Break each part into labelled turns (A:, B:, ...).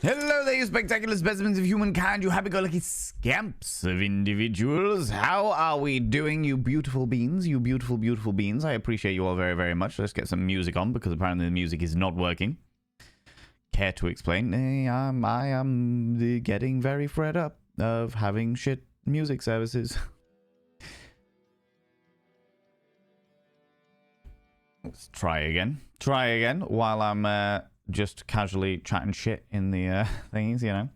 A: Hello there, you spectacular specimens of humankind, you happy-go-lucky scamps of individuals. How are we doing, you beautiful beings? You beautiful, beautiful beings. I appreciate you all very, very much. Let's get some music on, because apparently the music is not working. Care to explain? I am getting very fed up of having shit music services. Let's try again. Try again while I'm just casually chatting shit in the thingies, you know.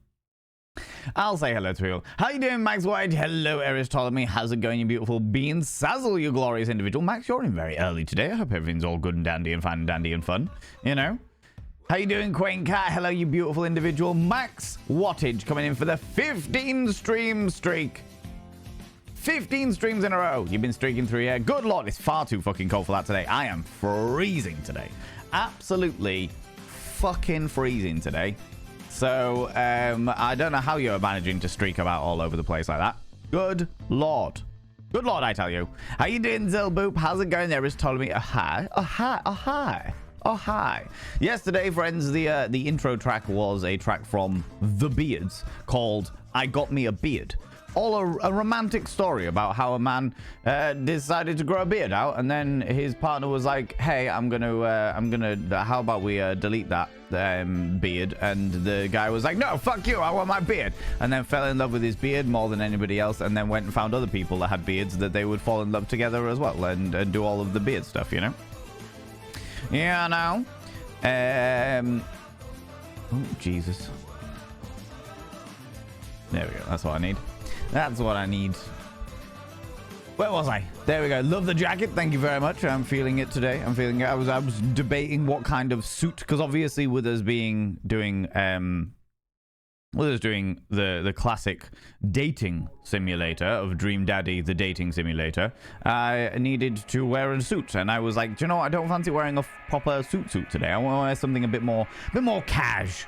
A: I'll say hello to you. How you doing, Max White? Hello, Eris Ptolemy. How's it going, you beautiful beans? Sazzle, you glorious individual. Max, you're in very early today. I hope everything's all good and dandy and fine and dandy and fun, you know. How you doing, Quain Cat? Hello, you beautiful individual. Max Wattage coming in for the 15 stream streak. 15 streams in a row. You've been streaking through here. Good lord, it's far too fucking cold for that today. I am freezing today. Absolutely fucking freezing today. So, I don't know how you're managing to streak about all over the place like that. Good lord. Good lord, I tell you. How you doing, Zilboop? How's it going there? Is Ptolemy? Oh, hi. Oh, hi. Oh, hi. Oh, hi. Yesterday, friends, the intro track was a track from The Beards called I Got Me a Beard. All a romantic story about how a man decided to grow a beard out, and then his partner was like, hey, how about we delete that beard? And the guy was like, no, fuck you, I want my beard. And then fell in love with his beard more than anybody else, and then went and found other people that had beards that they would fall in love together as well, and do all of the beard stuff, you know? Yeah, now. Oh, Jesus. There we go, that's what I need. That's what I need. Where was I? There we go. Love the jacket. Thank you very much. I'm feeling it today. I'm feeling it. I was debating what kind of suit, because obviously with us doing the classic dating simulator of Dream Daddy, the dating simulator, I needed to wear a suit, and I was like, do you know what? I don't fancy wearing a proper suit today. I want to wear something a bit more cash,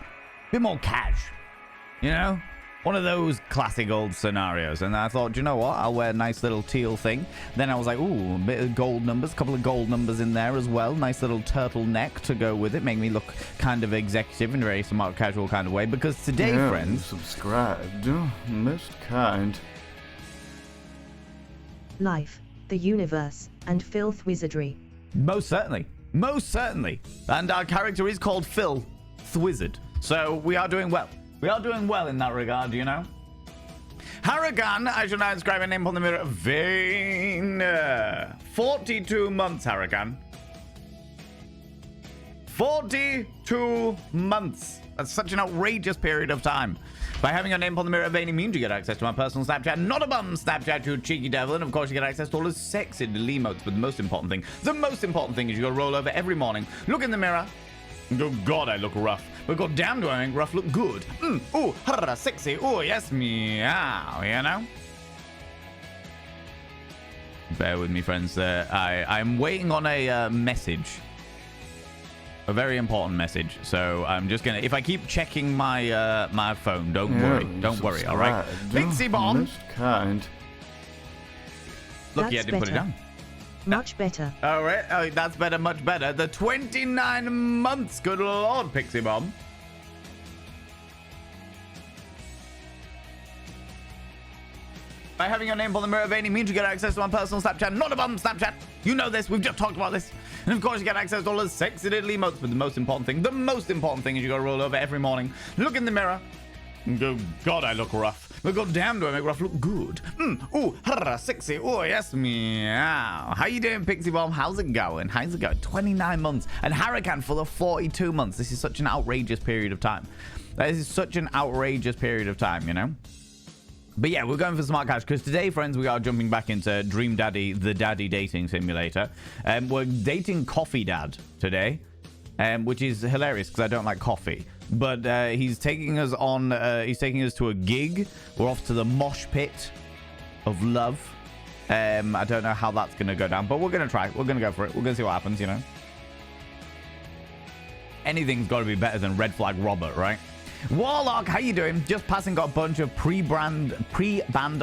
A: you know. One of those classic old scenarios. And I thought, you know what? I'll wear a nice little teal thing. Then I was like, ooh, a bit of gold numbers. A couple of gold numbers in there as well. Nice little turtleneck to go with it. Make me look kind of executive in a very smart, casual kind of way. Because today, friends...
B: subscribed. Most kind.
C: Life, the universe, and filth wizardry.
A: Most certainly. Most certainly. And our character is called Phil Thwizard. So we are doing well. We are doing well in that regard, you know. Haragan, I shall now inscribe a name on the mirror. Vane. 42 months, Haragan. 42 months. That's such an outrageous period of time. By having your name on the mirror of Vane means you get access to my personal Snapchat, not a bum Snapchat, you cheeky devil. And of course you get access to all the sexy emotes. But the most important thing is you gotta roll over every morning, look in the mirror, and go, God, I look rough. But god damn, do I make rough look good. Ooh, sexy. Ooh, yes, meow, you know? Bear with me, friends. I'm waiting on a message. A very important message. So I'm just gonna... If I keep checking my my phone, don't worry. Don't worry, all right? Pixie Bomb!
B: Most kind.
A: Lucky I didn't put it down.
C: Much better.
A: All right. Oh, that's better, much better. The 29 months. Good lord, Pixie Bomb. By having your name on the mirror of any means you get access to my personal Snapchat, not a bum Snapchat. You know this. We've just talked about this. And of course you get access to all the sexy little emotes. But the most important thing is you gotta roll over every morning, look in the mirror, and go, God, I look rough. But god damn, do I make rough look good. Ooh, sexy. Oh, yes, meow. How you doing, Pixie Bomb? How's it going? 29 months. And Hurricane for the 42 months. This is such an outrageous period of time. You know? But yeah, we're going for smart cash because today, friends, we are jumping back into Dream Daddy, the daddy dating simulator. We're dating Coffee Dad today, which is hilarious because I don't like coffee. But he's taking us to a gig. We're off to the MOSH-PIT of love. I don't know how that's going to go down, but we're going to try. We're going to go for it. We're going to see what happens, you know. Anything's got to be better than Red Flag Robert, right? Warlock, how you doing? Just passing, got a bunch of pre-band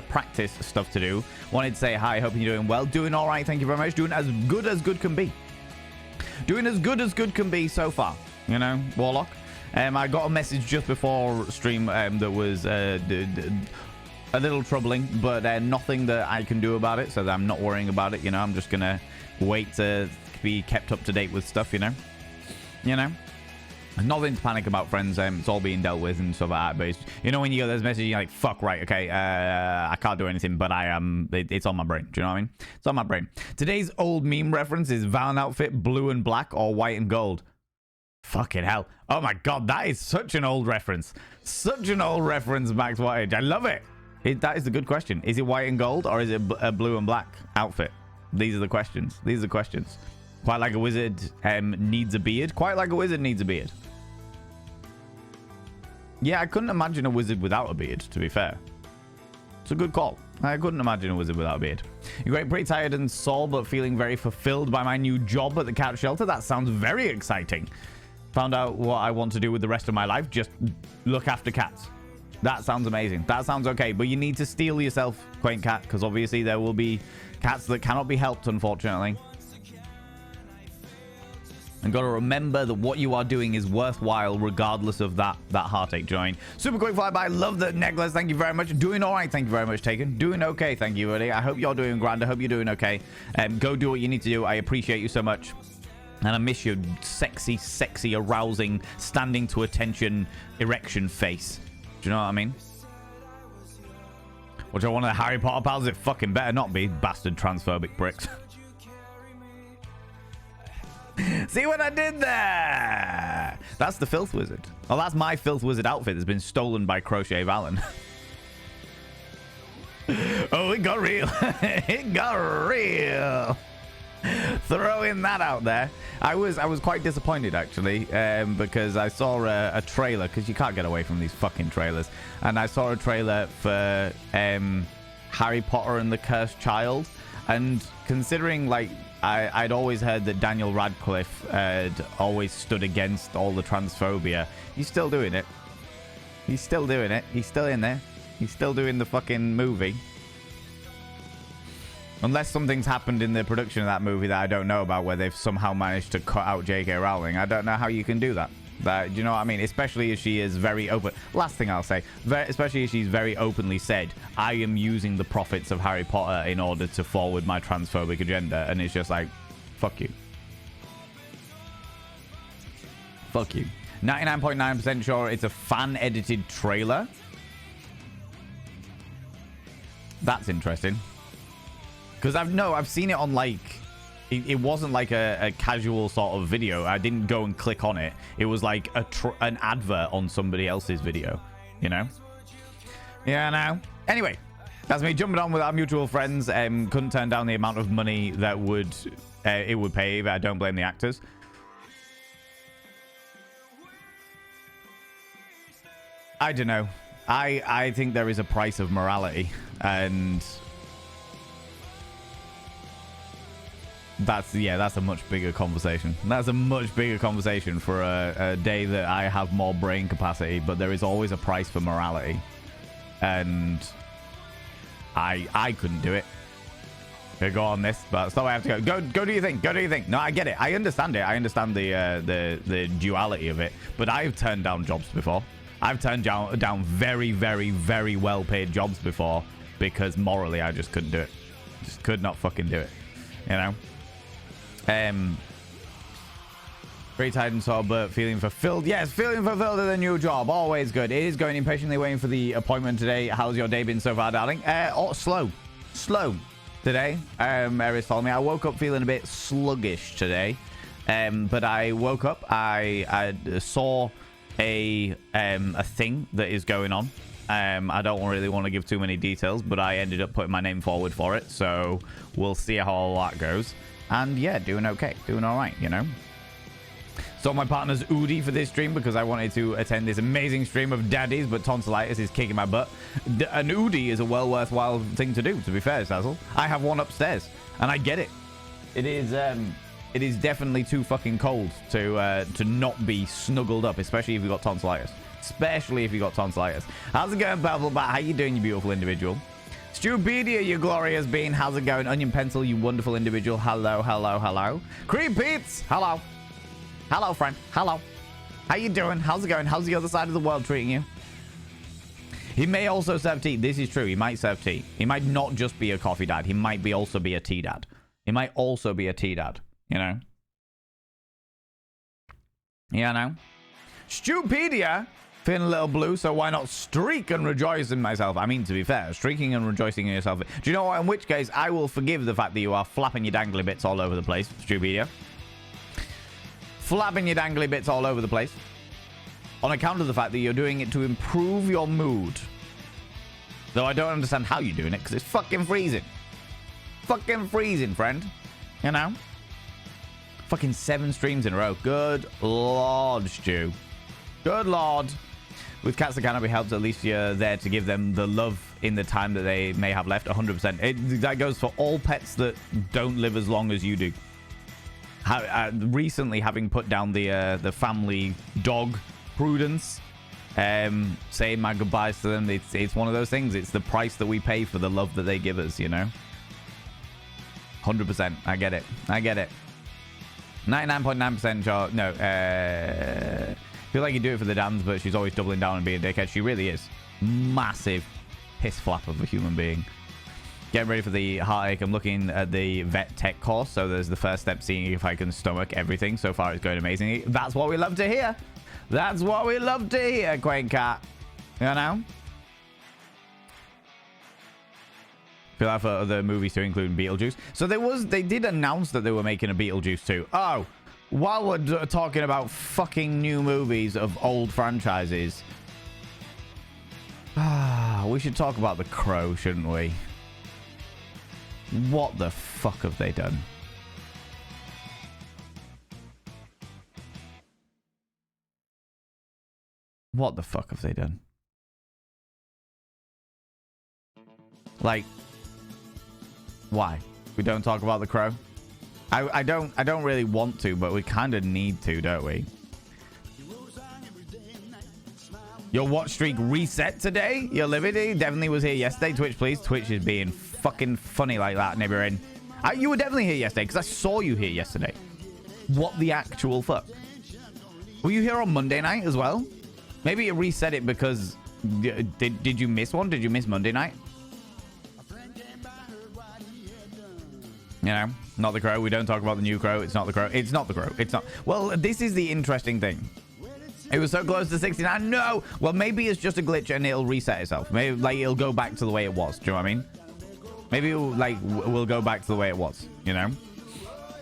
A: practice stuff to do. Wanted to say hi, hope you're doing well. Doing all right, thank you very much. Doing as good can be. Doing as good can be so far, you know, Warlock. I got a message just before stream that was a little troubling, but nothing that I can do about it, so that I'm not worrying about it. You know, I'm just gonna wait to be kept up to date with stuff. You know. Nothing to panic about, friends. It's all being dealt with and stuff like that. But it's, you know, when you get those messages, you're like, fuck, right, okay, I can't do anything, but I am. It's on my brain. Do you know what I mean? It's on my brain. Today's old meme reference is Valen outfit, blue and black or white and gold. Fucking hell. Oh my god, that is such an old reference. Such an old reference, Max Whiteage. I love it. That is a good question. Is it white and gold or is it a blue and black outfit? These are the questions. These are the questions. Quite like a wizard needs a beard. Quite like a wizard needs a beard. Yeah, I couldn't imagine a wizard without a beard, to be fair. It's a good call. I couldn't imagine a wizard without a beard. You're great, pretty tired and sore, but feeling very fulfilled by my new job at the cat shelter. That sounds very exciting. Found out what I want to do with the rest of my life. Just look after cats. That sounds amazing. That sounds okay. But you need to steel yourself, quaint cat, because obviously there will be cats that cannot be helped, unfortunately. And got to remember that what you are doing is worthwhile regardless of that heartache join. Super quick flyby. Love the necklace. Thank you very much. Doing all right. Thank you very much, Taken. Doing okay. Thank you, buddy. I hope you're doing grand. I hope you're doing okay. Go do what you need to do. I appreciate you so much. And I miss your sexy, arousing, standing to attention, erection face. Do you know what I mean? Which are one of the Harry Potter pals? It fucking better not be, bastard transphobic pricks. See what I did there? That's the Filth Wizard. Oh, that's my Filth Wizard outfit that's been stolen by Crochet Valen. Oh, it got real. It got real. Throwing that out there. I was quite disappointed, actually, because I saw a trailer, because you can't get away from these fucking trailers. And I saw a trailer for Harry Potter and the Cursed Child. And considering, like, I'd always heard that Daniel Radcliffe had always stood against all the transphobia. He's still doing it. He's still doing it. He's still in there. He's still doing the fucking movie. Unless something's happened in the production of that movie that I don't know about, where they've somehow managed to cut out J.K. Rowling. I don't know how you can do that. Do you know what I mean? Especially as she is very open. Last thing I'll say, especially as she's very openly said, I am using the profits of Harry Potter in order to forward my transphobic agenda. And it's just like, fuck you. Fuck you. 99.9% sure it's a fan-edited trailer. That's interesting. Because I've seen it on, like... It wasn't like a casual sort of video. I didn't go and click on it. It was like an advert on somebody else's video, you know? Yeah, no. Anyway, that's me jumping on with our mutual friends. Couldn't turn down the amount of money that it would pay, but I don't blame the actors. I don't know. I think there is a price of morality, and... That's a much bigger conversation. That's a much bigger conversation for a day that I have more brain capacity, but there is always a price for morality. And I couldn't do it. Okay, go on this, but stop, I have to go. Go do your thing. Go do your thing. No, I get it. I understand it. I understand the duality of it. But I've turned down jobs before. I've turned down very, very, very well-paid jobs before because morally I just couldn't do it. Just could not fucking do it. You know? Very tired and sore, but feeling fulfilled. Yes, feeling fulfilled in the new job. Always good. It is going impatiently waiting for the appointment today. How's your day been so far, darling? Slow today. Eris told me I woke up feeling a bit sluggish today. But I woke up. I saw a thing that is going on. I don't really want to give too many details, but I ended up putting my name forward for it. So we'll see how all that goes. And yeah, doing okay. Doing all right, you know. So my partner's Udi for this stream because I wanted to attend this amazing stream of daddies, but tonsillitis is kicking my butt. An Udi is a well worthwhile thing to do, to be fair, Sazzle. I have one upstairs, and I get it. It is definitely too fucking cold to not be snuggled up, especially if you've got tonsillitis. Especially if you got tonsillitis. How's it going, Pavelbat? How you doing, you beautiful individual? Stupedia, you glorious being. How's it going? Onion Pencil, you wonderful individual. Hello, hello, hello. Creep Pete's. Hello. Hello, friend. Hello. How you doing? How's it going? How's the other side of the world treating you? He may also serve tea. This is true. He might serve tea. He might not just be a coffee dad. He might be also be a tea dad. He might also be a tea dad. You know? Yeah, no. Stupedia. Feeling a little blue, so why not streak and rejoice in myself? I mean, to be fair, streaking and rejoicing in yourself. Do you know what? In which case, I will forgive the fact that you are flapping your dangly bits all over the place, Stupedia. Flapping your dangly bits all over the place. On account of the fact that you're doing it to improve your mood. Though I don't understand how you're doing it, because it's fucking freezing. Fucking freezing, friend. You know? Fucking 7 streams in a row. Good lord, Stu. Good lord. With cats that cannot be helped, at least you're there to give them the love in the time that they may have left. 100%. That goes for all pets that don't live as long as you do. Recently, having put down the family dog, Prudence, saying my goodbyes to them, it's one of those things. It's the price that we pay for the love that they give us, you know? 100%. I get it. I get it. 99.9% sure. No, feel like you do it for the Dans, but she's always doubling down and being a dickhead. She really is. Massive piss flap of a human being. Getting ready for the heartache. I'm looking at the vet tech course, so there's the first step, seeing if I can stomach everything. So far, it's going amazingly. That's what we love to hear. That's what we love to hear, Quaint Cat. You know? Feel like for other movies to include Beetlejuice. So they did announce that they were making a Beetlejuice too. Oh, while we're talking about fucking new movies of old franchises, we should talk about The Crow, shouldn't we? What the fuck have they done? What the fuck have they done? Like, why? We don't talk about The Crow? I don't really want to, but we kind of need to, don't we? Your watch streak reset today? Your Liberty definitely was here yesterday. Twitch, please. Twitch is being fucking funny like that, Nibirin. You were definitely here yesterday, because I saw you here yesterday. What the actual fuck? Were you here on Monday night as well? Maybe it reset it because... Did you miss one? Did you miss Monday night? You know, not The Crow. We don't talk about the new Crow. It's not The Crow. It's not The Crow. It's not. Well, this is the interesting thing. It was so close to 69. No. Well, maybe it's just a glitch and it'll reset itself. Maybe like it'll go back to the way it was. Do you know what I mean? Maybe we'll go back to the way it was. You know.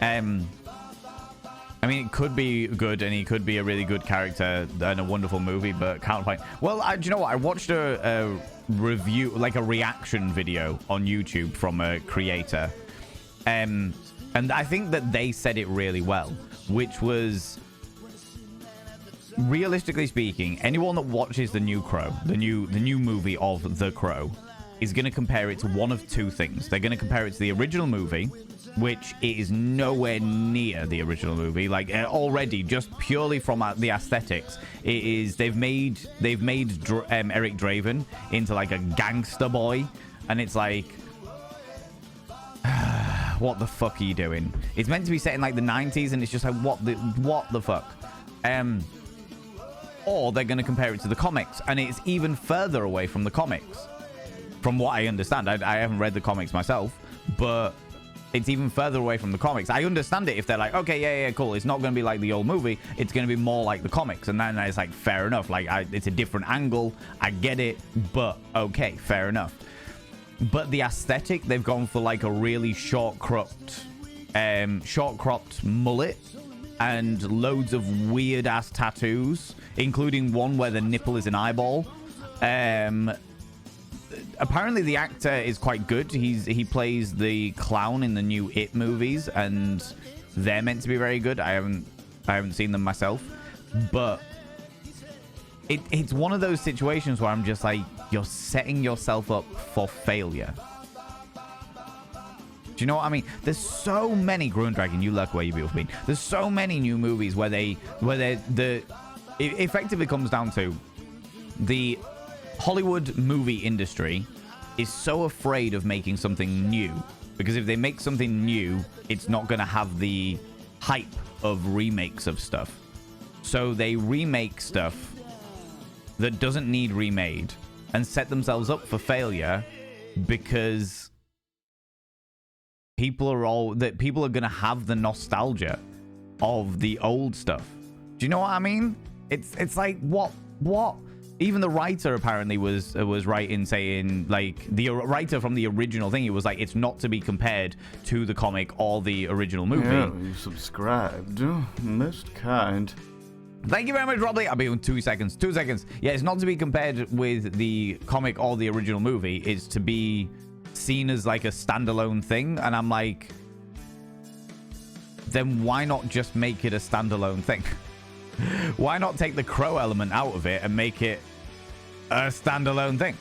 A: I mean, it could be good and he could be a really good character and a wonderful movie, but counterpoint. Well, do you know what? I watched a review, like a reaction video on YouTube from a creator. And I think that they said it really well, which was, realistically speaking, anyone that watches the new Crow, the new movie of The Crow, is going to compare it to one of two things. They're going to compare it to the original movie, which is nowhere near the original movie. Like already, just purely from the aesthetics, it is they've made Eric Draven into like a gangster boy, and it's like. What the fuck are you doing? It's meant to be set in like the 90s, and it's just like what the fuck. Or they're going to compare it to the comics, and it's even further away from the comics, from what I understand. I haven't read the comics myself, but it's even further away from the comics. I understand it if they're like, okay, yeah, cool. It's not going to be like the old movie. It's going to be more like the comics, and then it's like fair enough. Like it's a different angle. I get it, but okay, fair enough. But the aesthetic, they've gone for like a really short cropped mullet and loads of weird ass tattoos, including one where the nipple is an eyeball. Apparently the actor is quite good. He plays the clown in the new It movies, and they're meant to be very good. I haven't seen them myself, but it's one of those situations where I'm just like, you're setting yourself up for failure. Do you know what I mean? There's so many Gruen Dragon, you luck where you beautiful being. There's so many new movies where it effectively comes down to the Hollywood movie industry is so afraid of making something new, because if they make something new, it's not going to have the hype of remakes of stuff. So they remake stuff that doesn't need remade and set themselves up for failure because people are going to have the nostalgia of the old stuff. Do you know what I mean? It's like what even the writer apparently was right in saying, like, the writer from the original thing, he was like, it's not to be compared to the comic or the original movie.
B: Yeah, you subscribed. Most kind.
A: Thank you very much, Robley. I'll be in 2 seconds. 2 seconds. Yeah, it's not to be compared with the comic or the original movie. It's to be seen as like a standalone thing. And I'm like, then why not just make it a standalone thing? Why not take the Crow element out of it and make it a standalone thing?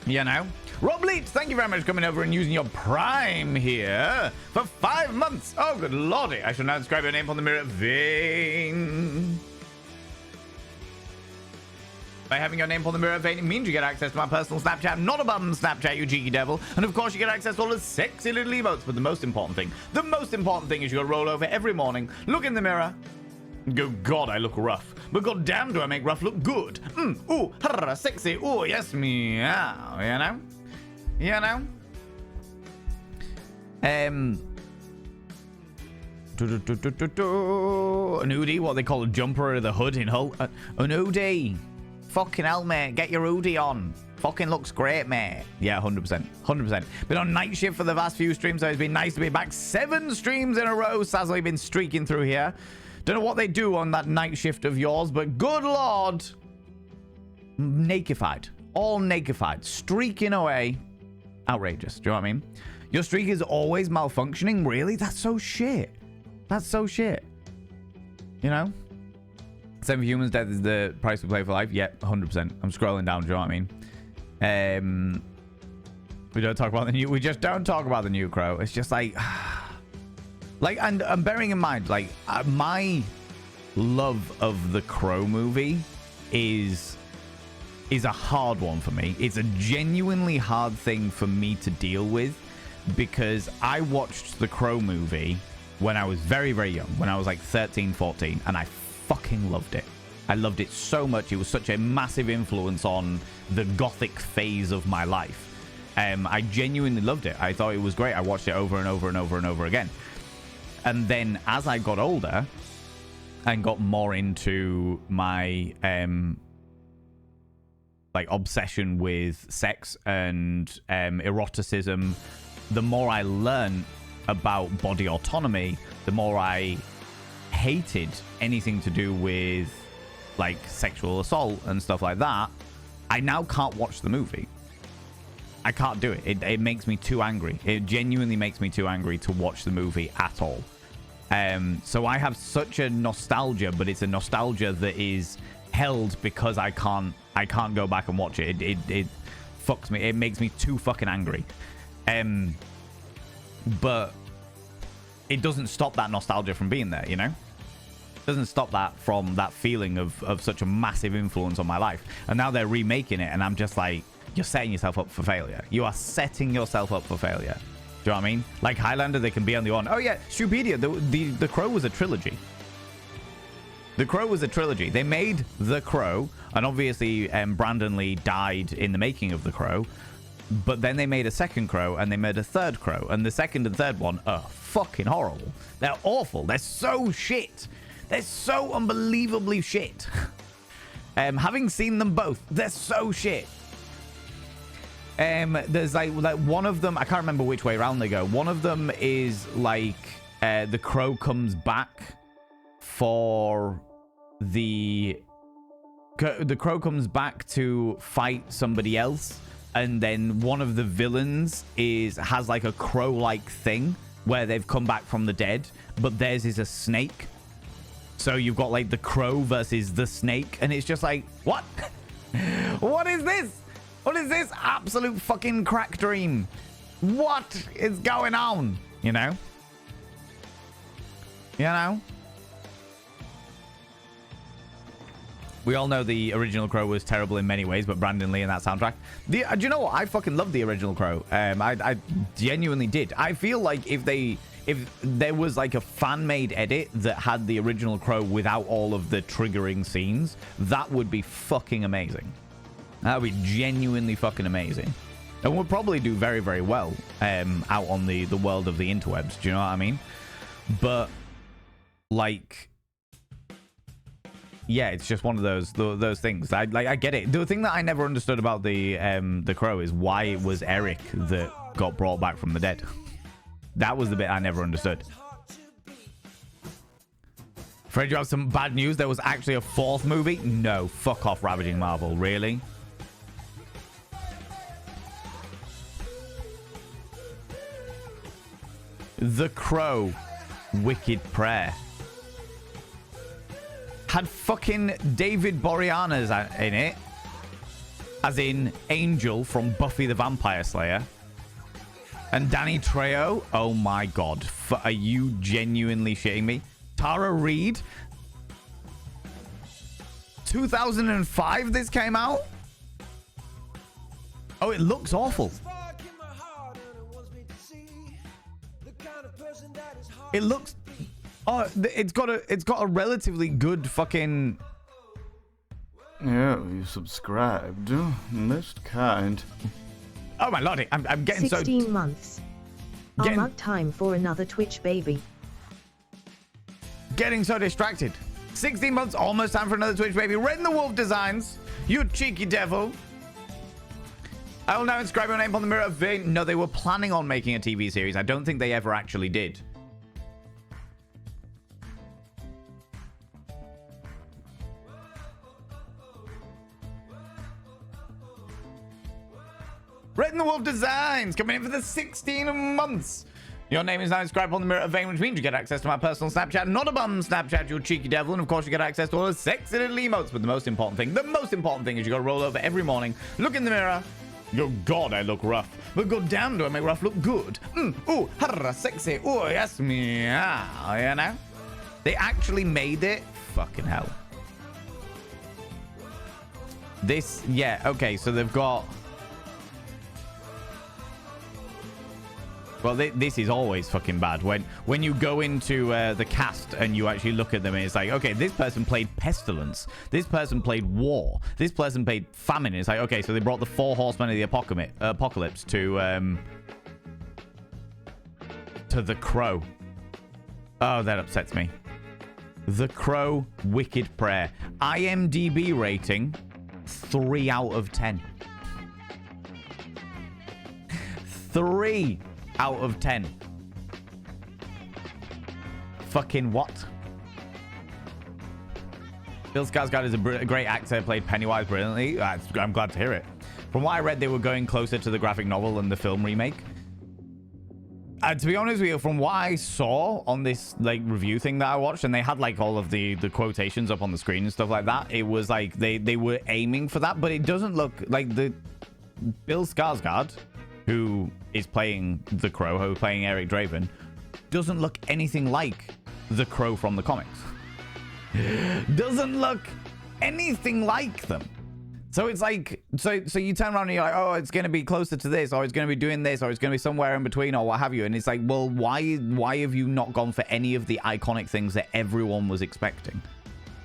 A: You know? Rob Leach, thank you very much for coming over and using your Prime here for 5 months. Oh, good lordy. I shall now describe your name on the mirror vein. By having your name on the mirror vein, it means you get access to my personal Snapchat, not a bum Snapchat, you cheeky devil. And of course, you get access to all the sexy little emotes. But the most important thing is you gotta roll over every morning, look in the mirror, and go, God, I look rough. But goddamn, do I make rough look good? Ooh, sexy. Ooh, yes, meow. You know? You know? An Oodie, what they call a jumper of the hood in Hull. An Oodie. Fucking hell, mate. Get your Oodie on. Fucking looks great, mate. Yeah, 100%. 100%. Been on night shift for the last few streams, so it's been nice to be back. 7 streams in a row. Sazily been streaking through here. Don't know what they do on that night shift of yours, but good lord. Nakedified. All nakedified. Streaking away. Outrageous. Do you know what I mean? Your streak is always malfunctioning? Really? That's so shit. That's so shit. You know? 7 humans, death is the price we play for life. Yep, 100%. I'm scrolling down. Do you know what I mean? We don't talk about the new. We just don't talk about the new Crow. It's just like, like, and I'm bearing in mind, like, my love of the Crow movie is a hard one for me. It's a genuinely hard thing for me to deal with because I watched the Crow movie when I was very, very young, when I was like 13, 14, and I fucking loved it. I loved it so much. It was such a massive influence on the gothic phase of my life. I genuinely loved it. I thought it was great. I watched it over and over and over and over again. And then as I got older and got more into my like obsession with sex and eroticism, the more I learned about body autonomy, the more I hated anything to do with like sexual assault and stuff like that. I now can't watch the movie. I can't do it. It makes me too angry. It genuinely makes me too angry to watch the movie at all. So I have such a nostalgia, but it's a nostalgia that is held because I can't go back and watch it. It fucks me. It makes me too fucking angry. But it doesn't stop that nostalgia from being there, you know? It doesn't stop that from that feeling of such a massive influence on my life. And now they're remaking it, and I'm just like, you're setting yourself up for failure. You are setting yourself up for failure. Do you know what I mean? Like Highlander, they can be on the one. Oh yeah, Stupedia, the Crow was a trilogy. The Crow was a trilogy. They made The Crow, and obviously Brandon Lee died in the making of The Crow. But then they made a second Crow, and they made a third Crow. And the second and third one are fucking horrible. They're awful. They're so shit. They're so unbelievably shit. Having seen them both, they're so shit. There's like one of them, I can't remember which way around they go. One of them is like the Crow comes back for the Crow comes back to fight somebody else, and then one of the villains has like a crow-like thing where they've come back from the dead, but theirs is a snake. So you've got like the Crow versus the snake, and it's just like, what? What is this? What is this absolute fucking crack dream? What is going on? You know? You know? We all know the original Crow was terrible in many ways, but Brandon Lee in that soundtrack. Do you know what? I fucking love the original Crow. I genuinely did. I feel like if there was like a fan-made edit that had the original Crow without all of the triggering scenes, that would be fucking amazing. That would be genuinely fucking amazing. And would probably do very, very well out on the world of the interwebs. Do you know what I mean? But, like... yeah, it's just one of those things. I get it. The thing that I never understood about the Crow is why it was Eric that got brought back from the dead. That was the bit I never understood. Afraid you have some bad news. There was actually a 4th movie. No, fuck off, Ravaging Marvel. Really? The Crow, Wicked Prayer. Had fucking David Boreanaz in it. As in Angel from Buffy the Vampire Slayer. And Danny Trejo. Oh my god. Are you genuinely shitting me? Tara Reid. 2005 this came out? Oh, it looks awful. It looks... oh, it's got a relatively good fucking...
B: Yeah, you subscribed. Most kind.
A: Oh my lordy, I'm getting
C: 16 months. Mark time for another Twitch baby.
A: Getting so distracted. 16 months, almost time for another Twitch baby. Red in the Wolf Designs. You cheeky devil. I will now inscribe your name on the mirror of vein. No, they were planning on making a TV series. I don't think they ever actually did. Red in the Wolf Designs coming in for the 16 months. Your name is now inscribed on the mirror of vein, which means you get access to my personal Snapchat, not a bum Snapchat, you cheeky devil. And of course, you get access to all the sexy little emotes. But the most important thing is you got to roll over every morning, look in the mirror. Oh God, I look rough. But god damn, do I make rough look good? Ooh, harra, sexy. Ooh, yes, meow. You know? They actually made it. Fucking hell. This, yeah, okay, so they've got... well, this is always fucking bad. When you go into the cast and you actually look at them, and it's like, okay, this person played pestilence. This person played war. This person played famine. It's like, okay, so they brought the 4 horsemen of the apocalypse to the Crow. Oh, that upsets me. The Crow, Wicked Prayer. IMDb rating, 3 out of 10. 3 out of 10. Fucking what? Bill Skarsgård is a great actor, played Pennywise brilliantly. I'm glad to hear it. From what I read, they were going closer to the graphic novel than the film remake. To be honest with you, from what I saw on this like review thing that I watched, and they had like all of the quotations up on the screen and stuff like that, it was like they were aiming for that, but it doesn't look like the Bill Skarsgård, who is playing the Crow, who's playing Eric Draven, doesn't look anything like the Crow from the comics. Doesn't look anything like them. So it's like, so you turn around and you're like, oh, it's going to be closer to this, or it's going to be doing this, or it's going to be somewhere in between, or what have you. And it's like, well, why have you not gone for any of the iconic things that everyone was expecting?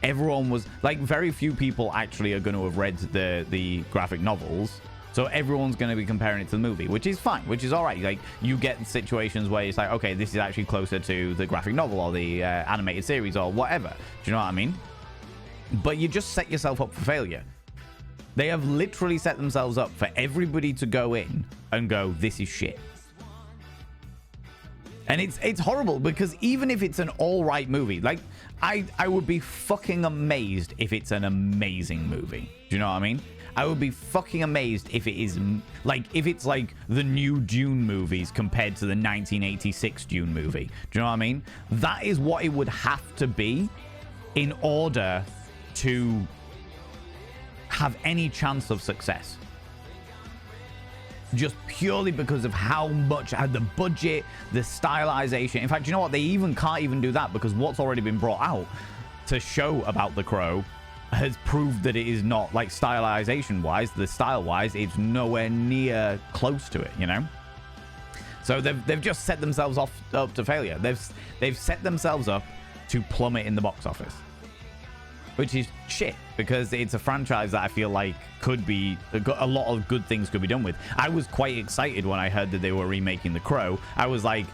A: Everyone was, like, very few people actually are going to have read the graphic novels. So everyone's going to be comparing it to the movie, which is fine, which is all right. Like, you get situations where it's like, okay, this is actually closer to the graphic novel or the animated series or whatever. Do you know what I mean? But you just set yourself up for failure. They have literally set themselves up for everybody to go in and go, this is shit. And it's horrible, because even if it's an all right movie, like, I would be fucking amazed if it's an amazing movie. Do you know what I mean? I would be fucking amazed if it is, like, if it's like the new Dune movies compared to the 1986 Dune movie. Do you know what I mean? That is what it would have to be in order to have any chance of success. Just purely because of how much the budget, the stylization. In fact, you know what? They can't even do that, because what's already been brought out to show about the Crow has proved that it is not, like, stylization wise, the style wise, it's nowhere near close to it, you know. So they've just set themselves up to failure. They've set themselves up to plummet in the box office, which is shit, because it's a franchise that I feel like could be a lot of good things could be done with. I was quite excited when I heard that they were remaking The Crow. I was like,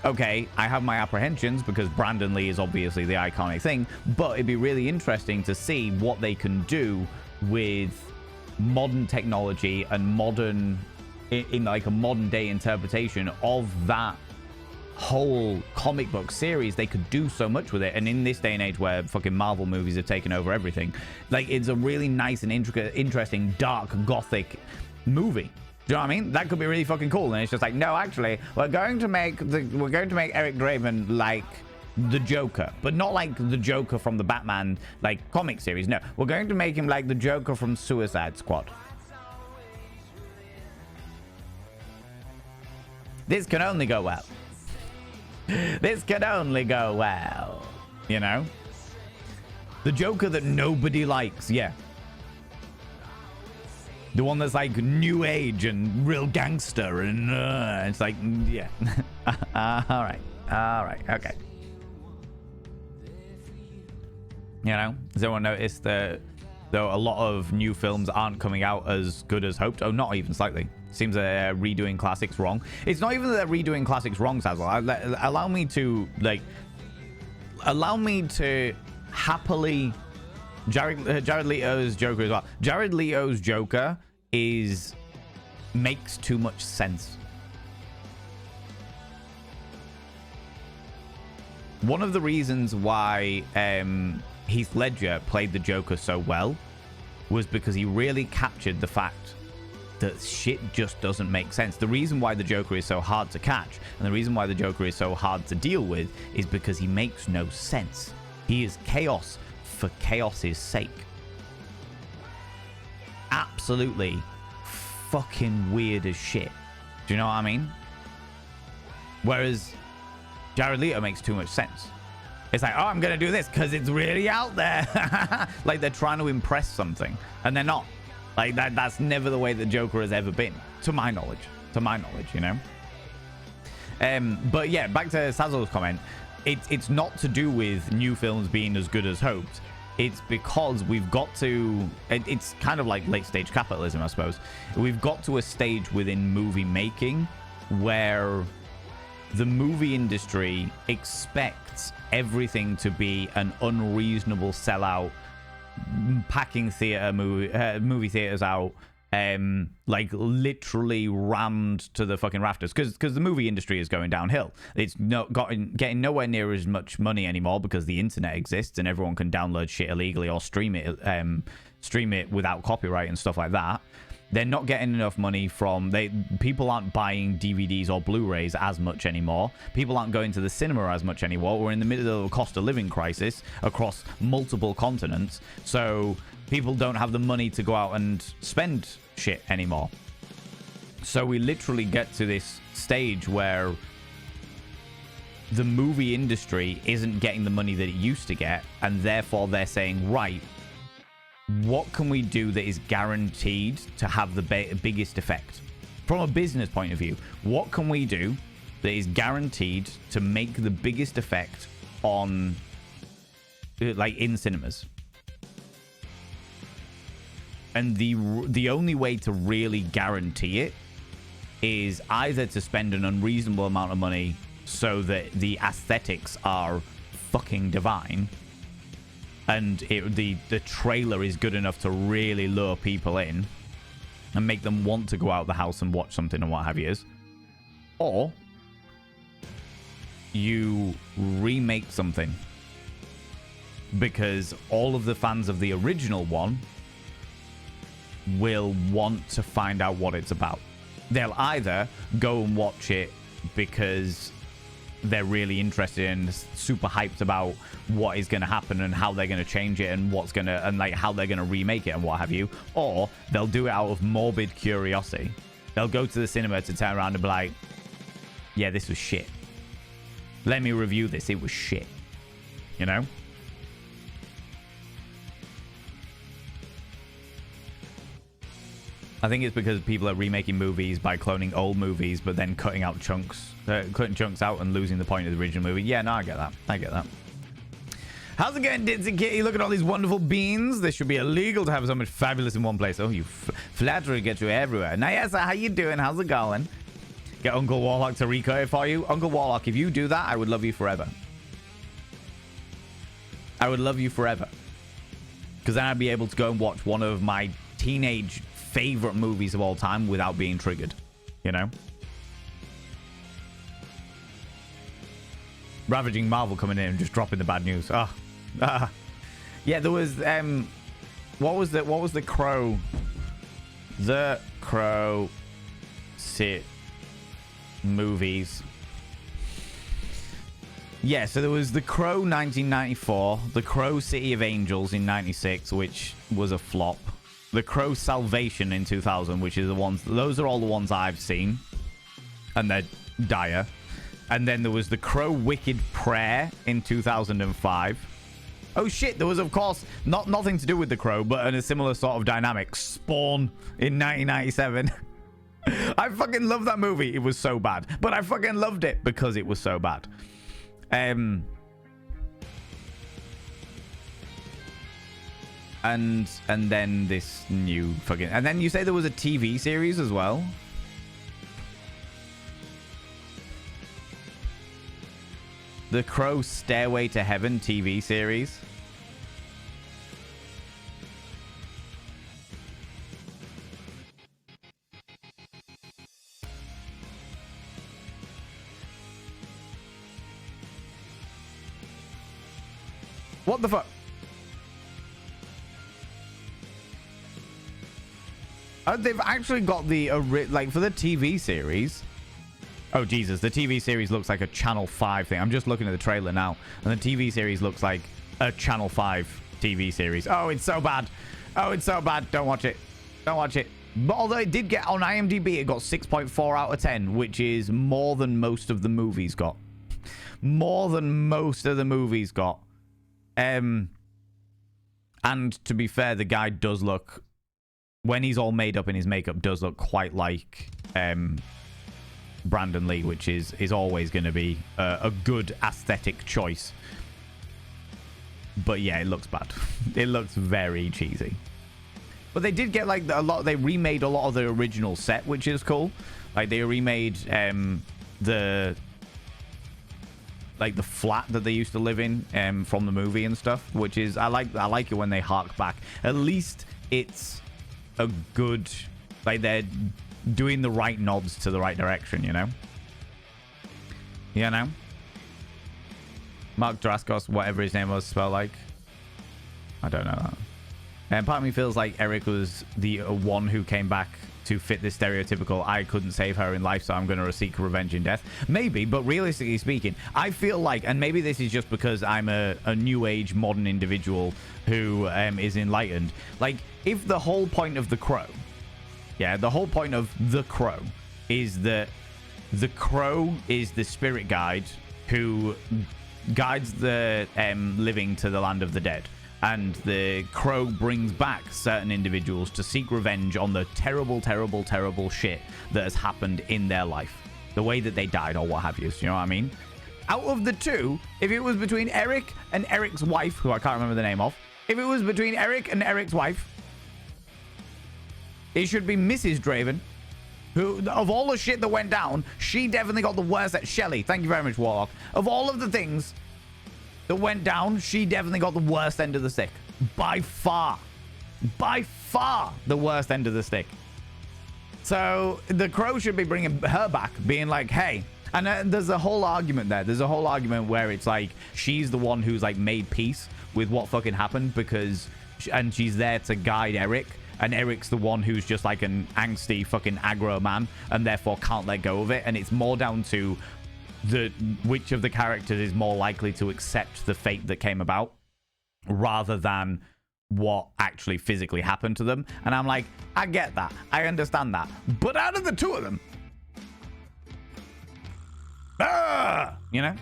A: okay, I have my apprehensions because Brandon Lee is obviously the iconic thing, but it'd be really interesting to see what they can do with modern technology and modern, in like a modern day interpretation of that whole comic book series. They could do so much with it, and in this day and age where fucking Marvel movies have taken over everything, like, it's a really nice and intricate, interesting, dark, gothic movie. Do you know what I mean? That could be really fucking cool. And it's just like, no, actually, we're going to make Eric Draven like the Joker, but not like the Joker from the Batman like comic series. No, we're going to make him like the Joker from Suicide Squad. This can only go well. This can only go well. You know? The Joker that nobody likes, yeah. The one that's like new age and real gangster, and it's like, yeah. All right, okay. You know, has anyone noticed that though a lot of new films aren't coming out as good as hoped? Oh, not even slightly. Seems they're redoing classics wrong. It's not even that they're redoing classics wrong, Sazal. Allow me to happily. Jared Leto's Joker as well. Jared Leto's Joker makes too much sense. One of the reasons why Heath Ledger played the Joker so well was because he really captured the fact that shit just doesn't make sense. The reason why the Joker is so hard to catch and the reason why the Joker is so hard to deal with is because he makes no sense. He is chaos for chaos's sake. Absolutely fucking weird as shit. Do you know what I mean? Whereas Jared Leto makes too much sense. It's like, oh, I'm gonna do this because it's really out there. Like they're trying to impress something and they're not. Like that's never the way the Joker has ever been, to my knowledge, you know. But yeah, back to Sazzo's comment. It's not to do with new films being as good as hoped. It's because we've got to, it's kind of like late stage capitalism, I suppose. We've got to a stage within movie making where the movie industry expects everything to be an unreasonable sellout, packing movie theaters out, like literally rammed to the fucking rafters, because the movie industry is going downhill. It's not getting nowhere near as much money anymore because the internet exists and everyone can download shit illegally or stream it without copyright and stuff like that. They're not getting enough money from people aren't buying DVDs or Blu-rays as much anymore. People aren't going to the cinema as much anymore. We're in the middle of a cost of living crisis across multiple continents, so people don't have the money to go out and spend shit anymore. So we literally get to this stage where the movie industry isn't getting the money that it used to get, and therefore they're saying, right, what can we do that is guaranteed to have the biggest effect? From a business point of view, what can we do that is guaranteed to make the biggest effect on, like, in cinemas? And the only way to really guarantee it is either to spend an unreasonable amount of money so that the aesthetics are fucking divine, and the trailer is good enough to really lure people in and make them want to go out the house and watch something and what have you, or you remake something because all of the fans of the original one will want to find out what it's about. They'll either go and watch it because they're really interested and super hyped about what is going to happen and how they're going to change it and like how they're going to remake it and what have you, or they'll do it out of morbid curiosity. They'll go to the cinema to turn around and be like, yeah, this was shit. Let me review this. It was shit. You know? I think it's because people are remaking movies by cloning old movies, but then cutting chunks out and losing the point of the original movie. Yeah, no, I get that. I get that. How's it going, Ditsy Kitty? Look at all these wonderful beans. This should be illegal to have so much fabulous in one place. Oh, you flattery gets you everywhere. Nayasa, how you doing? How's it going? Get Uncle Warlock to recut it for you. Uncle Warlock, if you do that, I would love you forever. I would love you forever. Because then I'd be able to go and watch one of my teenage favorite movies of all time without being triggered, you know. Ravaging Marvel coming in and just dropping the bad news. Yeah, there was what was the Crow sit movies. Yeah, so there was The Crow 1994, The Crow City of Angels in 96, which was a flop. The Crow Salvation in 2000, which is the ones... Those are all the ones I've seen. And they're dire. And then there was The Crow Wicked Prayer in 2005. Oh shit, there was, of course, nothing to do with The Crow, but in a similar sort of dynamic. Spawn in 1997. I fucking love that movie. It was so bad. But I fucking loved it because it was so bad. And then this new fucking... And then you say there was a TV series as well? The Crow Stairway to Heaven TV series? What the fuck? They've actually got the like for the TV series. Oh Jesus, the TV series looks like a Channel 5 thing. I'm just looking at the trailer now, and the TV series looks like a Channel 5 TV series. Oh, it's so bad. Oh, it's so bad. Don't watch it. Don't watch it. But although it did get on IMDb, it got 6.4 out of 10, which is more than most of the movies got. More than most of the movies got. And to be fair, the guy does look, when he's all made up in his makeup, does look quite like Brandon Lee, which is always going to be a good aesthetic choice. But yeah, it looks bad. It looks very cheesy. But they did get like they remade a lot of the original set, which is cool. Like they remade the flat that they used to live in from the movie and stuff, which is I like it when they hark back. At least it's a good, like they're doing the right nods to the right direction, you know? You know? Mark Draskos, whatever his name was, spelled like. I don't know that. And part of me feels like Eric was the one who came back to fit this stereotypical I couldn't save her in life, so I'm going to seek revenge in death. Maybe, but realistically speaking, I feel like, and maybe this is just because I'm a new age modern individual who is enlightened, like if the whole point of The Crow, yeah, the whole point of The Crow is that The Crow is the spirit guide who guides the living to the land of the dead. And the Crow brings back certain individuals to seek revenge on the terrible, terrible, terrible shit that has happened in their life. The way that they died or what have you. You know what I mean? Out of the two, if it was between Eric and Eric's wife, who I can't remember the name of, if it was between Eric and Eric's wife, it should be Mrs. Draven, who, of all the shit that went down, she definitely got the worst at Shelley. Thank you very much, Warlock. Of all of the things that went down, she definitely got the worst end of the stick. By far the worst end of the stick. So the Crow should be bringing her back, being like, hey, and there's a whole argument there. There's a whole argument where it's like she's the one who's like made peace with what fucking happened because, and she's there to guide Eric, and Eric's the one who's just like an angsty fucking aggro man and therefore can't let go of it. And it's more down to which of the characters is more likely to accept the fate that came about rather than what actually physically happened to them. And I'm like, I get that, I understand that, but out of the two of them, you know,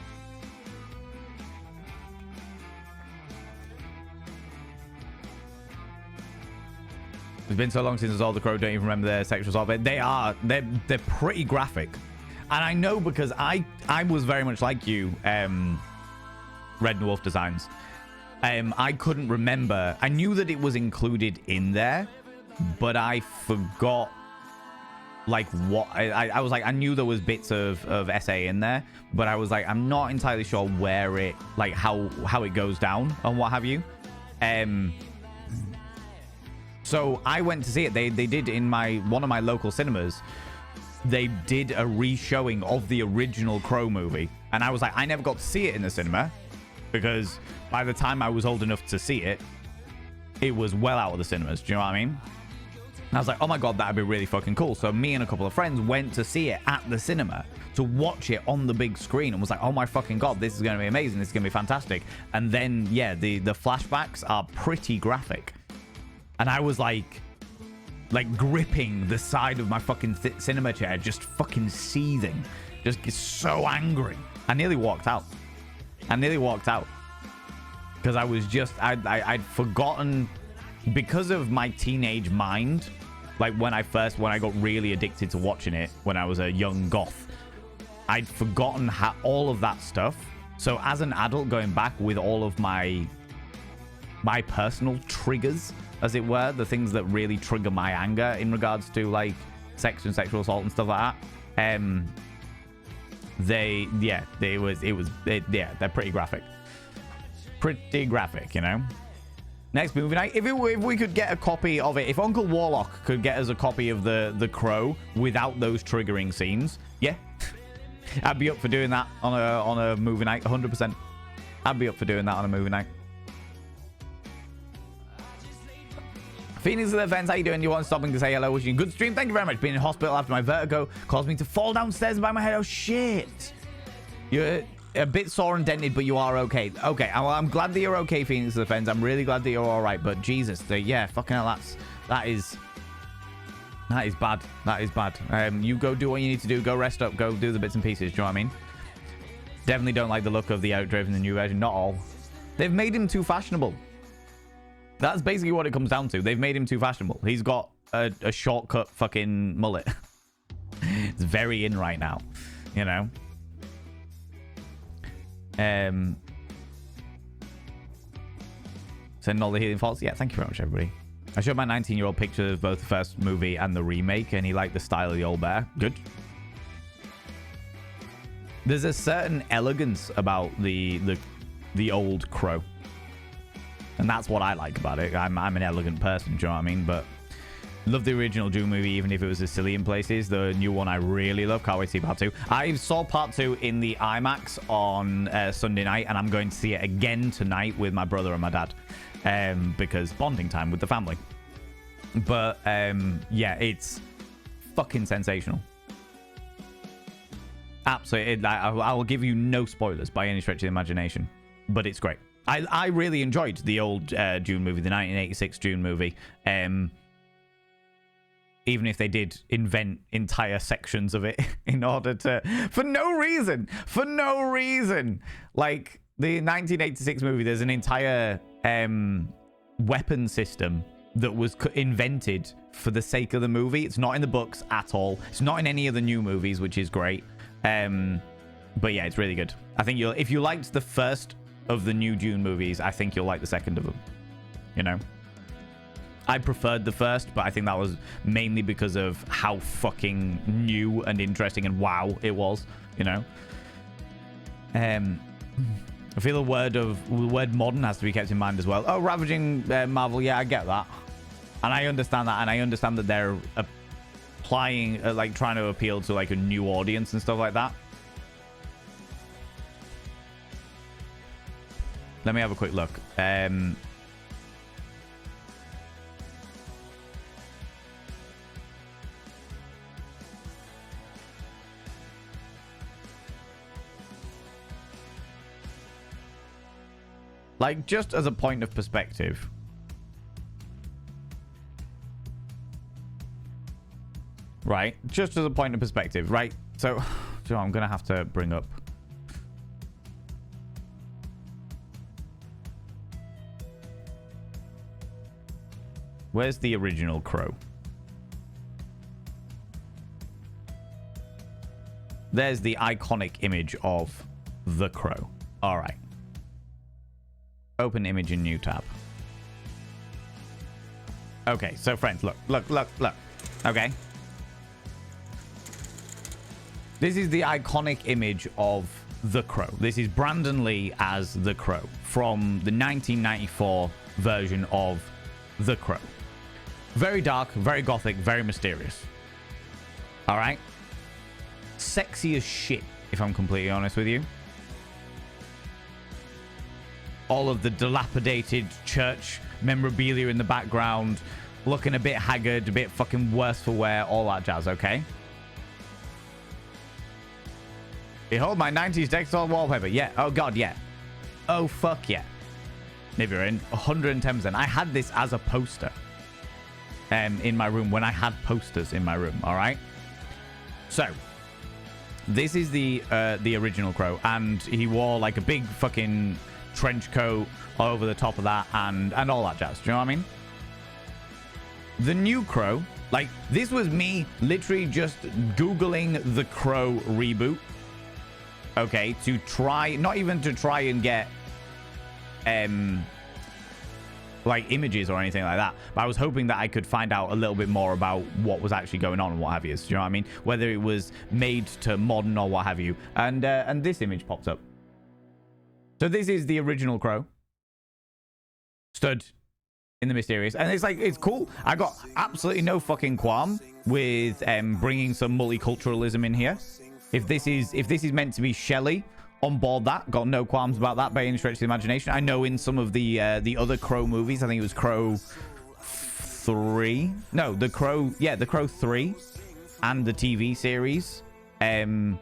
A: It's been so long since I saw The Crow, don't even remember their sexual assault. But they're pretty graphic. And I know because I was very much like you, Red Wolf Designs. I couldn't remember. I knew that it was included in there, but I forgot like what I was like. I knew there was bits of SA in there, but I was like, I'm not entirely sure where it, like how it goes down and what have you. So I went to see it. They did in one of my local cinemas. They did a re-showing of the original Crow movie, and I was like, I never got to see it in the cinema because by the time I was old enough to see it, it was well out of the cinemas. Do you know what I mean? And I was like, oh my god, that'd be really fucking cool. So me and a couple of friends went to see it at the cinema to watch it on the big screen and was like, oh my fucking god, this is going to be amazing. This is going to be fantastic. And then, yeah, the flashbacks are pretty graphic. And I was like gripping the side of my fucking cinema chair, just fucking seething. Just so angry. I nearly walked out. Because I was just, I'd forgotten, because of my teenage mind, like when I got really addicted to watching it when I was a young goth, I'd forgotten all of that stuff. So as an adult going back with all of my personal triggers, as it were, the things that really trigger my anger in regards to like sex and sexual assault and stuff like that, they're pretty graphic. Pretty graphic, you know. Next movie night. If we could get a copy of it, if Uncle Warlock could get us a copy of the Crow without those triggering scenes, yeah, I'd be up for doing that on a movie night. 100%. I'd be up for doing that on a movie night. Phoenix of the Fence, how you doing? You want stopping to say hello? Wishing you a good stream. Thank you very much. Being in hospital after my vertigo caused me to fall downstairs and bang my head. Oh shit! You're a bit sore and dented, but you are okay. Okay, well, I'm glad that you're okay, Phoenix of the Fence. I'm really glad that you're all right. But Jesus, yeah, fucking hell, that is bad. That is bad. You go do what you need to do. Go rest up. Go do the bits and pieces. Do you know what I mean? Definitely don't like the look of the outdrive in the new version. Not all. They've made him too fashionable. That's basically what it comes down to. They've made him too fashionable. He's got a shortcut fucking mullet. It's very in right now, you know. Send all the healing faults. Yeah, thank you very much, everybody. I showed my 19-year-old picture of both the first movie and the remake, and he liked the style of the old bear. Good. There's a certain elegance about the old Crow. And that's what I like about it. I'm an elegant person, do you know what I mean? But love the original Doom movie, even if it was silly in places. The new one I really love. Can't wait to see part 2. I saw part 2 in the IMAX on Sunday night, and I'm going to see it again tonight with my brother and my dad, because bonding time with the family. But yeah, it's fucking sensational. Absolutely. I will give you no spoilers by any stretch of the imagination, but it's great. I really enjoyed the old Dune movie, the 1986 Dune movie. Even if they did invent entire sections of it in order to... For no reason. Like, the 1986 movie, there's an entire weapon system that was invented for the sake of the movie. It's not in the books at all. It's not in any of the new movies, which is great. But yeah, it's really good. I think if you liked the first of the new Dune movies, I think you'll like the second of them. You know? I preferred the first, but I think that was mainly because of how fucking new and interesting and wow it was, you know? I feel the word modern has to be kept in mind as well. Oh, ravaging Marvel, yeah, I get that. And I understand that, and I understand that they're applying, like, trying to appeal to, like, a new audience and stuff like that. Let me have a quick look. Like, just as a point of perspective. Right? Just as a point of perspective, right? So I'm going to have to bring up... Where's the original Crow? There's the iconic image of the Crow. All right. Open image in new tab. Okay, so friends, look. Okay. This is the iconic image of the Crow. This is Brandon Lee as the Crow from the 1994 version of the Crow. Very dark, very gothic, very mysterious. All right. Sexy as shit, if I'm completely honest with you. All of the dilapidated church memorabilia in the background, looking a bit haggard, a bit fucking worse for wear, all that jazz, okay? Behold my 90s desktop wallpaper. Yeah, oh god, yeah. Oh fuck yeah. Maybe you're in 110%. I had this as a poster in my room when I had posters in my room, all right? So, this is the original Crow, and he wore like a big fucking trench coat over the top of that and all that jazz. Do you know what I mean? The new Crow, like, this was me literally just Googling the Crow reboot. Okay, to try, not even to try and get like images or anything like that, but I was hoping that I could find out a little bit more about what was actually going on and what have you. Do you know what I mean? Whether it was made to modern or what have you. And this image pops up. So this is the original Crow. Stood in the mysterious. And it's like, it's cool. I got absolutely no fucking qualm with bringing some multiculturalism in here. If this is meant to be Shelley, on board that. Got no qualms about that by any stretch of the imagination. I know in some of the other Crow movies, I think it was Crow 3. No, the Crow 3 and the TV series. Eric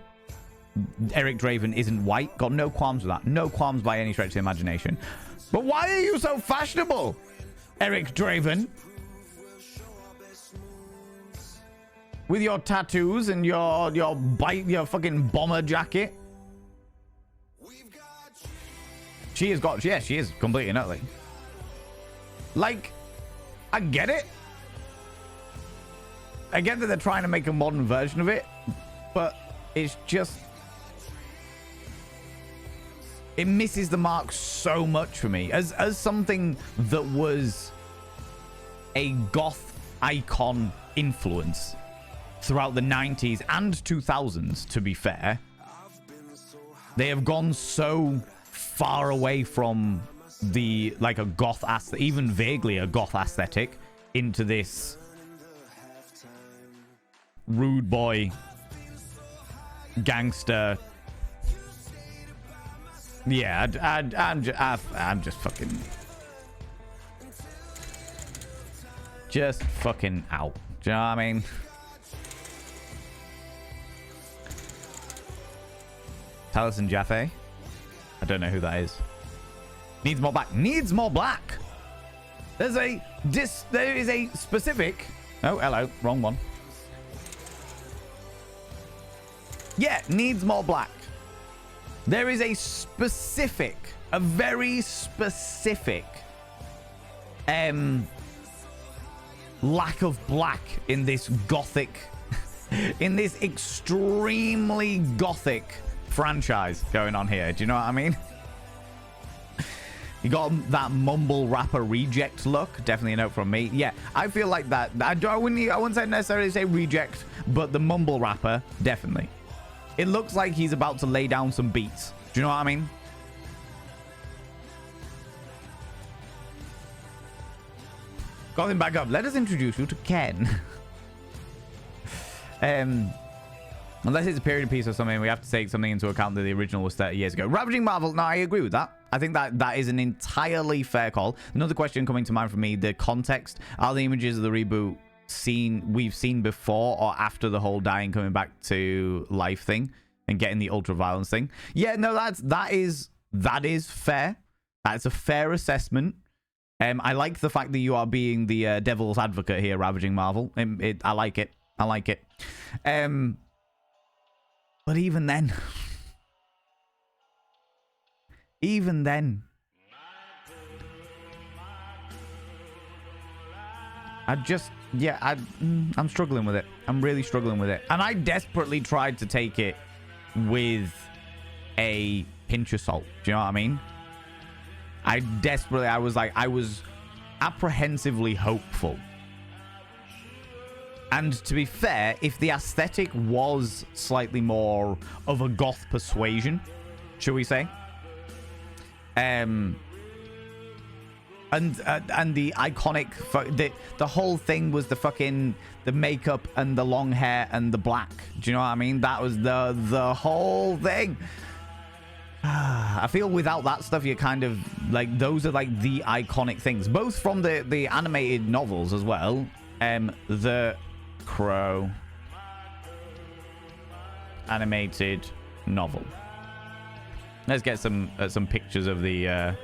A: Draven isn't white. Got no qualms with that. No qualms by any stretch of the imagination. But why are you so fashionable, Eric Draven? With your tattoos and your fucking bomber jacket. She has got, yeah, she is completely and utterly. Like, I get it. I get that they're trying to make a modern version of it, but it's just, it misses the mark so much for me. As something that was a goth icon influence throughout the 90s and 2000s, to be fair, they have gone so far away from the, like, a goth aesthetic, even vaguely a goth aesthetic, into this rude boy gangster. Yeah, I'm just fucking out. Do you know what I mean? Taliesin Jaffe. I don't know who that is. Needs more black. Needs more black. There is a specific. Oh, hello, wrong one. Yeah, needs more black. There is a specific, a very specific lack of black in this gothic, in this extremely gothic franchise going on here. Do you know what I mean? You got that mumble rapper reject look. Definitely a note from me. Yeah, I feel like that. I wouldn't say necessarily say reject, but the mumble rapper, definitely. It looks like he's about to lay down some beats. Do you know what I mean? Got him back up. Let us introduce you to Ken. Unless it's a period piece or something, we have to take something into account that the original was 30 years ago. Ravaging Marvel. No, I agree with that. I think that is an entirely fair call. Another question coming to mind for me, the context. Are the images of the reboot we've seen before or after the whole dying coming back to life thing and getting the ultra violence thing? Yeah, no, that is fair. That's a fair assessment. I like the fact that you are being the devil's advocate here, Ravaging Marvel. I like it. I like it. But even then, I'm struggling with it. I'm really struggling with it. And I desperately tried to take it with a pinch of salt. Do you know what I mean? I was apprehensively hopeful. And to be fair, if the aesthetic was slightly more of a goth persuasion, shall we say? And the iconic, the whole thing was the makeup and the long hair and the black. Do you know what I mean? That was the whole thing. I feel without that stuff, you're kind of like, those are like the iconic things, both from the animated novels as well. The Crow animated novel. Let's get some pictures of the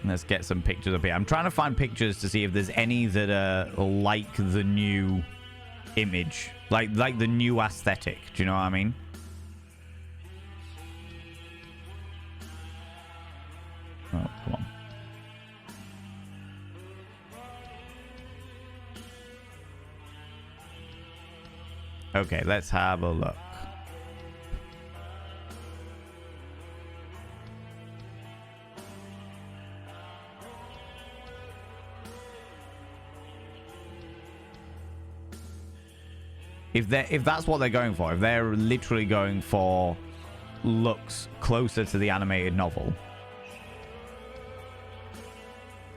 A: Let's get some pictures up here. I'm trying to find pictures to see if there's any that are like the new image, like the new aesthetic. Do you know what I mean? Oh, come on. Okay, let's have a look. If that's what they're going for, if they're literally going for looks closer to the animated novel,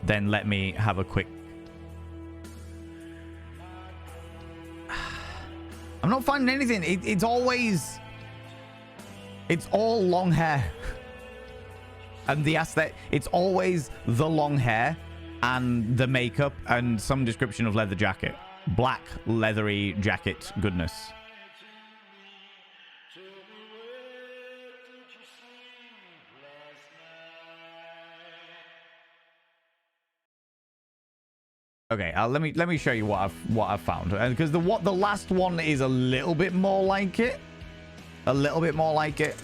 A: then let me have a quick... I'm not finding anything. It's always... It's all long hair. And the aesthetic... It's always the long hair and the makeup and some description of leather jacket. Black leathery jacket goodness. Okay, let me show you what I've found, because the last one is a little bit more like it. A little bit more like it.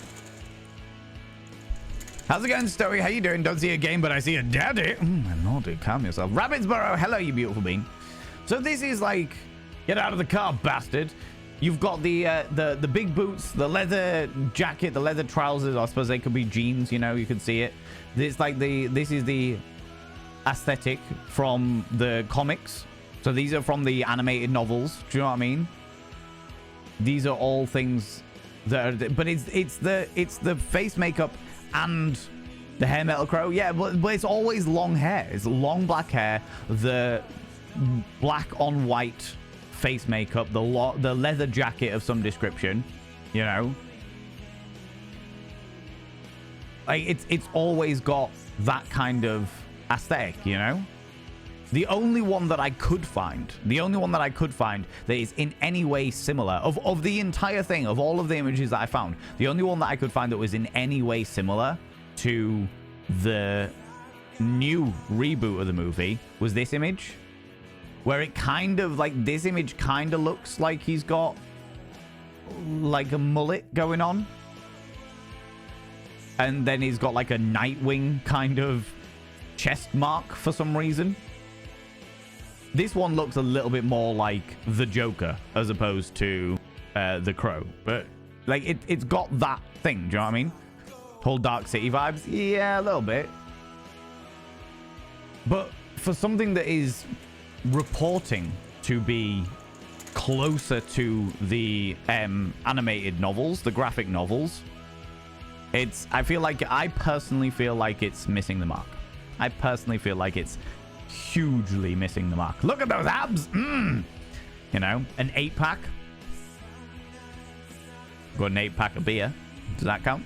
A: How's it going, Story? How you doing? Don't see a game, but I see a daddy. My lordy, calm yourself. Rabbitsborough, hello, you beautiful bean. So this is like, get out of the car, bastard. You've got the big boots, the leather jacket, the leather trousers. I suppose they could be jeans, you know, you can see it. This is the aesthetic from the comics. So these are from the animated novels. Do you know what I mean? These are all things that are, but it's the face makeup and the hair metal crow. Yeah, but it's always long hair. It's long black hair. The black on white face makeup, the leather jacket of some description, you know, like it's always got that kind of aesthetic, you know. The only one that I could find that is in any way similar of the entire thing, of all of the images that I found, the only one that I could find that was in any way similar to the new reboot of the movie was this image. Where it kind of, like, this image kind of looks like he's got, like, a mullet going on. And then he's got, like, a Nightwing kind of chest mark for some reason. This one looks a little bit more like the Joker as opposed to the Crow. But, like, it's got that thing, do you know what I mean? Whole Dark City vibes? Yeah, a little bit. But for something that is reporting to be closer to the animated novels, the graphic novels, I personally feel like it's missing the mark. I personally feel like it's hugely missing the mark. Look at those abs. You know, an 8-pack. Got an 8-pack of beer. Does that count?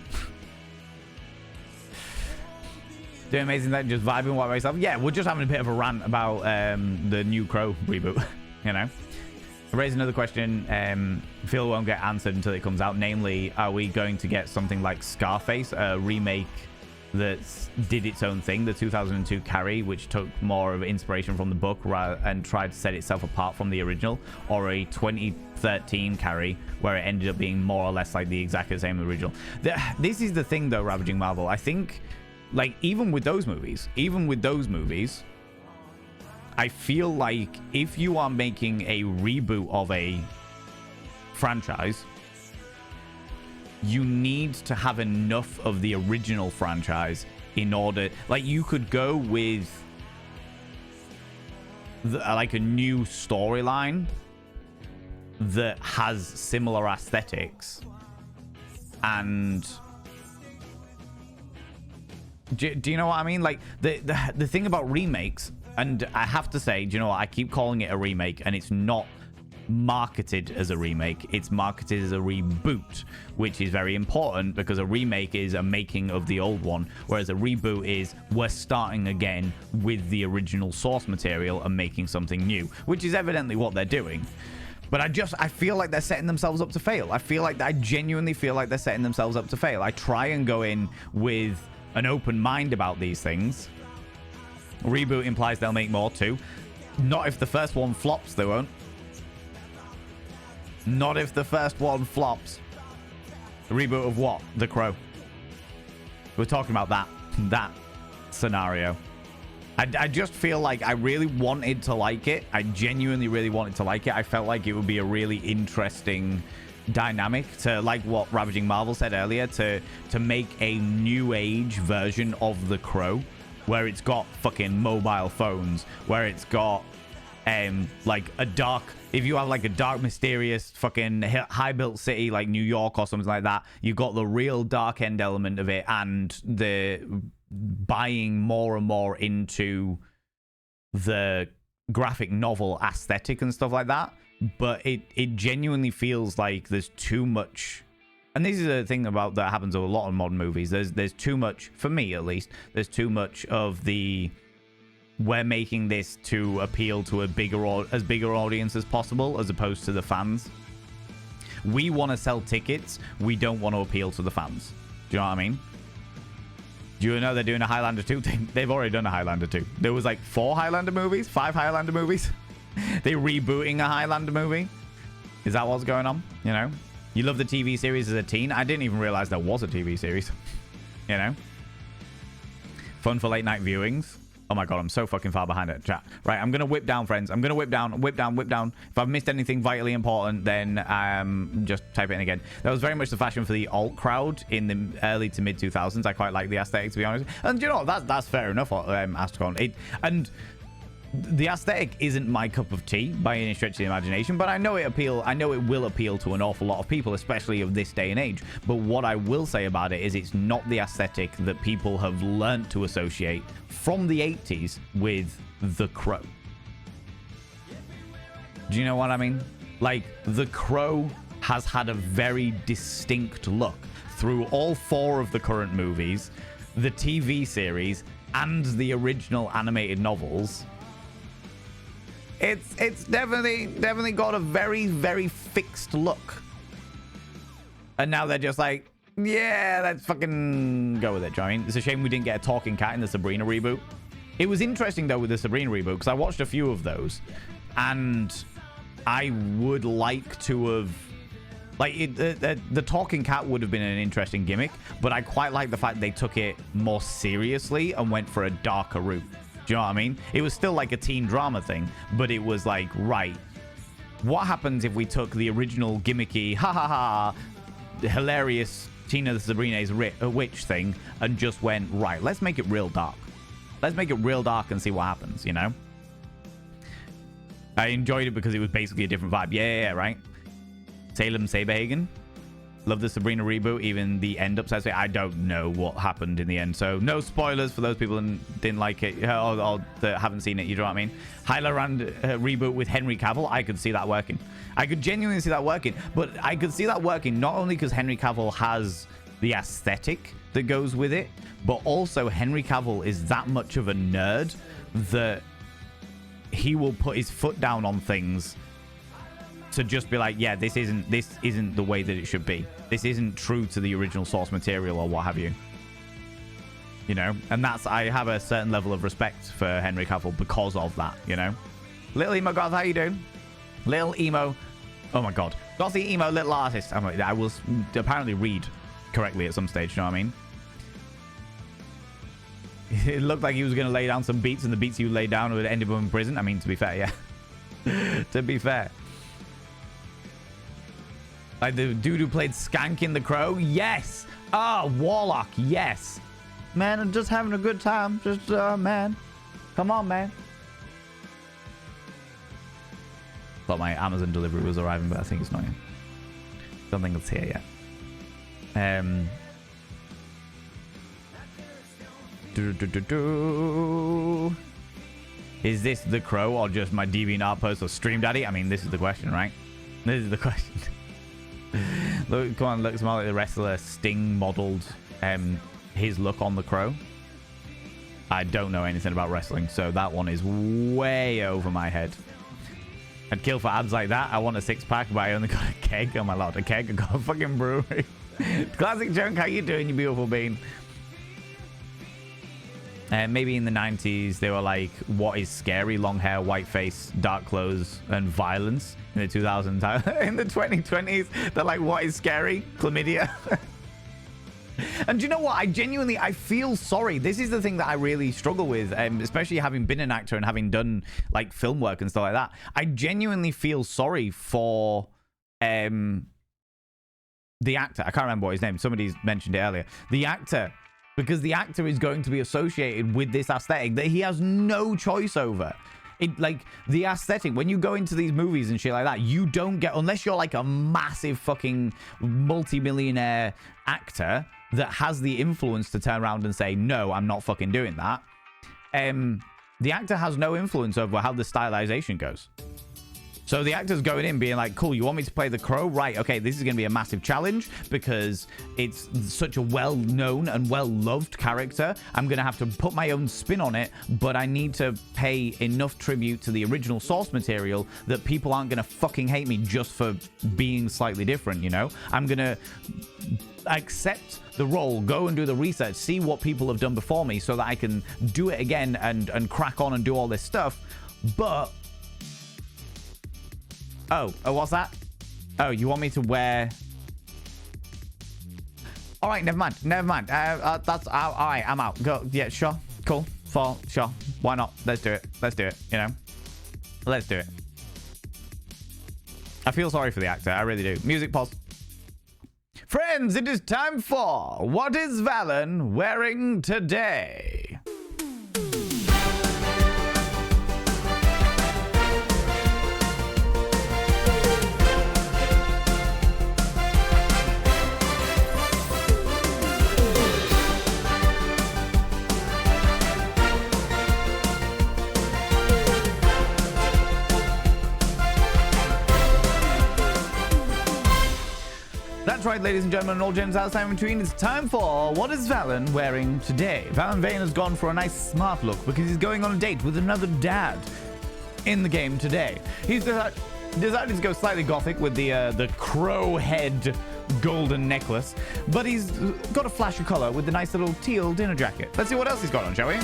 A: Doing amazing, that just vibing by myself. Yeah, we're just having a bit of a rant about the new Crow reboot. You know, I raise another question. Phil won't get answered until it comes out. Namely, are we going to get something like Scarface, a remake that did its own thing. The 2002 Carrie, which took more of inspiration from the book and tried to set itself apart from the original, or a 2013 Carrie, where it ended up being more or less like the exactly same original. This is the thing, though, Ravaging Marvel. I think, like, even with those movies, I feel like if you are making a reboot of a franchise, you need to have enough of the original franchise in order, like, you could go with like a new storyline that has similar aesthetics, and do you know what I mean? Like, the thing about remakes, and I have to say, do you know what, I keep calling it a remake, and it's not marketed as a remake, it's marketed as a reboot, which is very important, because a remake is a making of the old one, whereas a reboot is we're starting again with the original source material and making something new, which is evidently what they're doing. But I feel like they're setting themselves up to fail. I genuinely feel like they're setting themselves up to fail. I try and go in with an open mind about these things. Reboot implies they'll make more too. Not if the first one flops, they won't. Not if the first one flops. The reboot of what? The Crow. We're talking about that scenario. I just feel like I really wanted to like it. I genuinely really wanted to like it. I felt like it would be a really interesting dynamic to, like what Ravaging Marvel said earlier, to make a new age version of The Crow, where it's got fucking mobile phones, where it's got like a dark, if you have like a dark, mysterious fucking high built city like New York or something like that, you've got the real dark end element of it, and the buying more and more into the graphic novel aesthetic and stuff like that. But it genuinely feels like there's too much, and this is a thing about that happens with a lot of modern movies. There's too much, for me at least, there's too much of the, we're making this to appeal to a bigger audience as possible, as opposed to the fans. We want to sell tickets. We don't want to appeal to the fans. Do you know what I mean? Do you know they're doing a Highlander 2? They've already done a Highlander 2. There was like 5 Highlander movies. They're rebooting a Highlander movie. Is that what's going on? You know? You love the TV series as a teen? I didn't even realize there was a TV series. You know? Fun for late night viewings. Oh my god, I'm so fucking far behind it, chat. Right, I'm gonna whip down, friends. I'm gonna whip down. If I've missed anything vitally important, then just type it in again. That was very much the fashion for the alt crowd in the early to mid 2000s. I quite like the aesthetic, to be honest. And you know, that's fair enough, Astrocon. And the aesthetic isn't my cup of tea by any stretch of the imagination, but I know it will appeal to an awful lot of people, especially of this day and age. But what I will say about it is it's not the aesthetic that people have learnt to associate from the 80s with The Crow. Do you know what I mean? Like, The Crow has had a very distinct look through all 4 of the current movies, the TV series, and the original animated novels. It's definitely got a very, very fixed look. And now they're just like, yeah, let's fucking go with it. Do you know what I mean? It's a shame we didn't get a talking cat in the Sabrina reboot. It was interesting, though, with the Sabrina reboot, because I watched a few of those. And I would like to have... Like, the talking cat would have been an interesting gimmick, but I quite like the fact they took it more seriously and went for a darker route. Do you know what I mean? It was still like a teen drama thing, but it was like, right, what happens if we took the original gimmicky, hilarious Tina the Sabrina's witch thing and just went, right, let's make it real dark. Let's make it real dark and see what happens, you know? I enjoyed it because it was basically a different vibe. Yeah, right? Salem Saberhagen. Love the Sabrina reboot, even the end upside. I don't know what happened in the end, so no spoilers for those people that didn't like it or that haven't seen it. You know what I mean? Highlander reboot with Henry Cavill. I could see that working. I could genuinely see that working, but I could see that working not only because Henry Cavill has the aesthetic that goes with it, but also Henry Cavill is that much of a nerd that he will put his foot down on things to just be like, yeah, this isn't the way that it should be. This isn't true to the original source material or what have you. you know, and I have a certain level of respect for Henry Cavill because of that, you know. Little emo goth, how you doing? Little emo, oh my god, gothy emo little artist. I will apparently read correctly at some stage, you know what I mean? It looked like he was going to lay down some beats, and the beats you laid down would end up in prison. I mean, to be fair, yeah. To be fair. Like the dude who played Skank in The Crow? Yes! Ah, Warlock, yes! Man, I'm just having a good time. Just, man. Come on, man. Thought my Amazon delivery was arriving, but I think it's not yet. Don't think it's here yet. Is this The Crow or just my DeviantArt post or Stream Daddy? I mean, this is the question, right? This is the question. Look, come on, looks more like the wrestler Sting modeled his look on The Crow. I don't know anything about wrestling, so that one is way over my head. I'd kill for ads like that. I want a 6-pack, but I only got a keg. I'm allowed a keg. I got a fucking brewery. Classic Junk, how you doing, you beautiful bean? Maybe in the 90s, they were like, what is scary? Long hair, white face, dark clothes, and violence. In the 2000s, in the 2020s, they're like, what is scary? Chlamydia. And do you know what? I feel sorry. This is the thing that I really struggle with, especially having been an actor and having done like film work and stuff like that. I genuinely feel sorry for the actor. I can't remember what his name. Somebody's mentioned it earlier. The actor. Because the actor is going to be associated with this aesthetic that he has no choice over. It, like, the aesthetic, when you go into these movies and shit like that, you don't get, unless you're like a massive fucking multi-millionaire actor that has the influence to turn around and say, no, I'm not fucking doing that. The actor has no influence over how the stylization goes. So the actor's going in being like, cool, you want me to play The Crow? Right, okay, this is going to be a massive challenge because it's such a well-known and well-loved character. I'm going to have to put my own spin on it, but I need to pay enough tribute to the original source material that people aren't going to fucking hate me just for being slightly different, you know? I'm going to accept the role, go and do the research, see what people have done before me so that I can do it again and crack on and do all this stuff. But... Oh, what's that? Oh, you want me to wear... All right, never mind. That's... all right, I'm out. Go. Yeah, sure. Cool. Sure. Why not? Let's do it, you know? Let's do it. I feel sorry for the actor. I really do. Music pause. Friends, it is time for What is Valen Wearing Today? That's right, ladies and gentlemen, and all gems outside in between. It's time for What is Valen Wearing Today? Valen Vane has gone for a nice smart look because he's going on a date with another dad in the game today. He's decided to go slightly gothic with the crow head golden necklace, but he's got a flash of color with the nice little teal dinner jacket. Let's see what else he's got on, shall we?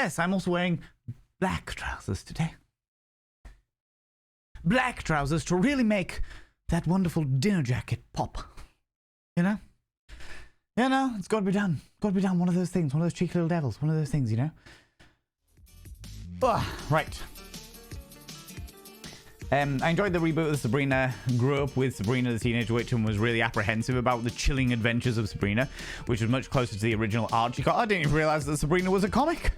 A: Yes, I'm also wearing black trousers today. Black trousers to really make that wonderful dinner jacket pop. You know? You know, it's got to be done. Got to be done. One of those things. One of those cheeky little devils. One of those things, you know? Right. I enjoyed the reboot of Sabrina. Grew up with Sabrina the Teenage Witch and was really apprehensive about the chilling adventures of Sabrina, which was much closer to the original Archie. I didn't even realize that Sabrina was a comic.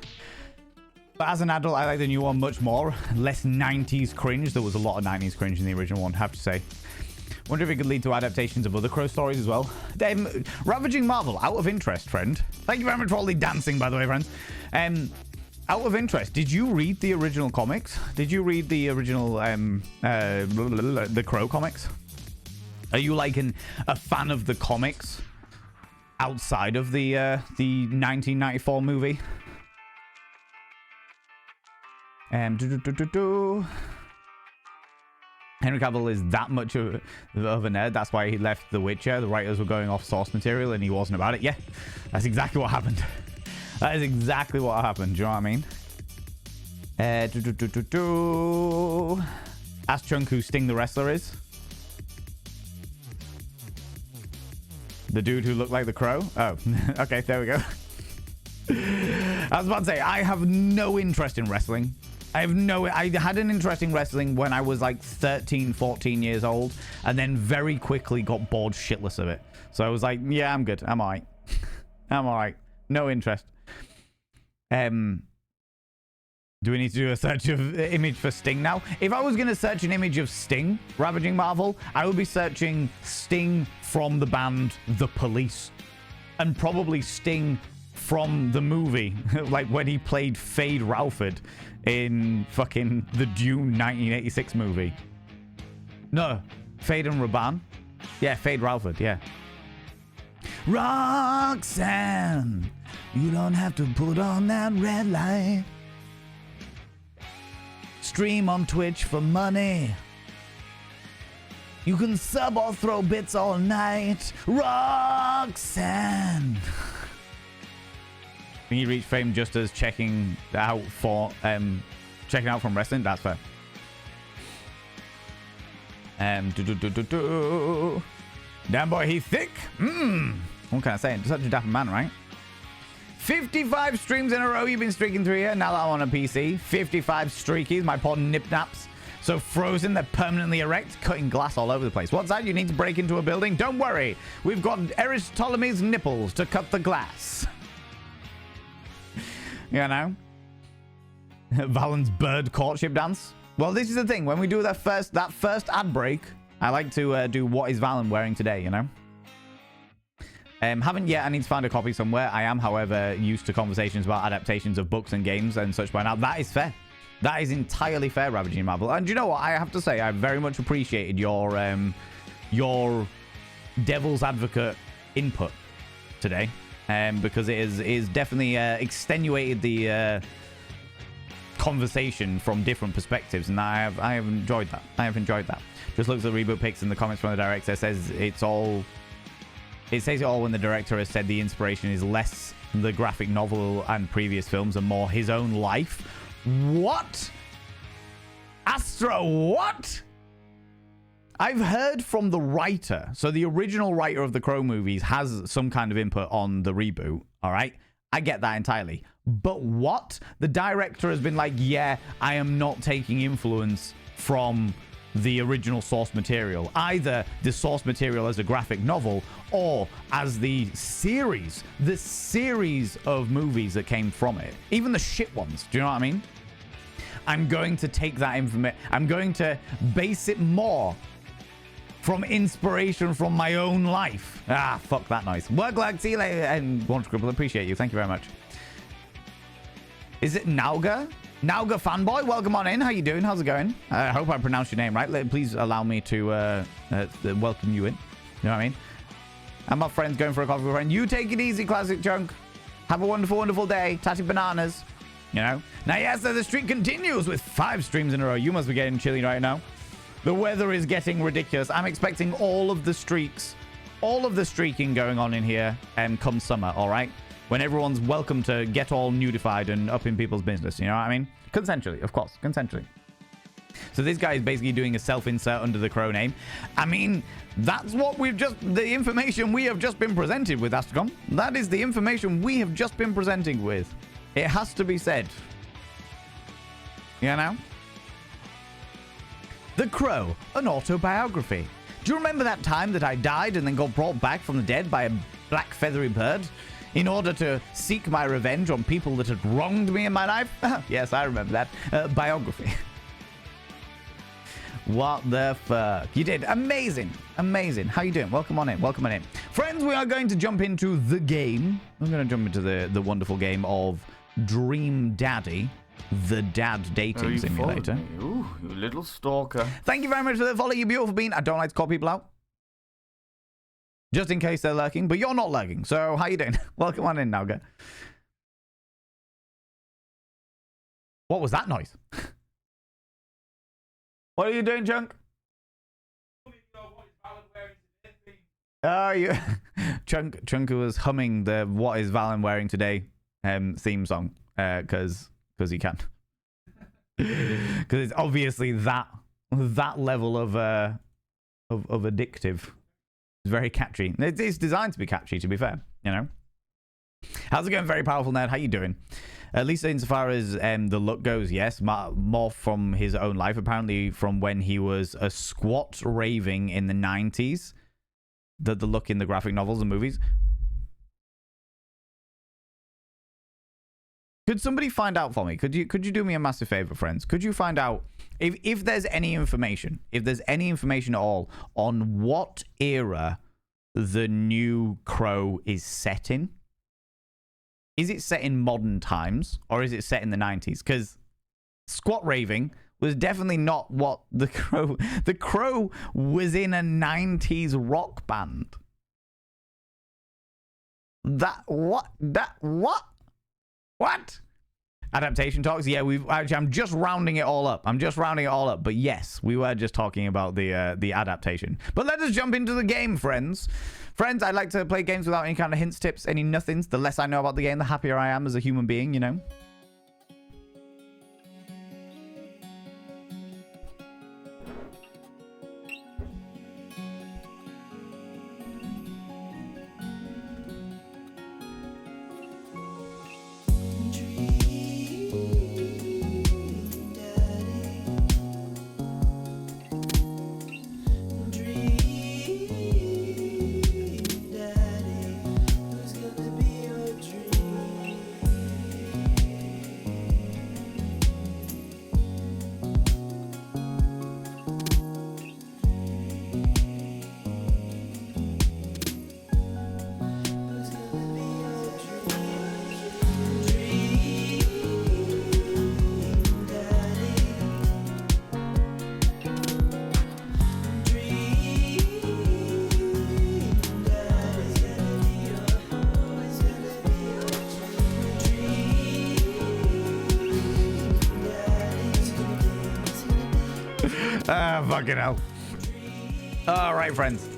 A: But as an adult, I like the new one much more. Less 90s cringe. There was a lot of 90s cringe in the original one, I have to say. Wonder if it could lead to adaptations of other Crow stories as well. Ravaging Marvel, out of interest, friend. Thank you very much for all the dancing, by the way, friends. Out of interest, did you read the original comics? Did you read the original the Crow comics? Are you like a fan of the comics outside of the 1994 movie? Henry Cavill is that much of a nerd. That's why he left The Witcher. The writers were going off source material and he wasn't about it. Yeah, that's exactly what happened. That is exactly what happened. Do you know what I mean? Ask Chunk who Sting the Wrestler is. The dude who looked like the Crow? Oh, okay, there we go. I was about to say, I have no interest in wrestling. I had an interest in wrestling when I was like 13, 14 years old, and then very quickly got bored shitless of it. So I was like, yeah, I'm good. I'm all right. I'm all right. No interest. Do we need to do a search of image for Sting now? If I was going to search an image of Sting, Ravaging Marvel, I would be searching Sting from the band The Police. And probably Sting from the movie, like when he played Fade Ralphard in fucking the Dune 1986 movie. No, Fade and Raban. Yeah, Fade Ralphard, yeah. Roxanne, you don't have to put on that red light. Stream on Twitch for money. You can sub or throw bits all night. Roxanne. He reached fame just as checking out from wrestling. That's fair. Damn boy, he's thick. What can I say? Such a dapper man, right? 55 streams in a row you've been streaking through here. Now that I'm on a PC. 55 streakies, my pod nip-naps. So frozen, they're permanently erect, cutting glass all over the place. What's that? You need to break into a building? Don't worry. We've got Eris Ptolemy's nipples to cut the glass. You know? Valen's bird courtship dance. Well, this is the thing. When we do that first ad break, I like to do what is Valen wearing today, you know? Haven't yet. I need to find a copy somewhere. I am, however, used to conversations about adaptations of books and games and such by now. That is fair. That is entirely fair, Ravaging Marvel. And you know what? I have to say, I very much appreciated your devil's advocate input today. Because it is definitely extenuated the conversation from different perspectives, and I have enjoyed that. I have enjoyed that. Just looks at reboot pics in the comments from the director. Says it all when the director has said the inspiration is less the graphic novel and previous films and more his own life. What? Astro, what? I've heard from the writer. So the original writer of the Crow movies has some kind of input on the reboot. All right. I get that entirely. But what? The director has been like, yeah, I am not taking influence from the original source material. Either the source material as a graphic novel or as the series of movies that came from it. Even the shit ones. Do you know what I mean? I'm going to take that information. I'm going to base it more from inspiration from my own life. Ah, fuck that noise. Work luck, see you later. And Launch Scribble, appreciate you. Thank you very much. Is it Nauga? Nauga fanboy, welcome on in. How you doing? How's it going? I hope I pronounced your name right. Please allow me to welcome you in. You know what I mean? And my friend's going for a coffee with a friend. You take it easy, Classic Chunk. Have a wonderful, wonderful day. Tatty bananas. You know? Now, yes, the streak continues with 5 streams in a row. You must be getting chilly right now. The weather is getting ridiculous. I'm expecting all of the streaking going on in here come summer, all right? when everyone's welcome to get all nudified and up in people's business. You know what I mean? Consensually, of course. Consensually. So this guy is basically doing a self-insert under the crow name. I mean, that's what the information we have just been presented with, Astrocom. That is the information we have just been presenting with. It has to be said. You know? The Crow, an autobiography. Do you remember that time that I died and then got brought back from the dead by a black feathery bird in order to seek my revenge on people that had wronged me in my life? Yes, I remember that. Biography. What the fuck? You did. Amazing. Amazing. How you doing? Welcome on in. Welcome on in. Friends, we are going to jump into the game. We're going to jump into the wonderful game of Dream Daddy, the dad dating simulator.
B: Ooh, you little stalker.
A: Thank you very much for the follow, you beautiful bean. I don't like to call people out, just in case they're lurking, but you're not lurking. So how you doing? Welcome on in, Nauga. What was that noise? What are you doing, Chunk? Oh, you Chunk was humming the "What is Valen wearing today" theme song because he can. Because it's obviously that level of addictive. It's very catchy. It's designed to be catchy, to be fair. You know. How's it going, very powerful nerd? How you doing? At least insofar as the look goes, yes. More from his own life, apparently from when he was a squat raving in the 90s. The look in the graphic novels and movies. Could somebody find out for me? Could you do me a massive favor, friends? Could you find out if there's any information, at all on what era the new Crow is set in? Is it set in modern times or is it set in the 90s? Because squat raving was definitely not what the Crow... The Crow was in a 90s rock band. What? Adaptation talks? Yeah, I'm just rounding it all up. But yes, we were just talking about the adaptation. But let us jump into the game, friends. Friends, I like to play games without any kind of hints, tips, any nothings. The less I know about the game, the happier I am as a human being, you know? Fucking hell. All right, friends.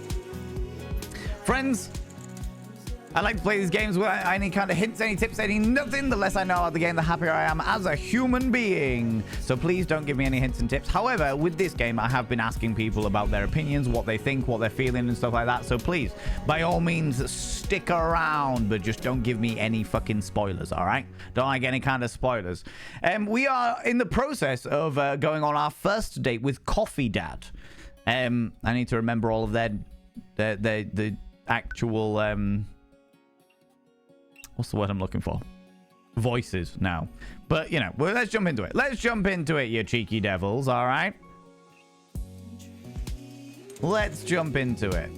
A: I like to play these games without any kind of hints, any tips, any nothing. The less I know about the game, the happier I am as a human being. So please don't give me any hints and tips. However, with this game, I have been asking people about their opinions, what they think, what they're feeling and stuff like that. So please, by all means, stick around, but just don't give me any fucking spoilers, all right? Don't like any kind of spoilers. We are in the process of going on our first date with Coffee Dad. I need to remember all of the actual... what's the word I'm looking for? Voices now. But, you know, well, let's jump into it. Let's jump into it, you cheeky devils, all right? Let's jump into it.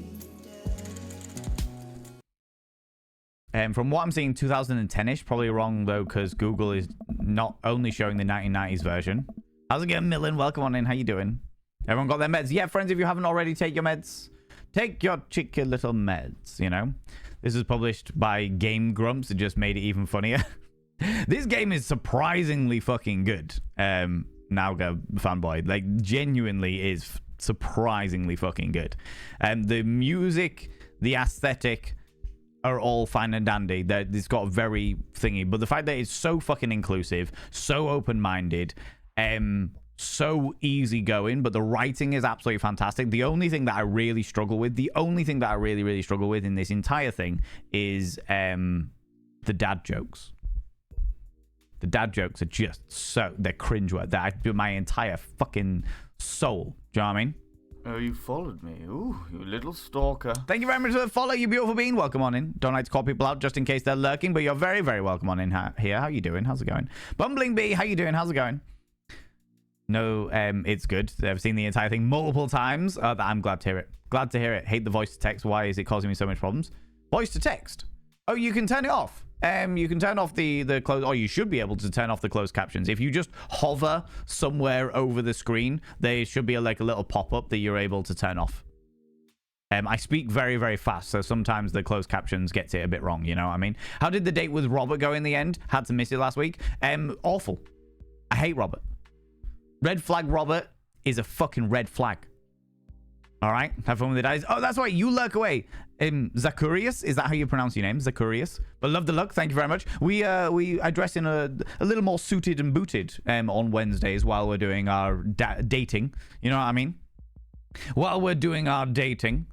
A: From what I'm seeing, 2010-ish. Probably wrong, though, because Google is not only showing the 1990s version. How's it going, Millen? Welcome on in. How you doing? Everyone got their meds? Yeah, friends, if you haven't already, take your meds. Take your cheeky little meds, you know? This is published by Game Grumps. It just made it even funnier. This game is surprisingly fucking good. Nauga fanboy. Like, genuinely is surprisingly fucking good. The music, the aesthetic, are all fine and dandy. It's got a very thingy. But the fact that it's so fucking inclusive, so open-minded, so easygoing, but the writing is absolutely fantastic. The only thing that I really struggle with, really struggle with in this entire thing is the dad jokes. The dad jokes are just they're cringe. That I do my entire fucking soul. Do you know what I mean?
B: Oh, you followed me. Ooh, you little stalker.
A: Thank you very much for the follow, you beautiful being. Welcome on in. Don't like to call people out just in case they're lurking, but you're very, very welcome on in here. How you doing? How's it going? Bumbling Bee, how you doing? How's it going? No, it's good. I've seen the entire thing multiple times. I'm glad to hear it. Glad to hear it. Hate the voice to text. Why is it causing me so much problems? Voice to text. Oh, you can turn it off. You can turn off the closed, or you should be able to turn off the closed captions. If you just hover somewhere over the screen, there should be like a little pop-up that you're able to turn off. I speak very, very fast, so sometimes the closed captions gets it a bit wrong, you know what I mean? How did the date with Robert go in the end? Had to miss it last week. Awful. I hate Robert. Red flag Robert is a fucking red flag. All right, have fun with the dice. Oh, that's right. You lurk away. Zacharias, is that how you pronounce your name? Zacharias. But love the look. Thank you very much. I dress in a little more suited and booted on Wednesdays while we're doing our dating. You know what I mean? While we're doing our dating.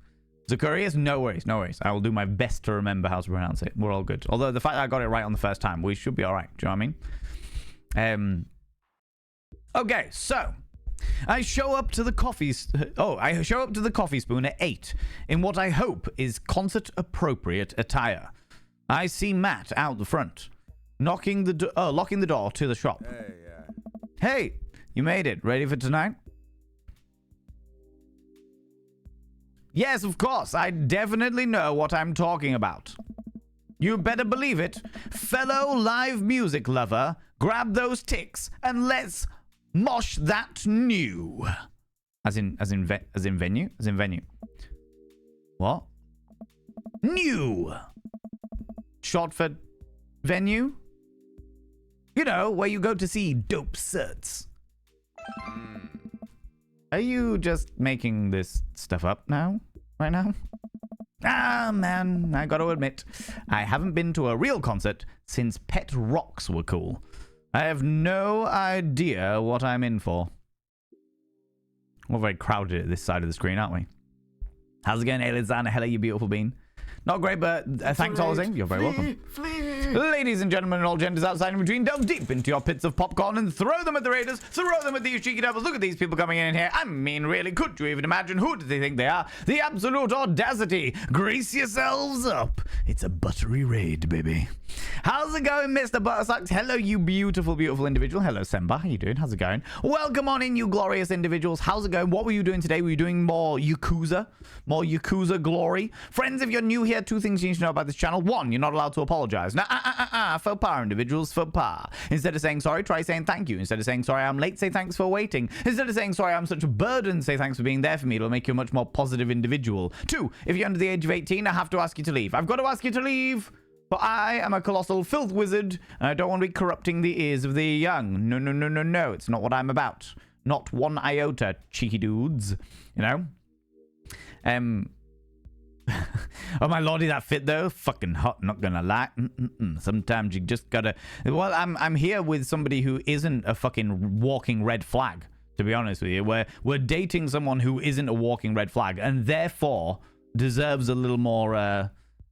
A: Zacharias, no worries, no worries. I will do my best to remember how to pronounce it. We're all good. Although the fact that I got it right on the first time, we should be all right. Do you know what I mean? Okay, so I show up to the coffee spoon at 8 in what I hope is concert-appropriate attire. I see Matt out the front, locking the door to the shop. Hey, you made it. Ready for tonight? Yes, of course. I definitely know what I'm talking about. You better believe it. Fellow live music lover, grab those ticks and let's mosh that new. As in venue? As in venue. What? New. Short for venue? You know, where you go to see dope certs. Are you just making this stuff up now? Right now? Ah, man, I gotta admit, I haven't been to a real concert since Pet Rocks were cool. I have no idea what I'm in for. We're very crowded at this side of the screen, aren't we? How's it going, Elizana? Hello, you beautiful bean. Not great, but thanks all the same. You're very welcome. Ladies and gentlemen and all genders outside and between, delve deep into your pits of popcorn and throw them at the Raiders. Throw them at these cheeky devils. Look at these people coming in here. I mean, really, could you even imagine who do they think they are? The absolute audacity. Grease yourselves up. It's a buttery raid, baby. How's it going, Mr. Buttersocks? Hello, you beautiful, beautiful individual. Hello, Semba. How you doing? How's it going? Welcome on in, you glorious individuals. How's it going? What were you doing today? Were you doing more Yakuza? More Yakuza glory? Friends, if you're new here, 2 things you need to know about this channel. 1, you're not allowed to apologize. Faux pas, individuals, faux pas. Instead of saying sorry, try saying thank you. Instead of saying sorry, I'm late, say thanks for waiting. Instead of saying sorry, I'm such a burden, say thanks for being there for me. It'll make you a much more positive individual. 2, if you're under the age of 18, I have to ask you to leave. I've got to ask you to leave. But I am a colossal filth wizard, and I don't want to be corrupting the ears of the young. No, no, no, no, no. It's not what I'm about. Not one iota, cheeky dudes. You know? Oh my lordy, that fit though. Fucking hot, not gonna lie. Sometimes you just gotta. Well, I'm here with somebody who isn't a fucking walking red flag. To be honest with you, we're dating someone who isn't a walking red flag, and therefore deserves a little more.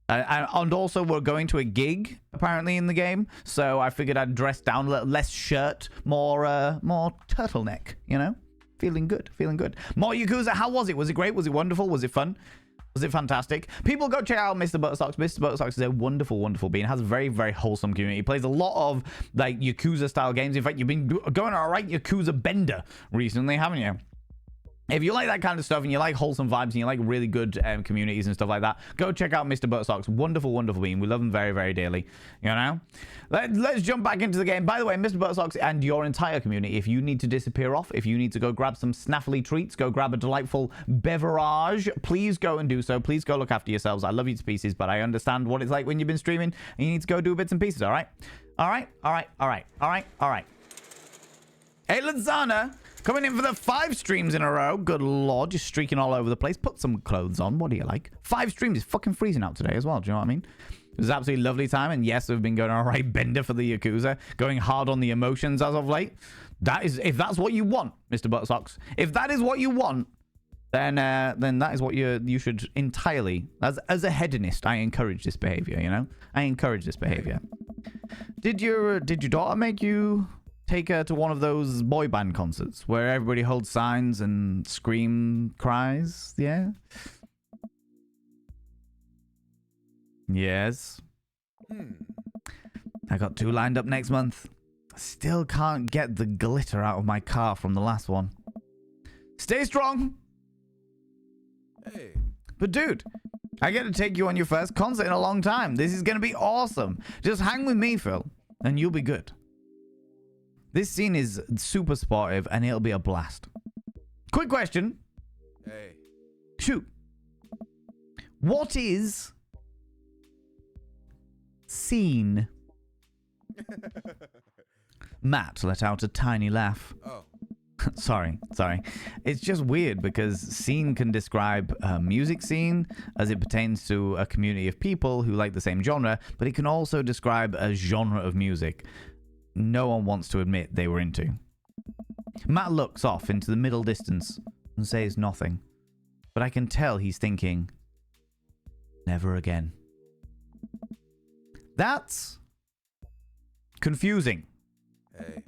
A: And also, we're going to a gig apparently in the game, so I figured I'd dress down a little less shirt, more turtleneck. You know, feeling good, feeling good. More Yakuza. How was it? Was it great? Was it wonderful? Was it fun? Was it fantastic? People go check out Mr. Buttersocks. Mr. Buttersocks is a wonderful, wonderful being. Has a very, very wholesome community. He plays a lot of like Yakuza style games. In fact, you've been going on a right Yakuza bender recently, haven't you? If you like that kind of stuff and you like wholesome vibes and you like really good communities and stuff like that, go check out Mr. Buttersocks. Wonderful, wonderful being. We love him very, very dearly. You know? Let's jump back into the game. By the way, Mr. Buttersocks and your entire community, if you need to disappear off, if you need to go grab some snaffly treats, go grab a delightful beverage, please go and do so. Please go look after yourselves. I love you to pieces, but I understand what it's like when you've been streaming and you need to go do bits and pieces, all right? All right? All right, all right, all right, all right. Hey, Lazana, Coming in for the 5 streams in a row. Good lord, just streaking all over the place. Put some clothes on. What do you like? 5 streams. It's fucking freezing out today as well. Do you know what I mean? It was an absolutely lovely time. And yes, we've been going on a right bender for the Yakuza. Going hard on the emotions as of late. That is, if that's what you want, Mr. Buttersocks. If that is what you want, then that is what you should entirely, as a hedonist, I encourage this behavior, you know? I encourage this behavior. Did your daughter make you take her to one of those boy band concerts where everybody holds signs and scream cries? Yeah? Yes. I got 2 lined up next month. Still can't get the glitter out of my car from the last one. Stay strong!
D: Hey.
A: But dude, I get to take you on your first concert in a long time. This is going to be awesome. Just hang with me, Phil, and you'll be good. This scene is super supportive, and it'll be a blast. Quick question.
D: Hey.
A: Shoot. What is scene? Matt let out a tiny laugh.
D: Oh.
A: sorry. It's just weird because scene can describe a music scene as it pertains to a community of people who like the same genre, but it can also describe a genre of music no one wants to admit they were into. Matt looks off into the middle distance and says nothing, but I can tell he's thinking, never again. That's confusing.
D: Hey.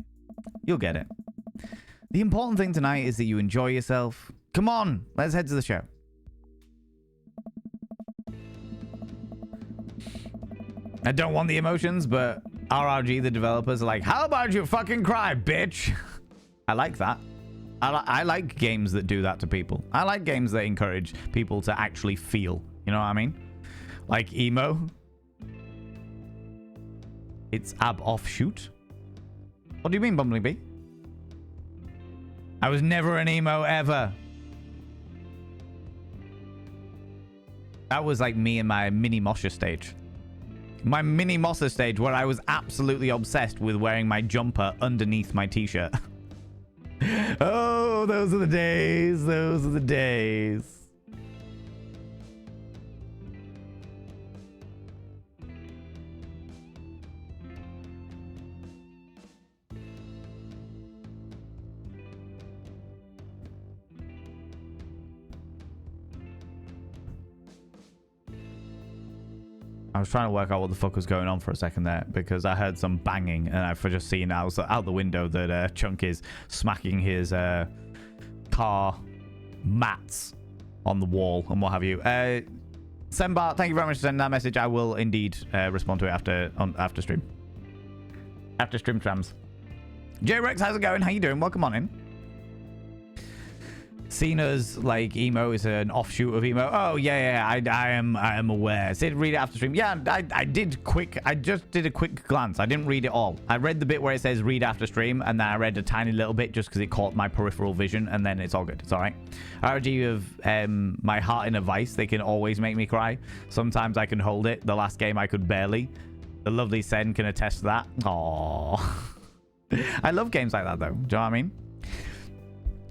A: You'll get it. The important thing tonight is that you enjoy yourself. Come on, let's head to the show. I don't want the emotions, but RRG, the developers, are like, how about you fucking cry, bitch? I like that. I like games that do that to people. I like games that encourage people to actually feel. You know what I mean? Like emo. It's ab offshoot. What do you mean, Bumblebee? I was never an emo ever. That was like me in my mini Mosha stage. My mini Mosha stage where I was absolutely obsessed with wearing my jumper underneath my t-shirt. Oh, those are the days. Those are the days. I was trying to work out what the fuck was going on for a second there because I heard some banging and I've just seen out the window that Chunk is smacking his car mats on the wall and what have you. Sembar, thank you very much for sending that message. I will indeed respond to it after stream. After stream trams. J-Rex, how's it going? How you doing? Welcome on in. Cena's like emo is an offshoot of emo. Oh yeah, I am aware. Said read it after stream. Yeah, I just did a quick glance. I didn't read it all. I read the bit where it says read after stream, and then I read a tiny little bit just because it caught my peripheral vision, and then it's all good. It's all right. RG of my heart in a vice. They can always make me cry. Sometimes I can hold it. The last game I could barely. The lovely Sen can attest to that. Aww. I love games like that though. Do you know what I mean?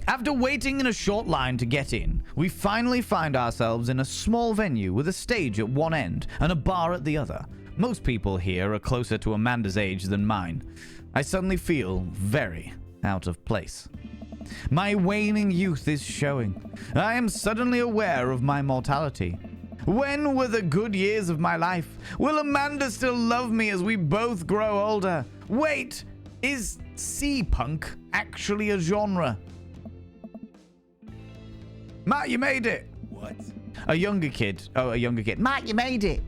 A: After waiting in a short line to get in, we finally find ourselves in a small venue with a stage at one end and a bar at the other. Most people here are closer to Amanda's age than mine. I suddenly feel very out of place. My waning youth is showing. I am suddenly aware of my mortality. When were the good years of my life? Will Amanda still love me as we both grow older? Wait, is C-punk actually a genre? Matt, you made it.
D: What?
A: A younger kid. Matt, you made it.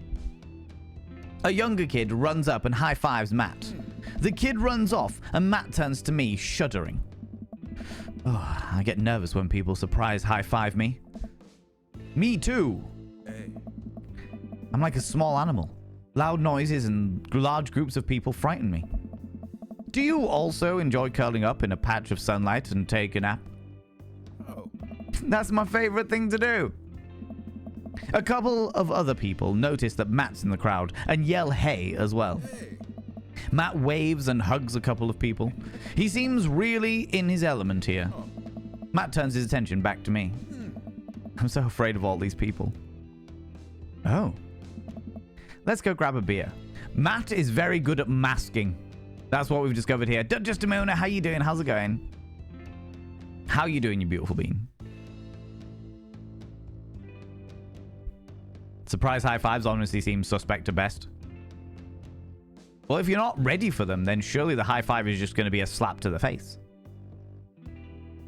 A: A younger kid runs up and high-fives Matt. The kid runs off and Matt turns to me, shuddering. Oh, I get nervous when people surprise high-five me. Me too.
D: Hey.
A: I'm like a small animal. Loud noises and large groups of people frighten me. Do you also enjoy curling up in a patch of sunlight and take a nap?
D: Oh.
A: That's my favorite thing to do. A couple of other people notice that Matt's in the crowd and yell hey as well.
D: Hey.
A: Matt waves and hugs a couple of people. He seems really in his element here. Matt turns his attention back to me. I'm so afraid of all these people. Oh. Let's go grab a beer. Matt is very good at masking. That's what we've discovered here. Just a moment. How you doing? How's it going? How you doing, you beautiful bean? Surprise high fives honestly seems suspect at best. Well, if you're not ready for them, then surely the high five is just going to be a slap to the face.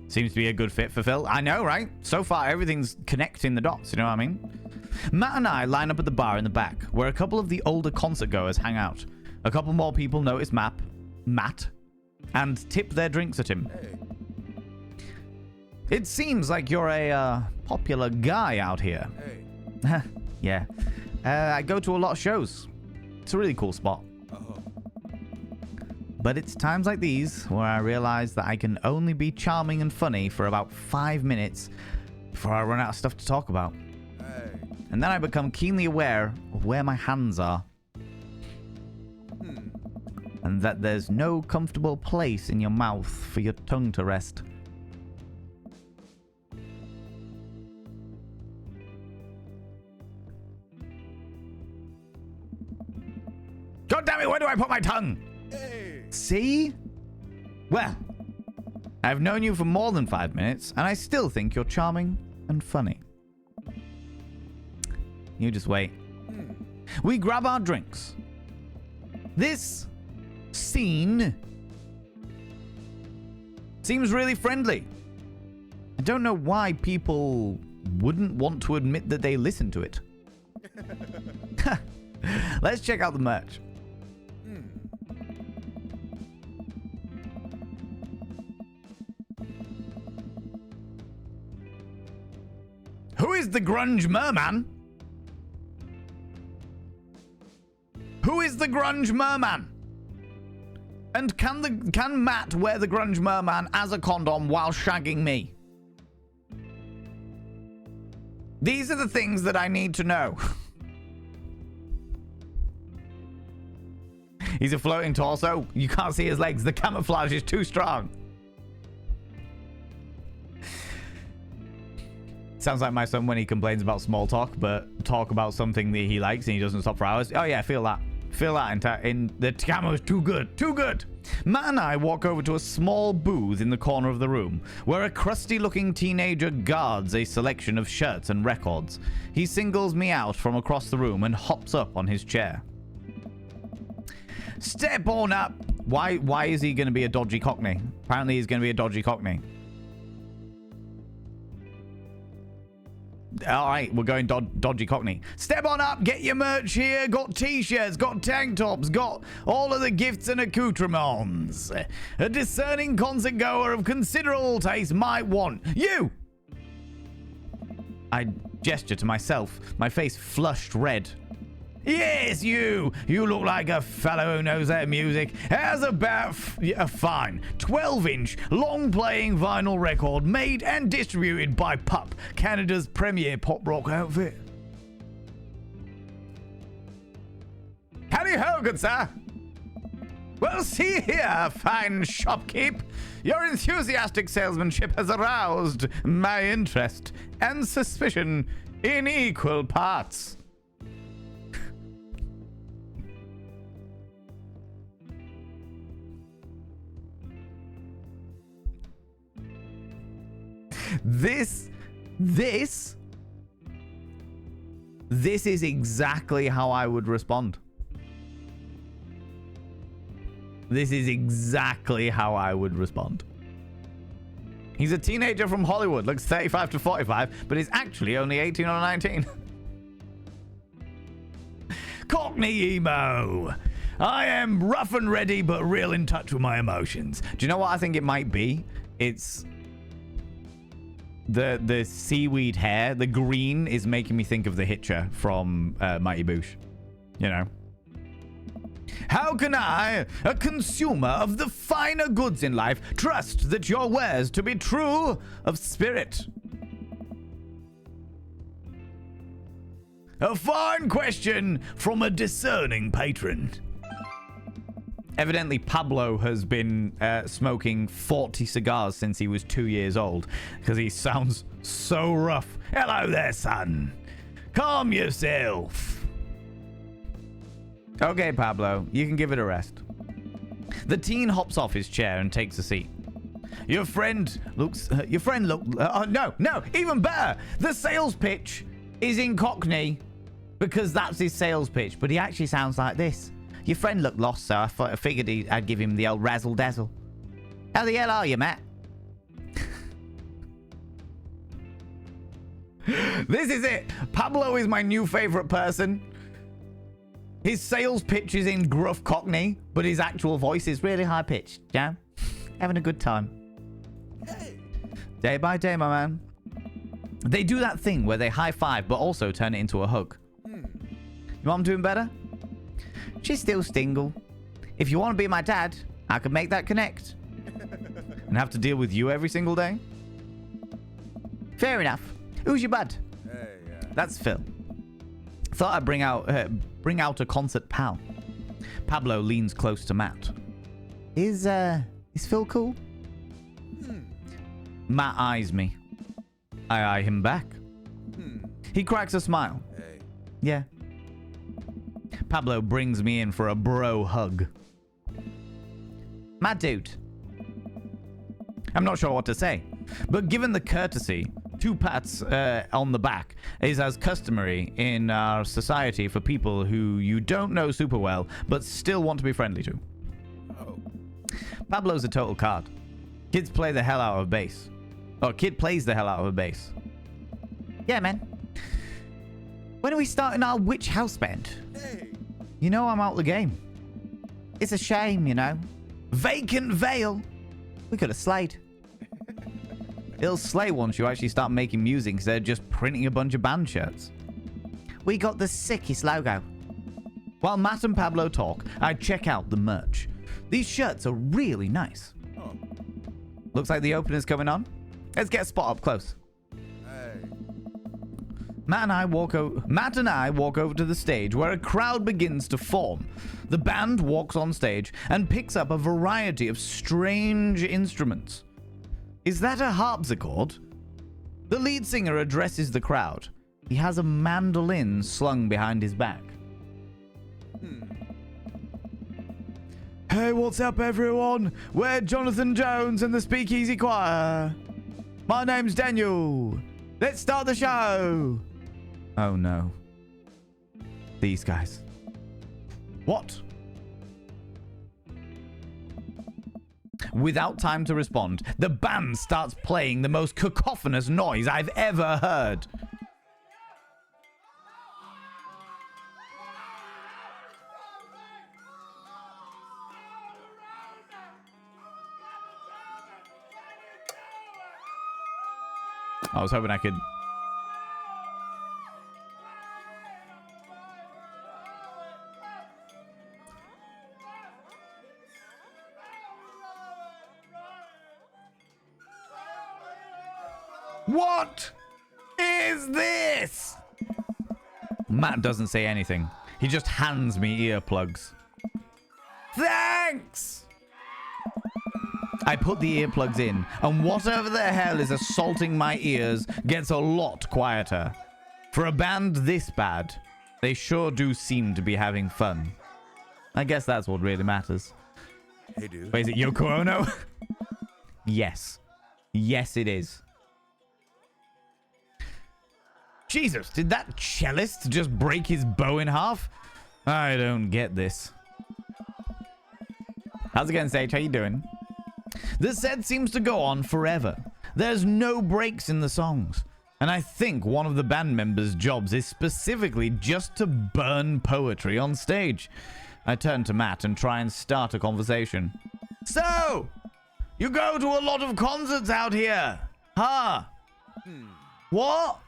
A: Seems to be a good fit for Phil. I know, right? So far, everything's connecting the dots, you know what I mean? Matt and I line up at the bar in the back, where a couple of the older concert goers hang out. A couple more people notice Matt, and tip their drinks at him.
D: Hey.
A: It seems like you're a popular guy out here.
D: Hey.
A: Yeah. I go to a lot of shows. It's a really cool spot.
D: Oh.
A: But it's times like these where I realize that I can only be charming and funny for about 5 minutes before I run out of stuff to talk about.
D: Hey.
A: And then I become keenly aware of where my hands are. And that there's no comfortable place in your mouth for your tongue to rest. God damn it, where do I put my tongue?
D: Hey.
A: See? Well, I've known you for more than 5 minutes, and I still think you're charming and funny. You just wait. We grab our drinks. This scene seems really friendly. I don't know why people wouldn't want to admit that they listen to it. Let's check out the merch. Who is the grunge merman? Who is the grunge merman? And can Matt wear the grunge merman as a condom while shagging me? These are the things that I need to know. He's a floating torso. You can't see his legs. The camouflage is too strong. Sounds like my son when he complains about small talk, but talk about something that he likes and he doesn't stop for hours. Oh yeah, feel that. Feel that in the camo is too good. Too good. Matt and I walk over to a small booth in the corner of the room, where a crusty-looking teenager guards a selection of shirts and records. He singles me out from across the room and hops up on his chair. Step on up. Why is he going to be a dodgy cockney? Apparently he's going to be a dodgy cockney. All right, we're going dodgy cockney. Step on up, get your merch here. Got t-shirts, got tank tops, got all of the gifts and accoutrements. A discerning concert goer of considerable taste might want you. I gesture to myself, my face flushed red. Yes, you! You look like a fellow who knows their music. Has about a fine 12-inch, long-playing vinyl record made and distributed by Pup, Canada's premier pop rock outfit. Howdy-ho, good sir! Well, see here, fine shopkeep. Your enthusiastic salesmanship has aroused my interest and suspicion in equal parts. This is exactly how I would respond. This is exactly how I would respond. He's a teenager from Hollywood, looks 35 to 45, but is actually only 18 or 19. Cockney emo. I am rough and ready, but real in touch with my emotions. Do you know what I think it might be? It's the seaweed hair. The green is making me think of the Hitcher from Mighty Boosh. You know. How can I, a consumer of the finer goods in life, trust that your wares to be true of spirit? A fine question from a discerning patron. Evidently, Pablo has been smoking 40 cigars since he was 2 years old because he sounds so rough. Hello there, son. Calm yourself. Okay, Pablo, you can give it a rest. The teen hops off his chair and takes a seat. Your friend looks... no, even better. The sales pitch is in Cockney because that's his sales pitch, but he actually sounds like this. Your friend looked lost, so I figured I'd give him the old razzle-dazzle. How the hell are you, Matt? This is it. Pablo is my new favorite person. His sales pitch is in gruff Cockney, but his actual voice is really high-pitched. Yeah? Having a good time.
D: Hey.
A: Day by day, my man. They do that thing where they high-five, but also turn it into a hug. You want I'm doing better? She's still single. If you want to be my dad, I could make that connect. And have to deal with you every single day? Fair enough. Who's your bud?
D: Hey,
A: That's Phil. Thought I'd bring out a concert pal. Pablo leans close to Matt. Is Phil cool? Matt eyes me. I eye him back. He cracks a smile.
D: Hey.
A: Yeah. Pablo brings me in for a bro hug. My dude. I'm not sure what to say, but given the courtesy, 2 pats on the back is as customary in our society for people who you don't know super well, but still want to be friendly to.
D: Oh.
A: Pablo's a total card. Kids play the hell out of bass. Or kid plays the hell out of a bass. Yeah, man. When are we starting our witch house band?
D: Hey.
A: You know I'm out the game. It's a shame, you know. Vacant veil. We could have slayed. It'll slay once you actually start making music instead of just printing a bunch of band shirts. We got the sickest logo. While Matt and Pablo talk, I check out the merch. These shirts are really nice.
D: Oh.
A: Looks like the opener's coming on. Let's get a spot up close.
D: Hey.
A: Matt and I walk over to the stage where a crowd begins to form. The band walks on stage and picks up a variety of strange instruments. Is that a harpsichord? The lead singer addresses the crowd. He has a mandolin slung behind his back. Hey, what's up, everyone? We're Jonathan Jones and the Speakeasy Choir. My name's Daniel. Let's start the show. Oh, no. These guys. What? Without time to respond, the band starts playing the most cacophonous noise I've ever heard. I was hoping I could... What is this? Matt doesn't say anything. He just hands me earplugs. Thanks! I put the earplugs in, and whatever the hell is assaulting my ears gets a lot quieter. For a band this bad, they sure do seem to be having fun. I guess that's what really matters.
D: Hey, dude.
A: Wait, is it Yoko Ono? Yes. Yes, it is. Jesus, did that cellist just break his bow in half? I don't get this. How's it going, Sage? How you doing? The set seems to go on forever. There's no breaks in the songs. And I think one of the band members' jobs is specifically just to burn poetry on stage. I turn to Matt and try and start a conversation. So, you go to a lot of concerts out here, huh? What?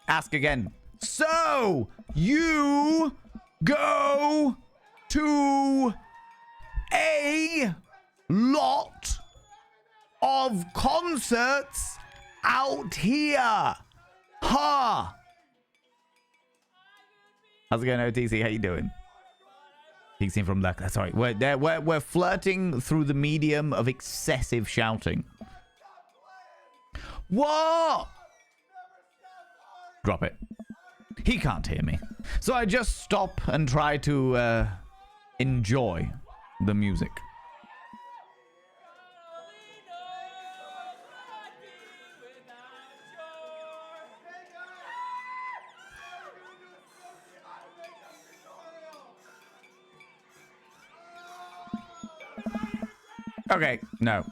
A: Ask again. So, you go to a lot of concerts out here, huh? How's it going, OTC? How you doing? Peak scene from luck. That's right. We're flirting through the medium of excessive shouting. What? Drop it. He can't hear me. So I just stop and try to enjoy the music. Okay, no.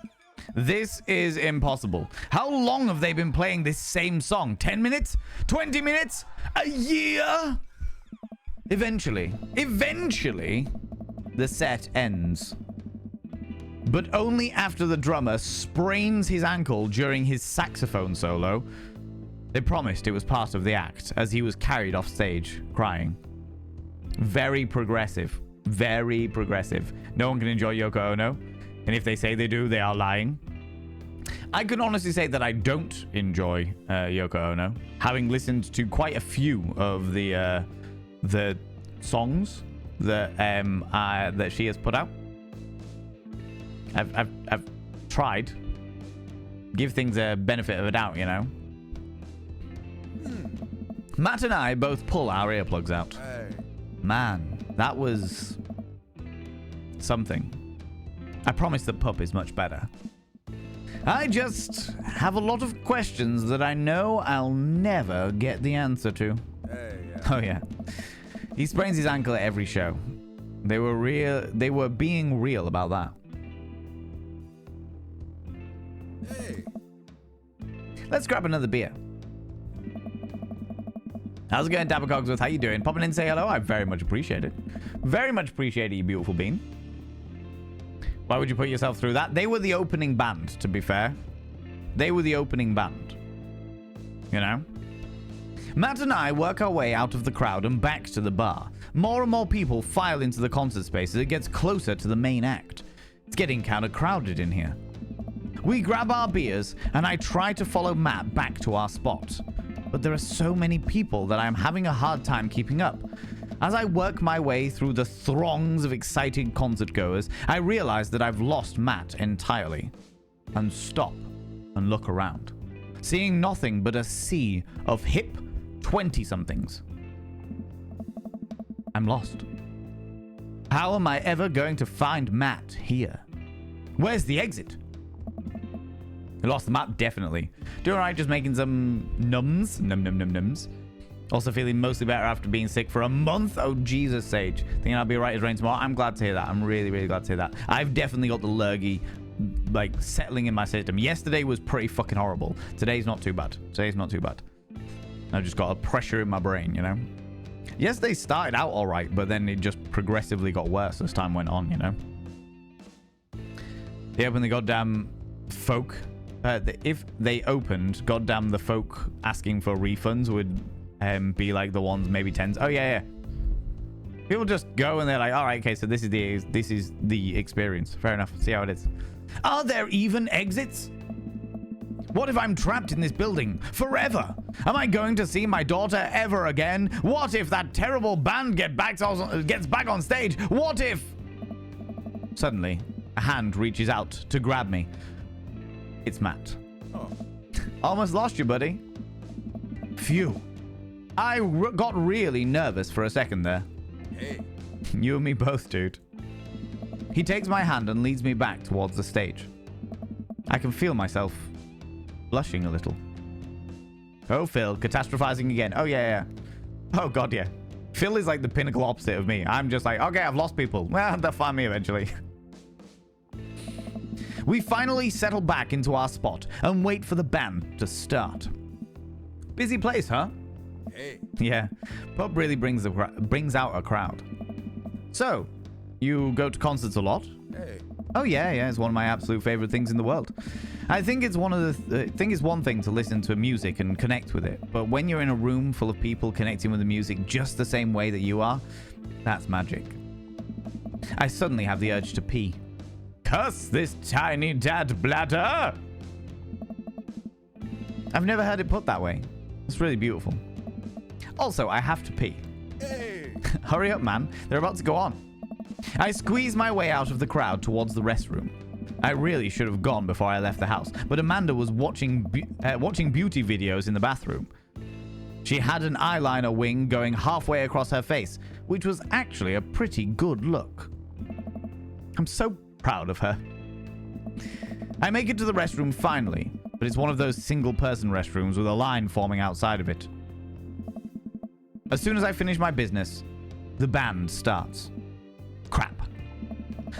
A: This is impossible. How long have they been playing this same song? 10 minutes? 20 minutes? A year? Eventually, the set ends. But only after the drummer sprains his ankle during his saxophone solo. They promised it was part of the act as he was carried off stage, crying. Very progressive. Very progressive. No one can enjoy Yoko Ono. And if they say they do, they are lying. I can honestly say that I don't enjoy Yoko Ono, having listened to quite a few of the songs that she has put out. I've tried. Give things a benefit of a doubt, you know. Matt and I both pull our earplugs out.
D: Hey.
A: Man, that was something. I promise the pup is much better. I just have a lot of questions that I know I'll never get the answer to.
D: Hey, yeah.
A: Oh yeah. He sprains his ankle at every show. They were being real about that.
D: Hey.
A: Let's grab another beer. How's it going, Dabber Cogsworth? How you doing? Pop in and say hello. I very much appreciate it. Very much appreciate it, you beautiful bean. Why would you put yourself through that? They were the opening band, to be fair. They were the opening band. You know? Matt and I work our way out of the crowd and back to the bar. More and more people file into the concert space as it gets closer to the main act. It's getting kind of crowded in here. We grab our beers, and I try to follow Matt back to our spot. But there are so many people that I'm having a hard time keeping up. As I work my way through the throngs of excited concertgoers, I realize that I've lost Matt entirely. And stop and look around, seeing nothing but a sea of hip 20-somethings. I'm lost. How am I ever going to find Matt here? Where's the exit? I lost the map, definitely. Doing alright, just making some nums. Nums. Also feeling mostly better after being sick for a month. Oh, Jesus, Sage. Thinking I'll be right as rain tomorrow. I'm glad to hear that. I'm really, really glad to hear that. I've definitely got the lurgy, like, settling in my system. Yesterday was pretty fucking horrible. Today's not too bad. I've just got a pressure in my brain, you know? Yesterday started out alright, but then it just progressively got worse as time went on, you know? They opened the goddamn folk. If they opened, goddamn the folk asking for refunds would be like the ones maybe 10s. Oh yeah. People just go and they're like, all right, okay, so this is the experience. Fair enough. See how it is. Are there even exits? What if I'm trapped in this building forever? Am I going to see my daughter ever again? What if that terrible band gets back on stage? What if... Suddenly, a hand reaches out to grab me. It's Matt.
D: Oh.
A: Almost lost you, buddy. Phew. I got really nervous for a second there.
D: Hey.
A: You and me both, dude. He takes my hand and leads me back towards the stage. I can feel myself blushing a little. Oh, Phil, catastrophizing again. Oh, yeah. Oh, God, yeah. Phil is like the pinnacle opposite of me. I'm just like, okay, I've lost people. Well, they'll find me eventually. We finally settle back into our spot and wait for the band to start. Busy place, huh?
D: Hey.
A: Yeah, pub really brings out a crowd. So, you go to concerts a lot?
D: Hey.
A: Oh yeah, it's one of my absolute favorite things in the world. I think it's one thing to listen to music and connect with it, but when you're in a room full of people connecting with the music just the same way that you are, that's magic. I suddenly have the urge to pee. Cuss this tiny dad bladder! I've never heard it put that way. It's really beautiful. Also, I have to pee.
D: Hey.
A: Hurry up, man. They're about to go on. I squeezed my way out of the crowd towards the restroom. I really should have gone before I left the house, but Amanda was watching beauty videos in the bathroom. She had an eyeliner wing going halfway across her face, which was actually a pretty good look. I'm so proud of her. I make it to the restroom finally, but it's one of those single-person restrooms with a line forming outside of it. As soon as I finish my business, the band starts. Crap.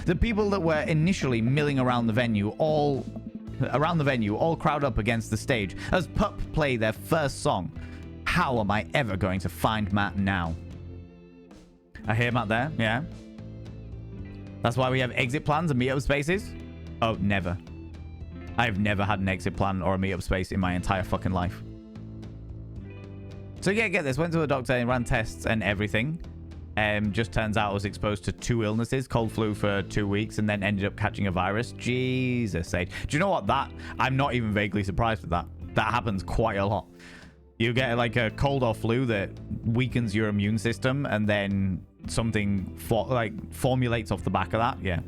A: The people that were initially milling around the venue all crowd up against the stage as Pup play their first song. How am I ever going to find Matt now? I hear Matt there, yeah? That's why we have exit plans and meetup spaces? Oh, never. I've never had an exit plan or a meetup space in my entire fucking life. So yeah, get this. Went to a doctor and ran tests and everything. Just turns out I was exposed to 2 illnesses, cold flu for 2 weeks, and then ended up catching a virus. Jesus sake. Do you know what? I'm not even vaguely surprised with that. That happens quite a lot. You get like a cold or flu that weakens your immune system, and then something formulates off the back of that. Yeah.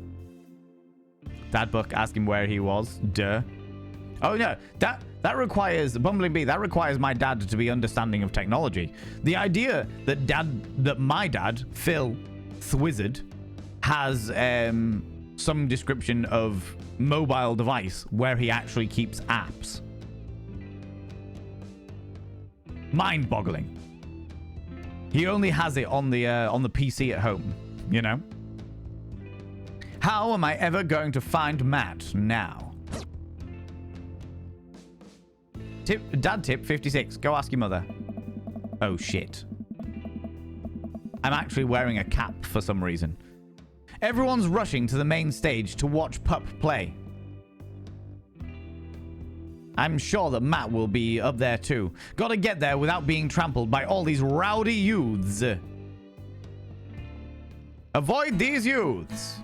A: Dad Buck asking where he was. Duh. Oh no, that requires Bumbling Bee. That requires my dad to be understanding of technology. The idea that my dad Phil Thwizard has some description of mobile device where he actually keeps apps. Mind-boggling. He only has it on the PC at home, you know? How am I ever going to find Matt now? Dad tip 56. Go ask your mother. Oh shit. I'm actually wearing a cap for some reason. Everyone's rushing to the main stage to watch Pup play. I'm sure that Matt will be up there too. Gotta get there without being trampled by all these rowdy youths. Avoid these youths.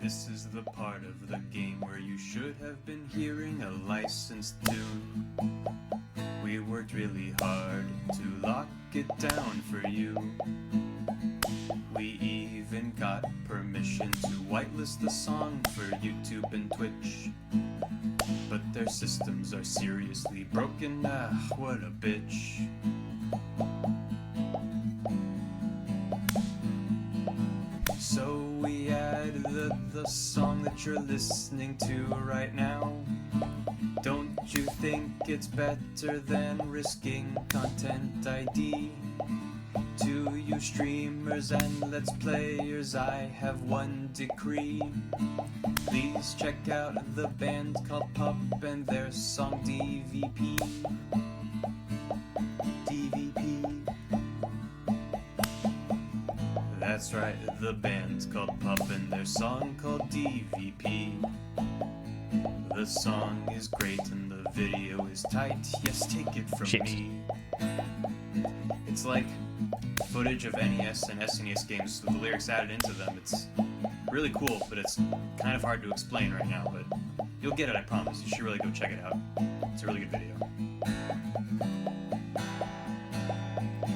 E: This is the part of the game where you should have been hearing a licensed tune. We worked really hard to lock it down for you. We even got permission to whitelist the song for YouTube and Twitch. But their systems are seriously broken, what a bitch. So we added the song that you're listening to right now. Don't you think it's better than risking content ID? To you streamers and let's players, I have one decree. Please check out the band called Pup and their song DVP. DVP. That's right, the band's called Pup and their song called DVP. The song is great and the video is tight, yes, take it from me. It's like footage of NES and SNES games with the lyrics added into them. It's really cool, but it's kind of hard to explain right now, but you'll get it, I promise. You should really go check it out. It's a really good video.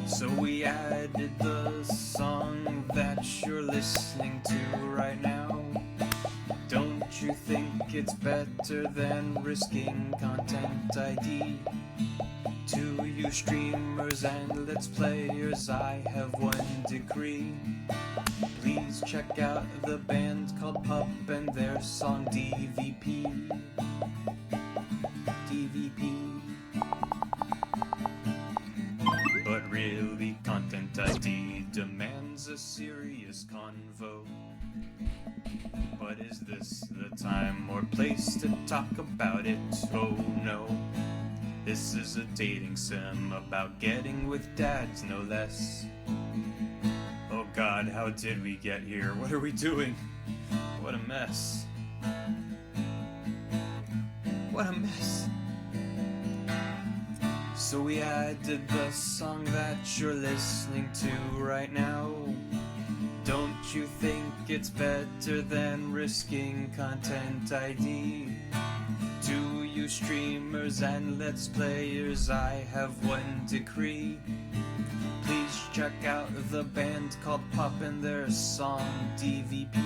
E: So we added the song that you're listening to right now. Don't you think it's better than risking content ID? To you streamers and let's players, I have one decree. Please check out the band called Pup and their song DVP. DVP. But really, content ID demands a serious convo. But is this the time or place to talk about it? Oh no. This is a dating sim about getting with dads, no less. Oh god, how did we get here? What are we doing? What a mess. What a mess. So we added the song that you're listening to right now. Don't you think it's better than risking content ID? To you streamers and let's players, I have one decree. Please check out the band called Pop and their song DVP.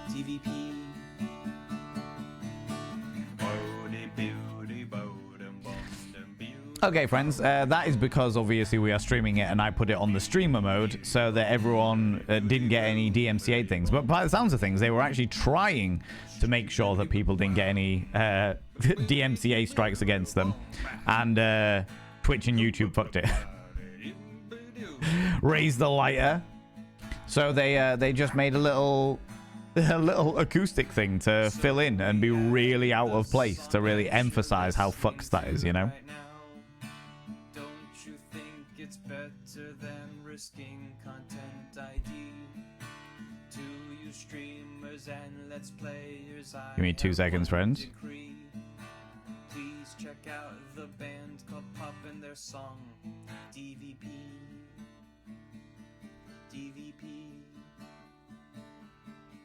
E: DVP.
A: Okay, friends, that is because obviously we are streaming it and I put it on the streamer mode so that everyone didn't get any DMCA things. But by the sounds of things, they were actually trying to make sure that people didn't get any DMCA strikes against them. And Twitch and YouTube fucked it. Raise the lighter. So they just made a little acoustic thing to fill in and be really out of place to really emphasize how fucked that is, you know?
E: It's better than risking content ID. To you streamers and let's players,
A: Give me 2 seconds, friends.
E: Please check out the band called Pop and their song DVP. DVP.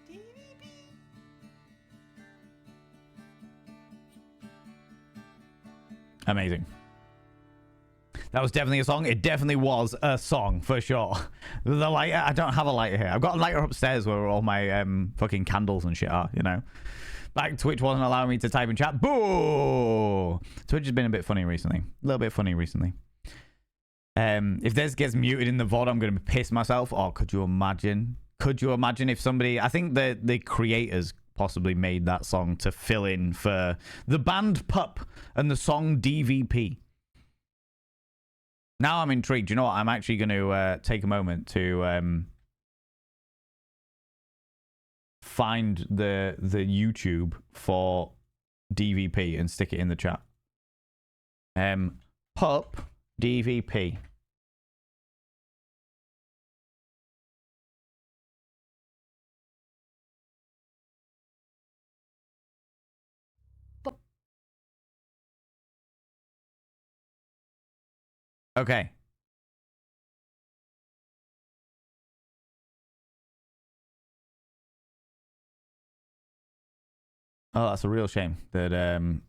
E: DVP.
A: Amazing. That was definitely a song. It definitely was a song, for sure. The lighter, I don't have a lighter here. I've got a lighter upstairs where all my fucking candles and shit are, you know. Like, Twitch wasn't allowing me to type in chat. Boo! Twitch has been a bit funny recently. A little bit funny recently. If this gets muted in the VOD, I'm going to piss myself. Oh, could you imagine? Could you imagine if somebody... I think the creators possibly made that song to fill in for the band Pup and the song DVP. Now I'm intrigued. You know what? I'm actually going to take a moment to find the YouTube for DVP and stick it in the chat. Pup DVP. Okay. Oh, that's a real shame that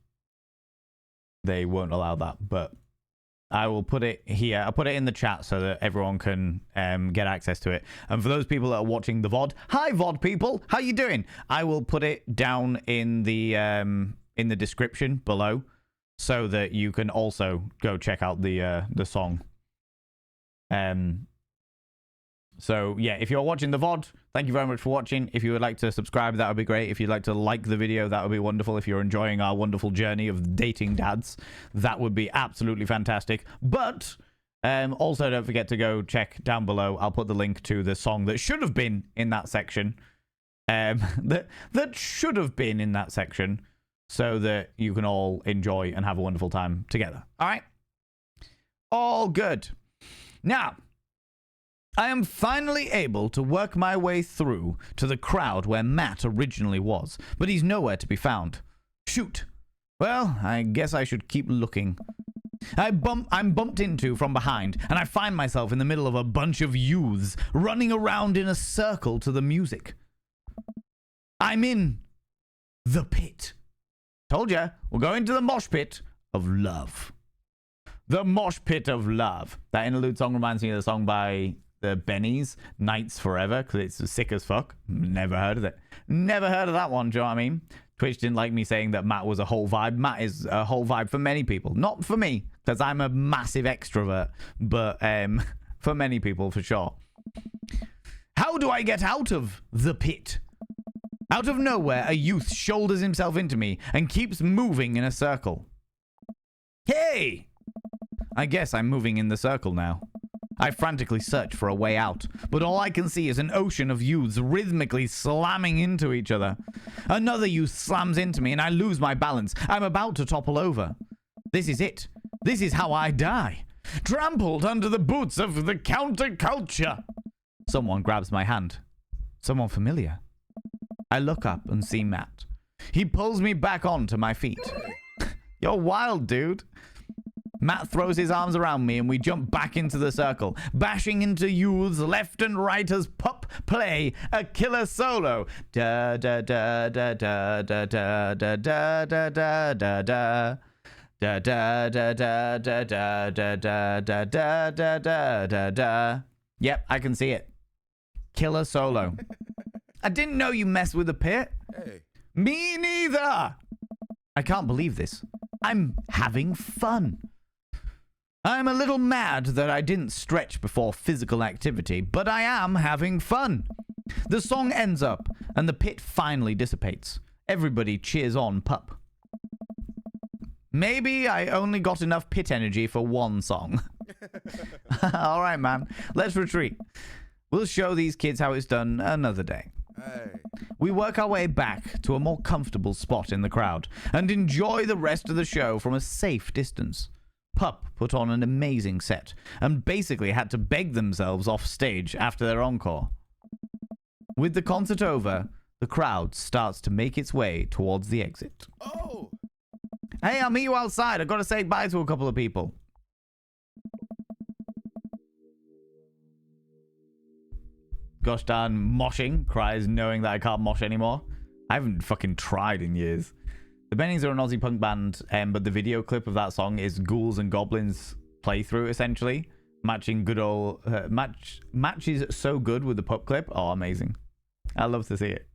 A: they won't allow that, but I will put it here. I'll put it in the chat so that everyone can get access to it. And for those people that are watching the VOD, hi VOD people, how you doing? I will put it down in the description below, so that you can also go check out the song. So yeah, if you're watching the VOD, thank you very much for watching. If you would like to subscribe, that would be great. If you'd like to like the video, that would be wonderful. If you're enjoying our wonderful journey of dating dads, that would be absolutely fantastic. But also don't forget to go check down below. I'll put the link to the song that should have been in that section. That should have been in that section, so that you can all enjoy and have a wonderful time together. All right? All good. Now, I am finally able to work my way through to the crowd where Matt originally was, but he's nowhere to be found. Shoot. Well, I guess I should keep looking. I'm bumped into from behind, and I find myself in the middle of a bunch of youths running around in a circle to the music. I'm in the pit. Told ya, we're going to the mosh pit of love. The mosh pit of love. That interlude song reminds me of the song by the Bennies, Nights Forever, because it's sick as fuck. Never heard of it. Never heard of that one, do you know what I mean? Twitch didn't like me saying that Matt was a whole vibe. Matt is a whole vibe for many people. Not for me, because I'm a massive extrovert, but for many people, for sure. How do I get out of the pit? Out of nowhere, a youth shoulders himself into me and keeps moving in a circle. Hey! I guess I'm moving in the circle now. I frantically search for a way out, but all I can see is an ocean of youths rhythmically slamming into each other. Another youth slams into me and I lose my balance. I'm about to topple over. This is it. This is how I die. Trampled under the boots of the counterculture. Someone grabs my hand. Someone familiar. I look up and see Matt. He pulls me back onto my feet. You're wild, dude. Matt throws his arms around me and we jump back into the circle, bashing into youths left and right as Pup play a killer solo. Da da da da da da da da da da da da da. Da da da da da da da da da da da da da da. Yep, I can see it. Killer solo. I didn't know you mess with the pit.
D: Hey.
A: Me neither. I can't believe this. I'm having fun. I'm a little mad that I didn't stretch before physical activity, but I am having fun. The song ends up, and the pit finally dissipates. Everybody cheers on Pup. Maybe I only got enough pit energy for one song. All right, man. Let's retreat. We'll show these kids how it's done another day.
D: Hey.
A: We work our way back to a more comfortable spot in the crowd and enjoy the rest of the show from a safe distance. Pup put on an amazing set and basically had to beg themselves off stage after their encore. With the concert over, the crowd starts to make its way towards the exit.
D: Oh.
A: Hey, I'll meet you outside. I've got to say bye to a couple of people. Gosh darn moshing, cries knowing that I can't mosh anymore. I haven't fucking tried in years. The Bennings are an Aussie punk band, but the video clip of that song is Ghouls and Goblins playthrough, essentially. Matching good old... matches so good with the Pup clip. Oh, amazing. I love to see it.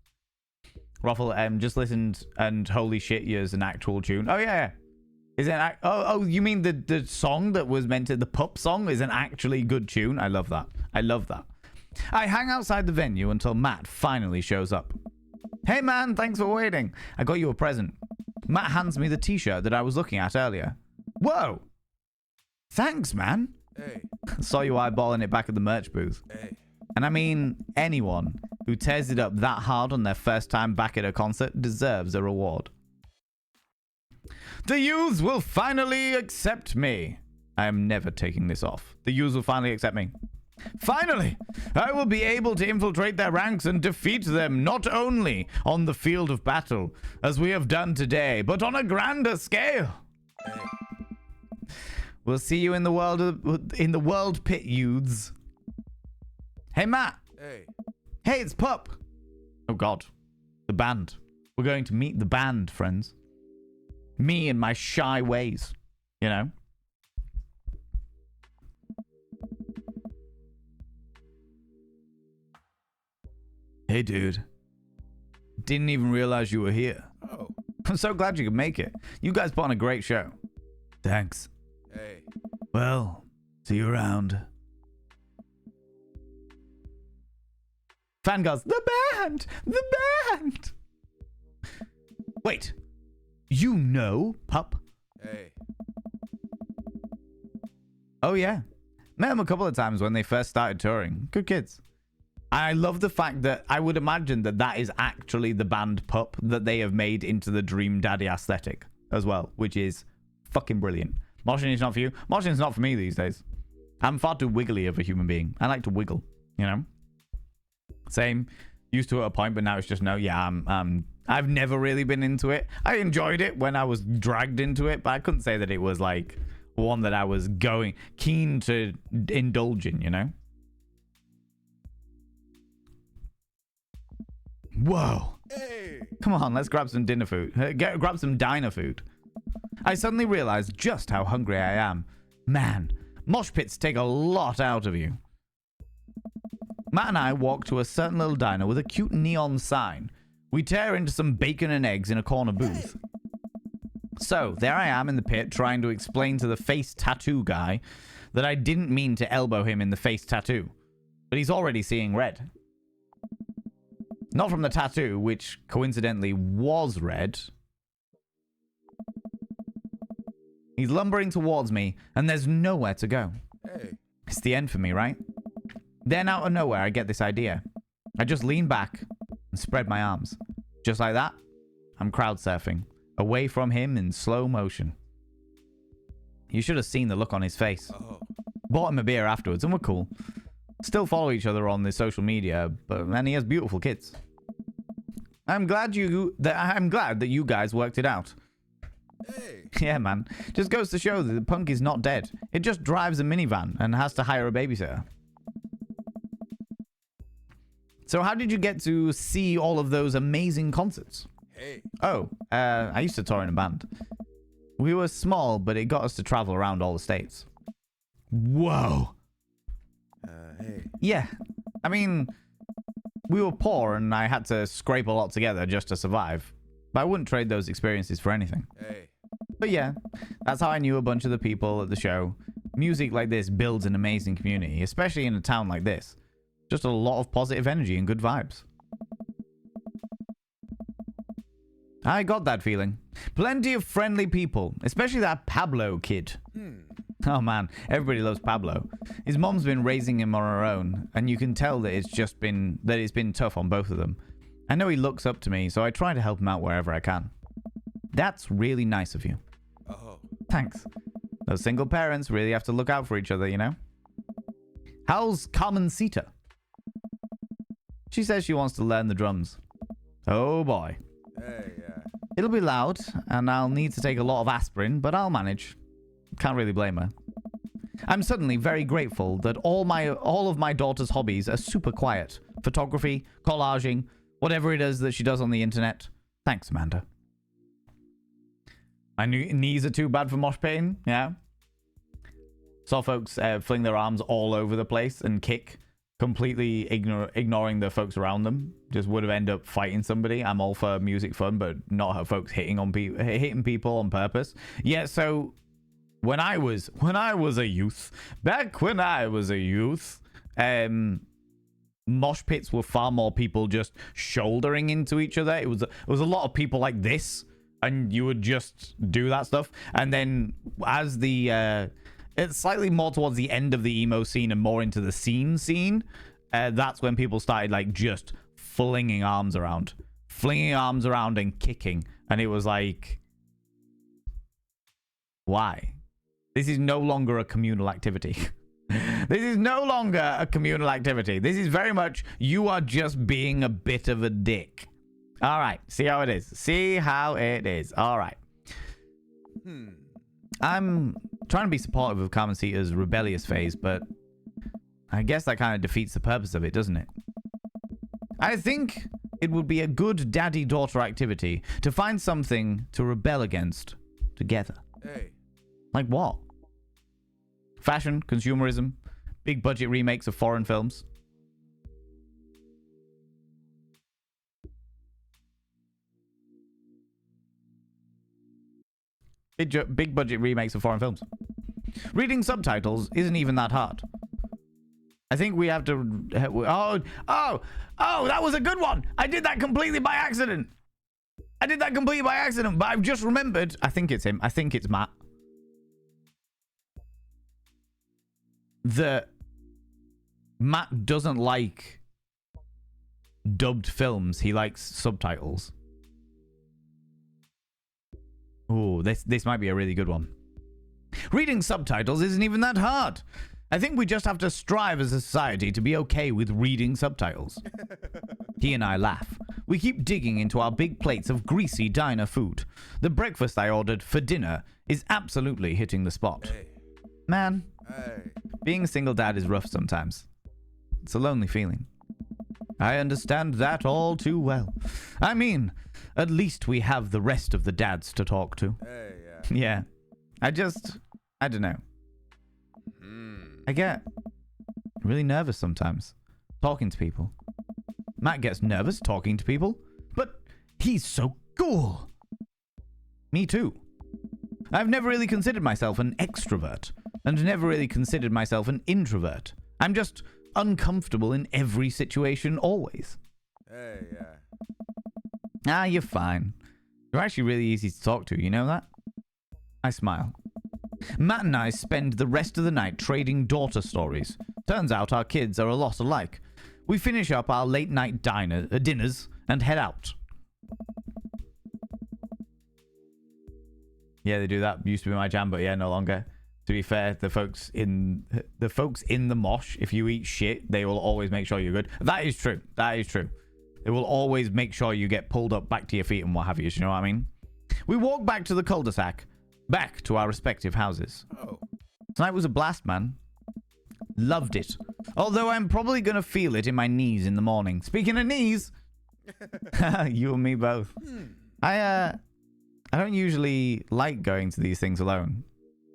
A: Ruffle, just listened and holy shit, here's an actual tune. Oh, yeah. Is it oh, you mean the song that was meant to... The Pup song is an actually good tune? I love that. I love that. I hang outside the venue until Matt finally shows up. Hey man, thanks for waiting. I got you a present. Matt hands me the t-shirt that I was looking at earlier. Whoa! Thanks, man.
D: Hey.
A: Saw you eyeballing it back at the merch booth.
D: Hey.
A: And I mean, anyone who tears it up that hard on their first time back at a concert deserves a reward. The youths will finally accept me. I am never taking this off. The youths will finally accept me. Finally, I will be able to infiltrate their ranks and defeat them not only on the field of battle, as we have done today, but on a grander scale.
D: Hey.
A: We'll see you in the world pit, youths. Hey, Matt.
D: Hey.
A: Hey, it's Pup. Oh, God. The band. We're going to meet the band, friends. Me and my shy ways, you know? Hey, dude. Didn't even realize you were here.
D: Oh.
A: I'm so glad you could make it. You guys put on a great show. Thanks.
D: Hey.
A: Well, see you around. Fan goes, the band! The band! Wait. You know Pup?
D: Hey.
A: Oh, yeah. Met them a couple of times when they first started touring. Good kids. I love the fact that I would imagine that that is actually the band Pup that they have made into the Dream Daddy aesthetic as well, which is fucking brilliant. Moshing is not for you. Moshing is not for me these days. I'm far too wiggly of a human being. I like to wiggle, you know? Same. Used to at a point, but now it's just no. Yeah, I've never really been into it. I enjoyed it when I was dragged into it, but I couldn't say that it was like one that I was keen to indulge in, you know? Whoa.
D: Hey.
A: Come on, let's grab some dinner food. Grab some diner food. I suddenly realized just how hungry I am. Man, mosh pits take a lot out of you. Matt and I walk to a certain little diner with a cute neon sign. We tear into some bacon and eggs in a corner booth. So, there I am in the pit trying to explain to the face tattoo guy that I didn't mean to elbow him in the face tattoo. But he's already seeing red. Not from the tattoo, which coincidentally was red. He's lumbering towards me, and there's nowhere to go.
D: Hey.
A: It's the end for me, right? Then out of nowhere, I get this idea. I just lean back and spread my arms. Just like that, I'm crowd surfing, away from him in slow motion. You should have seen the look on his face.
D: Oh.
A: Bought him a beer afterwards, and we're cool. Still follow each other on the social media, and he has beautiful kids. I'm glad that you guys worked it out.
D: Hey.
A: Yeah, man. Just goes to show that the punk is not dead. It just drives a minivan and has to hire a babysitter. So how did you get to see all of those amazing concerts?
D: Hey.
A: Oh, I used to tour in a band. We were small, but it got us to travel around all the states. Whoa.
D: Hey.
A: Yeah. I mean, we were poor and I had to scrape a lot together just to survive. But I wouldn't trade those experiences for anything.
D: Hey.
A: But yeah, that's how I knew a bunch of the people at the show. Music like this builds an amazing community, especially in a town like this. Just a lot of positive energy and good vibes. I got that feeling. Plenty of friendly people, especially that Pablo kid. Oh man, everybody loves Pablo. His mom's been raising him on her own, and you can tell that it's been tough on both of them. I know he looks up to me, so I try to help him out wherever I can. That's really nice of you.
D: Oh.
A: Thanks. Those single parents really have to look out for each other, you know? How's Carmencita? She says she wants to learn the drums. Oh boy.
D: Hey.
A: It'll be loud, and I'll need to take a lot of aspirin, but I'll manage. Can't really blame her. I'm suddenly very grateful that all of my daughter's hobbies are super quiet. Photography, collaging, whatever it is that she does on the internet. Thanks, Amanda. My knees are too bad for mosh pain, yeah? Saw folks fling their arms all over the place and kick, completely ignoring the folks around them. Just would have ended up fighting somebody. I'm all for music fun, but not have folks hitting people on purpose. Yeah, so when I was a youth, mosh pits were far more people just shouldering into each other. It was a lot of people like this, and you would just do that stuff. And then as it's slightly more towards the end of the emo scene and more into the scene, that's when people started like just flinging arms around and kicking. And it was like, why? This is no longer a communal activity. This is no longer a communal activity. This is very much, you are just being a bit of a dick. All right. See how it is. See how it is. All right. I'm trying to be supportive of Carmencita's rebellious phase, but I guess that kind of defeats the purpose of it, doesn't it? I think it would be a good daddy-daughter activity to find something to rebel against together.
D: Hey.
A: Like what? Fashion, consumerism, big budget remakes of foreign films. Big budget remakes of foreign films. Reading subtitles isn't even that hard. I think we have to... Oh, that was a good one. I did that completely by accident. But I've just remembered. I think it's him. I think it's Matt. That Matt doesn't like dubbed films. He likes subtitles. Oh, this might be a really good one. Reading subtitles isn't even that hard. I think we just have to strive as a society to be okay with reading subtitles. He and I laugh. We keep digging into our big plates of greasy diner food. The breakfast I ordered for dinner is absolutely hitting the spot.
D: Hey.
A: Man,
D: Hey.
A: being a single dad is rough sometimes. It's a lonely feeling. I understand that all too well. I mean, at least we have the rest of the dads to talk to.
D: Hey.
A: Yeah. I don't know. I get really nervous sometimes talking to people. Matt gets nervous talking to people, but he's so cool. Me too. I've never really considered myself an extrovert and never really considered myself an introvert. I'm just uncomfortable in every situation always.
D: Hey.
A: You're fine. You're actually really easy to talk to, you know that? I smile. Matt and I spend the rest of the night trading daughter stories. Turns out our kids are a lot alike. We finish up our late night dinners and head out. Yeah, they do that. Used to be my jam, but yeah, no longer. To be fair, the folks in the mosh, if you eat shit, they will always make sure you're good. That is true. They will always make sure you get pulled up back to your feet and what have you. Do you know what I mean? We walked back to the cul-de-sac, back to our respective houses.
D: Oh.
A: Tonight was a blast, man. Loved it. Although I'm probably going to feel it in my knees in the morning. Speaking of knees, you and me both. I don't usually like going to these things alone.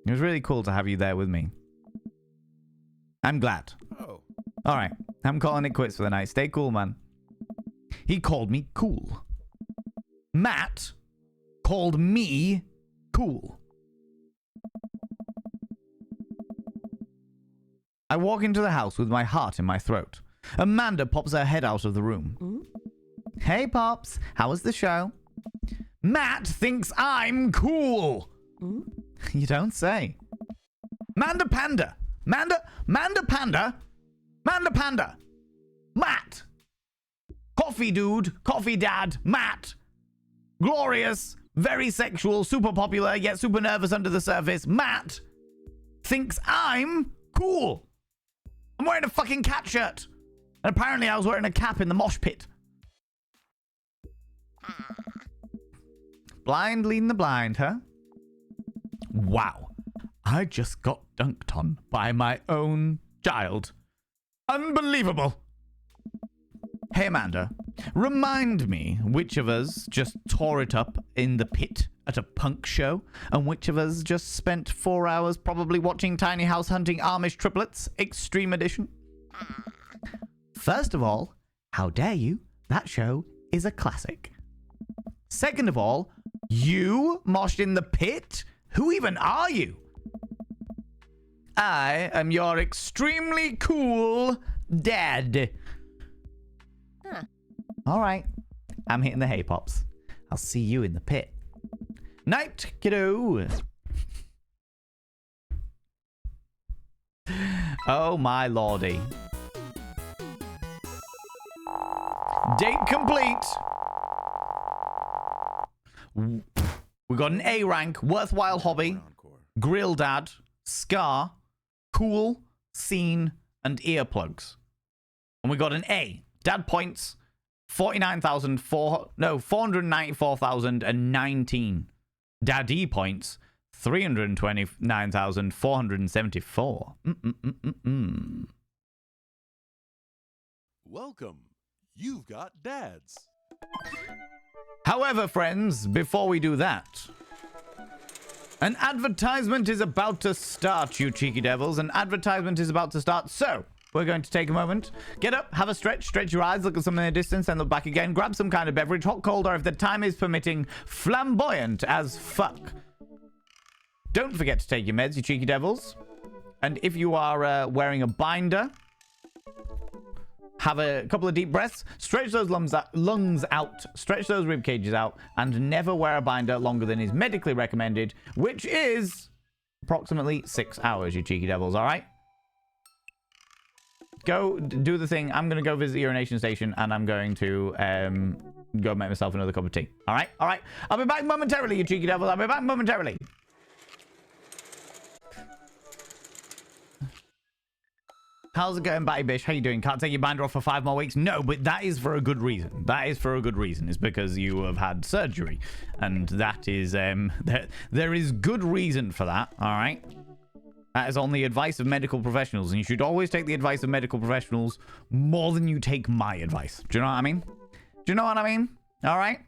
A: It was really cool to have you there with me. I'm glad.
D: Oh.
A: All right, I'm calling it quits for the night. Stay cool, man. He called me cool. Matt called me cool. I walk into the house with my heart in my throat. Amanda pops her head out of the room. Hey, Pops. How was the show? Matt thinks I'm cool. You don't say. Manda Panda. Manda Panda. Manda Panda. Matt. Coffee dude. Coffee dad. Matt. Glorious. Very sexual. Super popular, yet super nervous under the surface. Matt thinks I'm cool. I'm wearing a fucking cat shirt. And apparently I was wearing a cap in the MOSH-PIT. Blind leading the blind, huh? Wow. I just got dunked on by my own child. Unbelievable. Hey, Amanda. Remind me which of us just tore it up in the pit at a punk show, and which of us just spent 4 hours probably watching Tiny House Hunting Amish Triplets, Extreme Edition? First of all, how dare you? That show is a classic. Second of all, you moshed in the pit? Who even are you? I am your extremely cool dad. All right. I'm hitting the hay pops. I'll see you in the pit. Night, kiddo. Oh, my lordy. Date complete. We got an A rank, worthwhile hobby, grill dad, scar, cool, scene, and earplugs. And we got an A. Dad points, 494,019. Daddy points, 329,474.
F: Welcome. You've got dads.
A: However, friends, before we do that, an advertisement is about to start, you cheeky devils. An advertisement is about to start, so we're going to take a moment, get up, have a stretch your eyes, look at something in the distance, and look back again. Grab some kind of beverage, hot, cold, or if the time is permitting, flamboyant as fuck. Don't forget to take your meds, you cheeky devils. And if you are wearing a binder, have a couple of deep breaths, stretch those lungs out, stretch those rib cages out, and never wear a binder longer than is medically recommended, which is approximately 6 hours, you cheeky devils, all right? Go do the thing. I'm going to go visit the urination station, and I'm going to go make myself another cup of tea. All right? All right. I'll be back momentarily, you cheeky devils. I'll be back momentarily. How's it going, Batty Bish? How you doing? Can't take your binder off for 5 more weeks? No, but that is for a good reason. That is for a good reason. It's because you have had surgery. And that is, there is good reason for that, all right? That is on the advice of medical professionals. And you should always take the advice of medical professionals more than you take my advice. Do you know what I mean? Do you know what I mean? All right?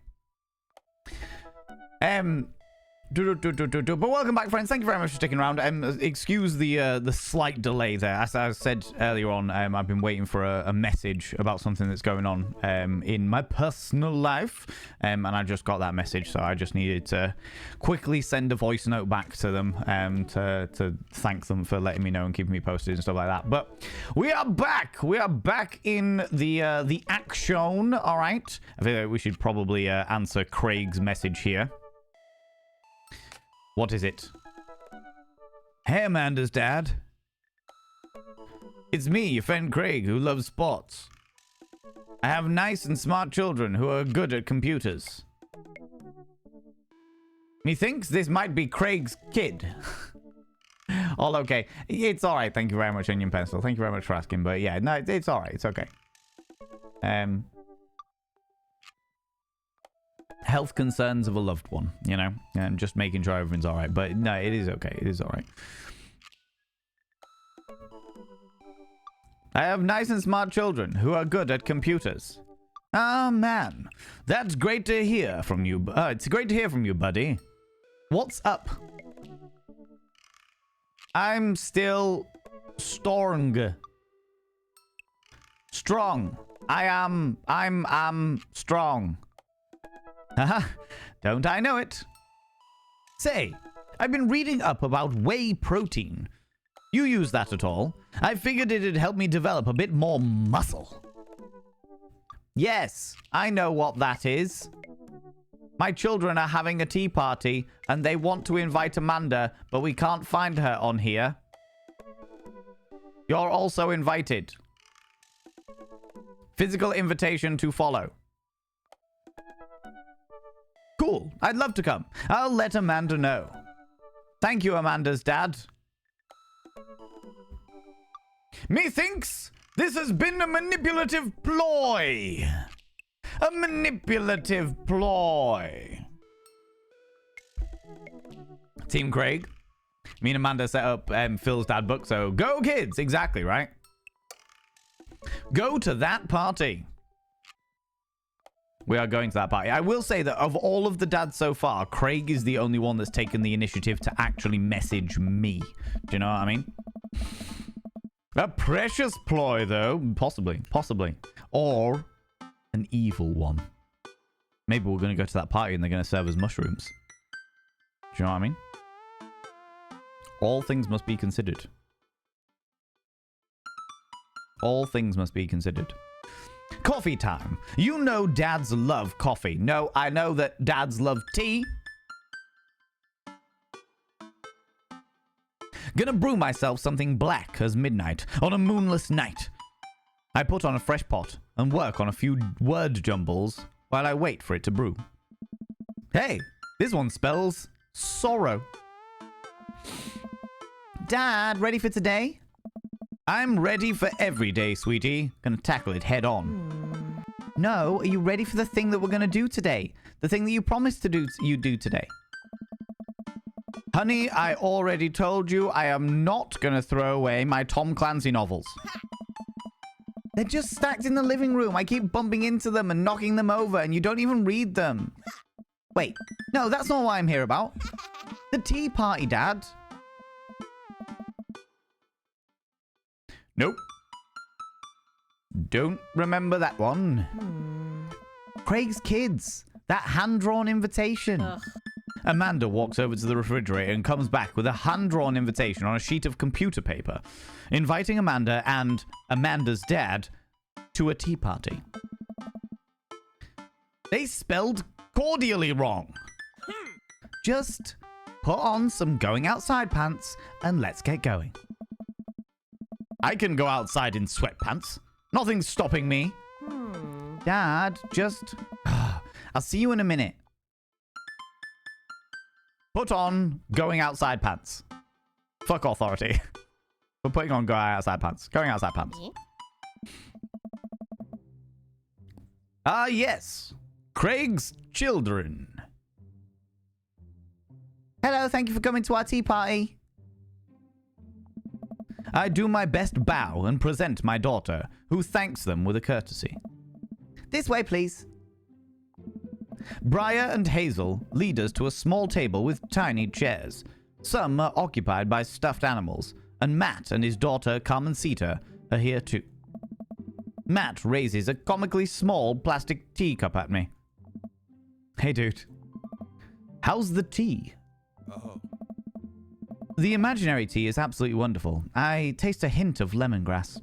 A: But welcome back, friends. Thank you very much for sticking around. Excuse the slight delay there. As I said earlier on, I've been waiting for a message about something that's going on in my personal life, and I just got that message, so I just needed to quickly send a voice note back to them to thank them for letting me know and keeping me posted and stuff like that. But we are back. We are back in the action. All right. I feel like we should probably answer Craig's message here. What is it? Hey, Amanda's dad. It's me, your friend Craig, who loves sports. I have nice and smart children who are good at computers. Methinks this might be Craig's kid. All okay. It's all right. Thank you very much, Onion Pencil. Thank you very much for asking. But yeah, no, it's all right. It's okay. health concerns of a loved one, you know, and just making sure everything's all right. But no, it is okay. It is all right. I have nice and smart children who are good at computers. Ah, man. That's great to hear from you. It's great to hear from you, buddy. What's up? I'm still strong. Strong. I'm strong. Haha. Don't I know it? Say, I've been reading up about whey protein. You use that at all? I figured it'd help me develop a bit more muscle. Yes, I know what that is. My children are having a tea party and they want to invite Amanda, but we can't find her on here. You're also invited. Physical invitation to follow. Cool, I'd love to come. I'll let Amanda know. Thank you, Amanda's dad. Methinks this has been a manipulative ploy. A manipulative ploy. Team Craig. Me and Amanda set up Phil's dad book, so go kids. Exactly, right? Go to that party. We are going to that party. I will say that of all of the dads so far, Craig is the only one that's taken the initiative to actually message me. Do you know what I mean? A precious ploy, though. Possibly. Or an evil one. Maybe we're going to go to that party and they're going to serve us mushrooms. Do you know what I mean? All things must be considered. All things must be considered. Coffee time. You know dads love coffee. No, I know that dads love tea. Gonna brew myself something black as midnight on a moonless night. I put on a fresh pot and work on a few word jumbles while I wait for it to brew. Hey, this one spells sorrow. Dad, ready for today? I'm ready for every day, sweetie. Gonna tackle it head on. No, are you ready for the thing that we're gonna do today? The thing that you promised to do today? Honey, I already told you I am not gonna throw away my Tom Clancy novels. They're just stacked in the living room. I keep bumping into them and knocking them over, and you don't even read them. Wait, no, that's not what I'm here about. The tea party, Dad. Nope. Don't remember that one. Craig's kids. That hand-drawn invitation. Ugh. Amanda walks over to the refrigerator and comes back with a hand-drawn invitation on a sheet of computer paper, inviting Amanda and Amanda's dad to a tea party. They spelled cordially wrong. Just put on some going outside pants and let's get going. I can go outside in sweatpants. Nothing's stopping me. Dad, just... I'll see you in a minute. Put on going outside pants. Fuck authority. We're putting on going outside pants. Going outside pants. Ah, yes. Craig's children. Hello, thank you for coming to our tea party. I do my best bow and present my daughter, who thanks them with a courtesy. This way, please. Briar and Hazel lead us to a small table with tiny chairs. Some are occupied by stuffed animals, and Matt and his daughter Carmencita are here too. Matt raises a comically small plastic teacup at me. Hey, dude. How's the tea?
D: Oh.
A: The imaginary tea is absolutely wonderful. I taste a hint of lemongrass.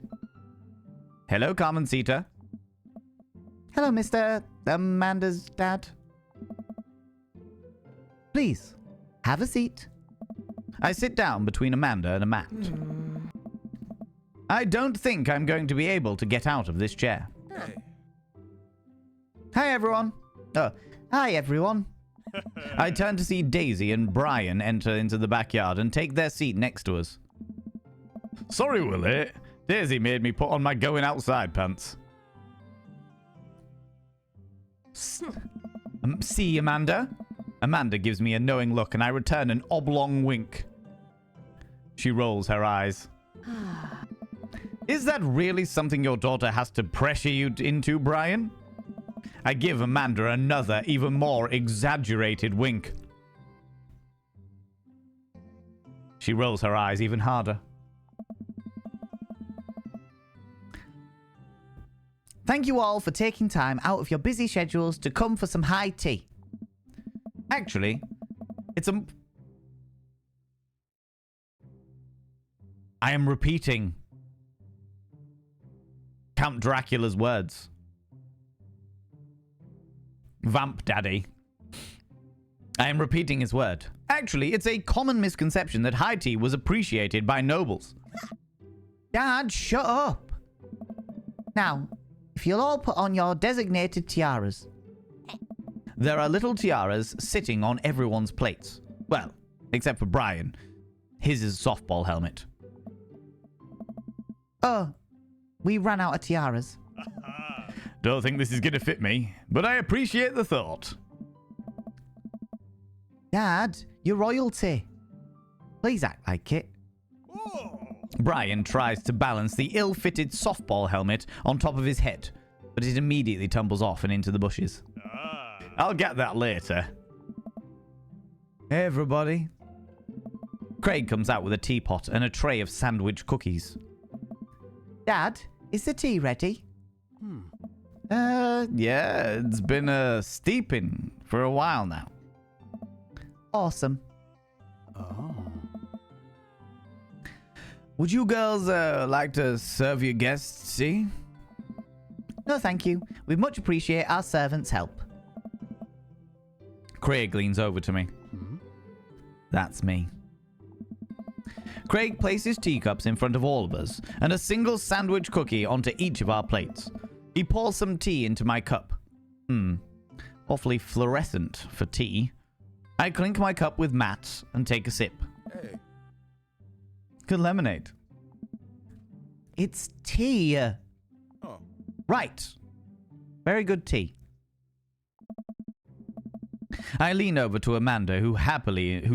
A: Hello, Carmencita. Hello, Mr. Amanda's dad. Please, have a seat. I sit down between Amanda and Matt. I don't think I'm going to be able to get out of this chair.
D: Hey.
A: Hi, everyone. Oh, hi, everyone. I turn to see Daisy and Brian enter into the backyard and take their seat next to us. Sorry, Willie. Daisy made me put on my going outside pants. See, Amanda? Amanda gives me a knowing look, and I return an oblong wink. She rolls her eyes. Is that really something your daughter has to pressure you into, Brian? I give Amanda another, even more exaggerated wink. She rolls her eyes even harder. Thank you all for taking time out of your busy schedules to come for some high tea. Actually, it's a... I am repeating Count Dracula's words. Vamp Daddy. I am repeating his word. Actually, it's a common misconception that high tea was appreciated by nobles. Dad, shut up. Now, if you'll all put on your designated tiaras. There are little tiaras sitting on everyone's plates. Well, except for Brian. His is a softball helmet. Oh, we ran out of tiaras. Don't think this is going to fit me, but I appreciate the thought. Dad, you're royalty. Please act like it. Brian tries to balance the ill-fitted softball helmet on top of his head, but it immediately tumbles off and into the bushes. I'll get that later. Hey, everybody. Craig comes out with a teapot and a tray of sandwich cookies. Dad, is the tea ready? Yeah, it's been steeping for a while now. Awesome.
F: Oh.
A: Would you girls like to serve your guests tea? No, thank you. We much appreciate our servants' help. Craig leans over to me. That's me. Craig places teacups in front of all of us and a single sandwich cookie onto each of our plates. He pours some tea into my cup. Awfully fluorescent for tea. I clink my cup with Matt and take a sip.
D: Hey.
A: Good lemonade. It's tea.
D: Oh.
A: Right. Very good tea. I lean over to Amanda, who's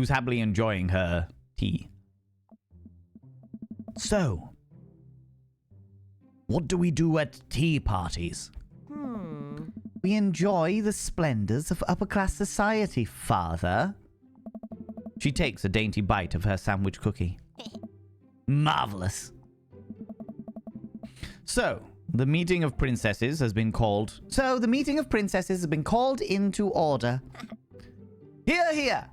A: happily enjoying her tea. So, what do we do at tea parties? We enjoy the splendors of upper-class society, Father. She takes a dainty bite of her sandwich cookie. Marvelous. So, the meeting of princesses has been called into order. Hear, hear.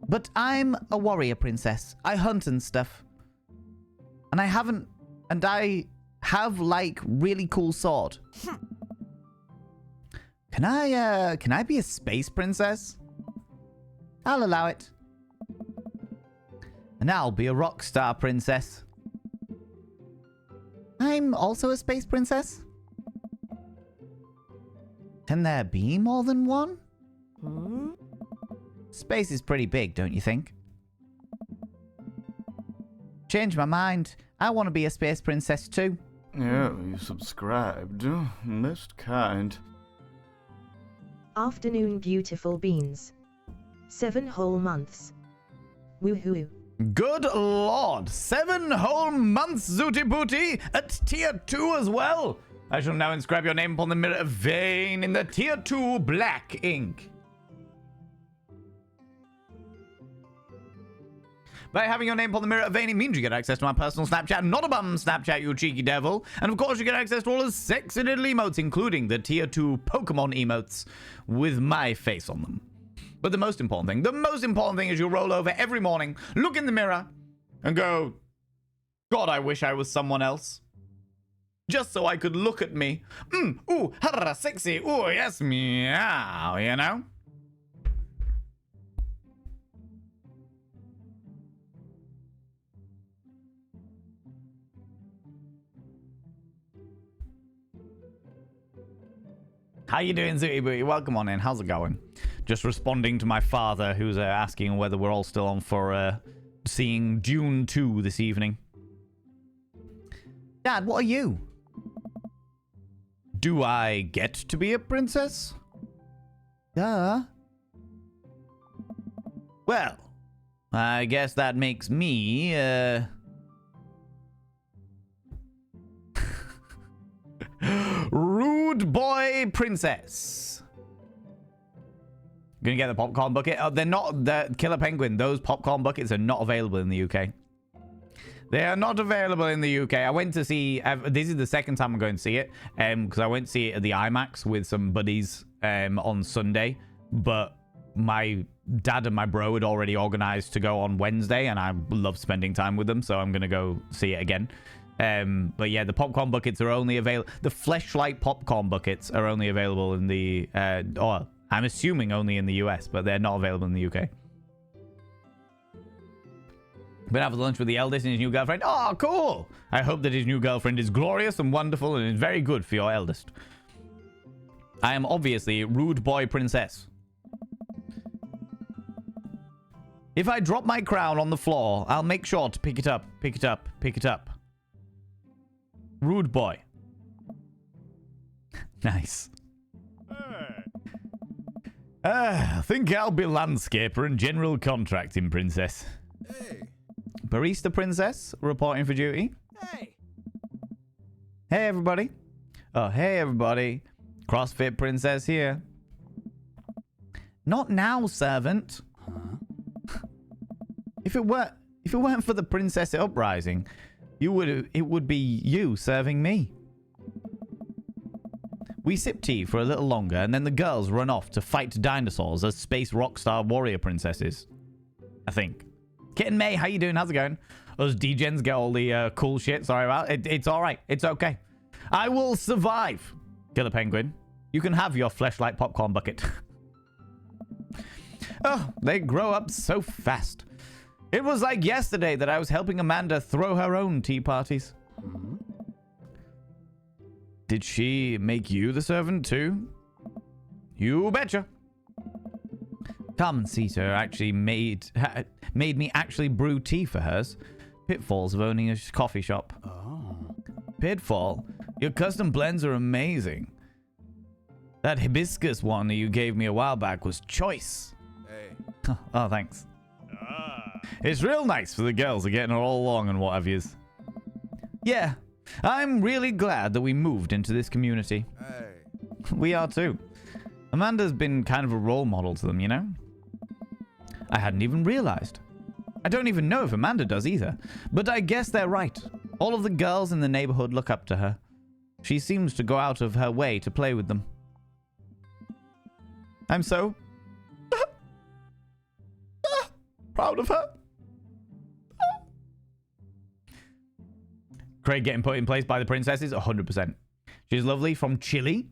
A: But I'm a warrior princess. I hunt and stuff. And I have like really cool sword. Can I be a space princess? I'll allow it. And I'll be a rock star princess. I'm also a space princess. Can there be more than one? Space is pretty big, don't you think? Change my mind. I want to be a space princess too.
B: Yeah, you subscribed. Most kind.
C: Afternoon, beautiful beans. 7 whole months. Woohoo.
A: Good lord. 7 whole months, Zooty Booty, at tier 2 as well. I shall now inscribe your name upon the mirror of vein in the tier 2 black ink. By having your name upon the mirror of vein, it means you get access to my personal Snapchat, not a bum Snapchat, you cheeky devil. And of course, you get access to all the sexy little emotes, including the tier 2 Pokemon emotes with my face on them. But the most important thing is you roll over every morning, look in the mirror, and go, God, I wish I was someone else. Just so I could look at me. Ooh, harra, sexy, ooh, yes, meow, you know? How you doing, Zooty Booty? Welcome on in. How's it going? Just responding to my father, who's asking whether we're all still on for seeing Dune 2 this evening. Dad, what are you? Do I get to be a princess? Duh. Well, I guess that makes me, Rude Boy Princess. Gonna get the popcorn bucket. Oh, they're not, the Killer Penguin. Those popcorn buckets are not available in the UK. They are not available in the UK. I went to see, this is the second time I'm going to see it, because I went to see it at the IMAX with some buddies on Sunday, but my dad and my bro had already organized to go on Wednesday, and I love spending time with them, so I'm going to go see it again. But yeah, the popcorn buckets are only available, the Fleshlight popcorn buckets are only available in the, or I'm assuming only in the US, but they're not available in the UK. Been having lunch with the eldest and his new girlfriend. Oh, cool. I hope that his new girlfriend is glorious and wonderful and is very good for your eldest. I am obviously Rude Boy Princess. If I drop my crown on the floor, I'll make sure to pick it up, pick it up, pick it up. Rude Boy. Nice. I think I'll be landscaper and general contracting princess.
D: Hey.
A: Barista Princess, reporting for duty.
D: Hey.
A: Hey, everybody. Oh, hey, everybody. CrossFit Princess here. Not now, servant. Huh? If it weren't for the Princess Uprising, it would be you serving me. We sip tea for a little longer, and then the girls run off to fight dinosaurs as space rockstar warrior princesses. I think. Kitten May, how you doing? How's it going? Us degens get all the cool shit. Sorry about it. It's all right. It's okay. I will survive. Killer Penguin. You can have your Fleshlight popcorn bucket. Oh, they grow up so fast. It was like yesterday that I was helping Amanda throw her own tea parties. Did she make you the servant too? You betcha. Carmen Cesar actually made me actually brew tea for hers. Pitfalls of owning a coffee shop. Oh. Pitfall, your custom blends are amazing. That hibiscus one that you gave me a while back was choice.
D: Hey.
A: Oh, thanks. It's real nice for the girls are getting all along and what have yous. Yeah, I'm really glad that we moved into this community.
D: Hey.
A: We are too. Amanda's been kind of a role model to them, you know? I hadn't even realized. I don't even know if Amanda does either. But I guess they're right. All of the girls in the neighborhood look up to her. She seems to go out of her way to play with them. I'm so proud of her. Craig getting put in place by the princesses, 100%. She's lovely, from Chile.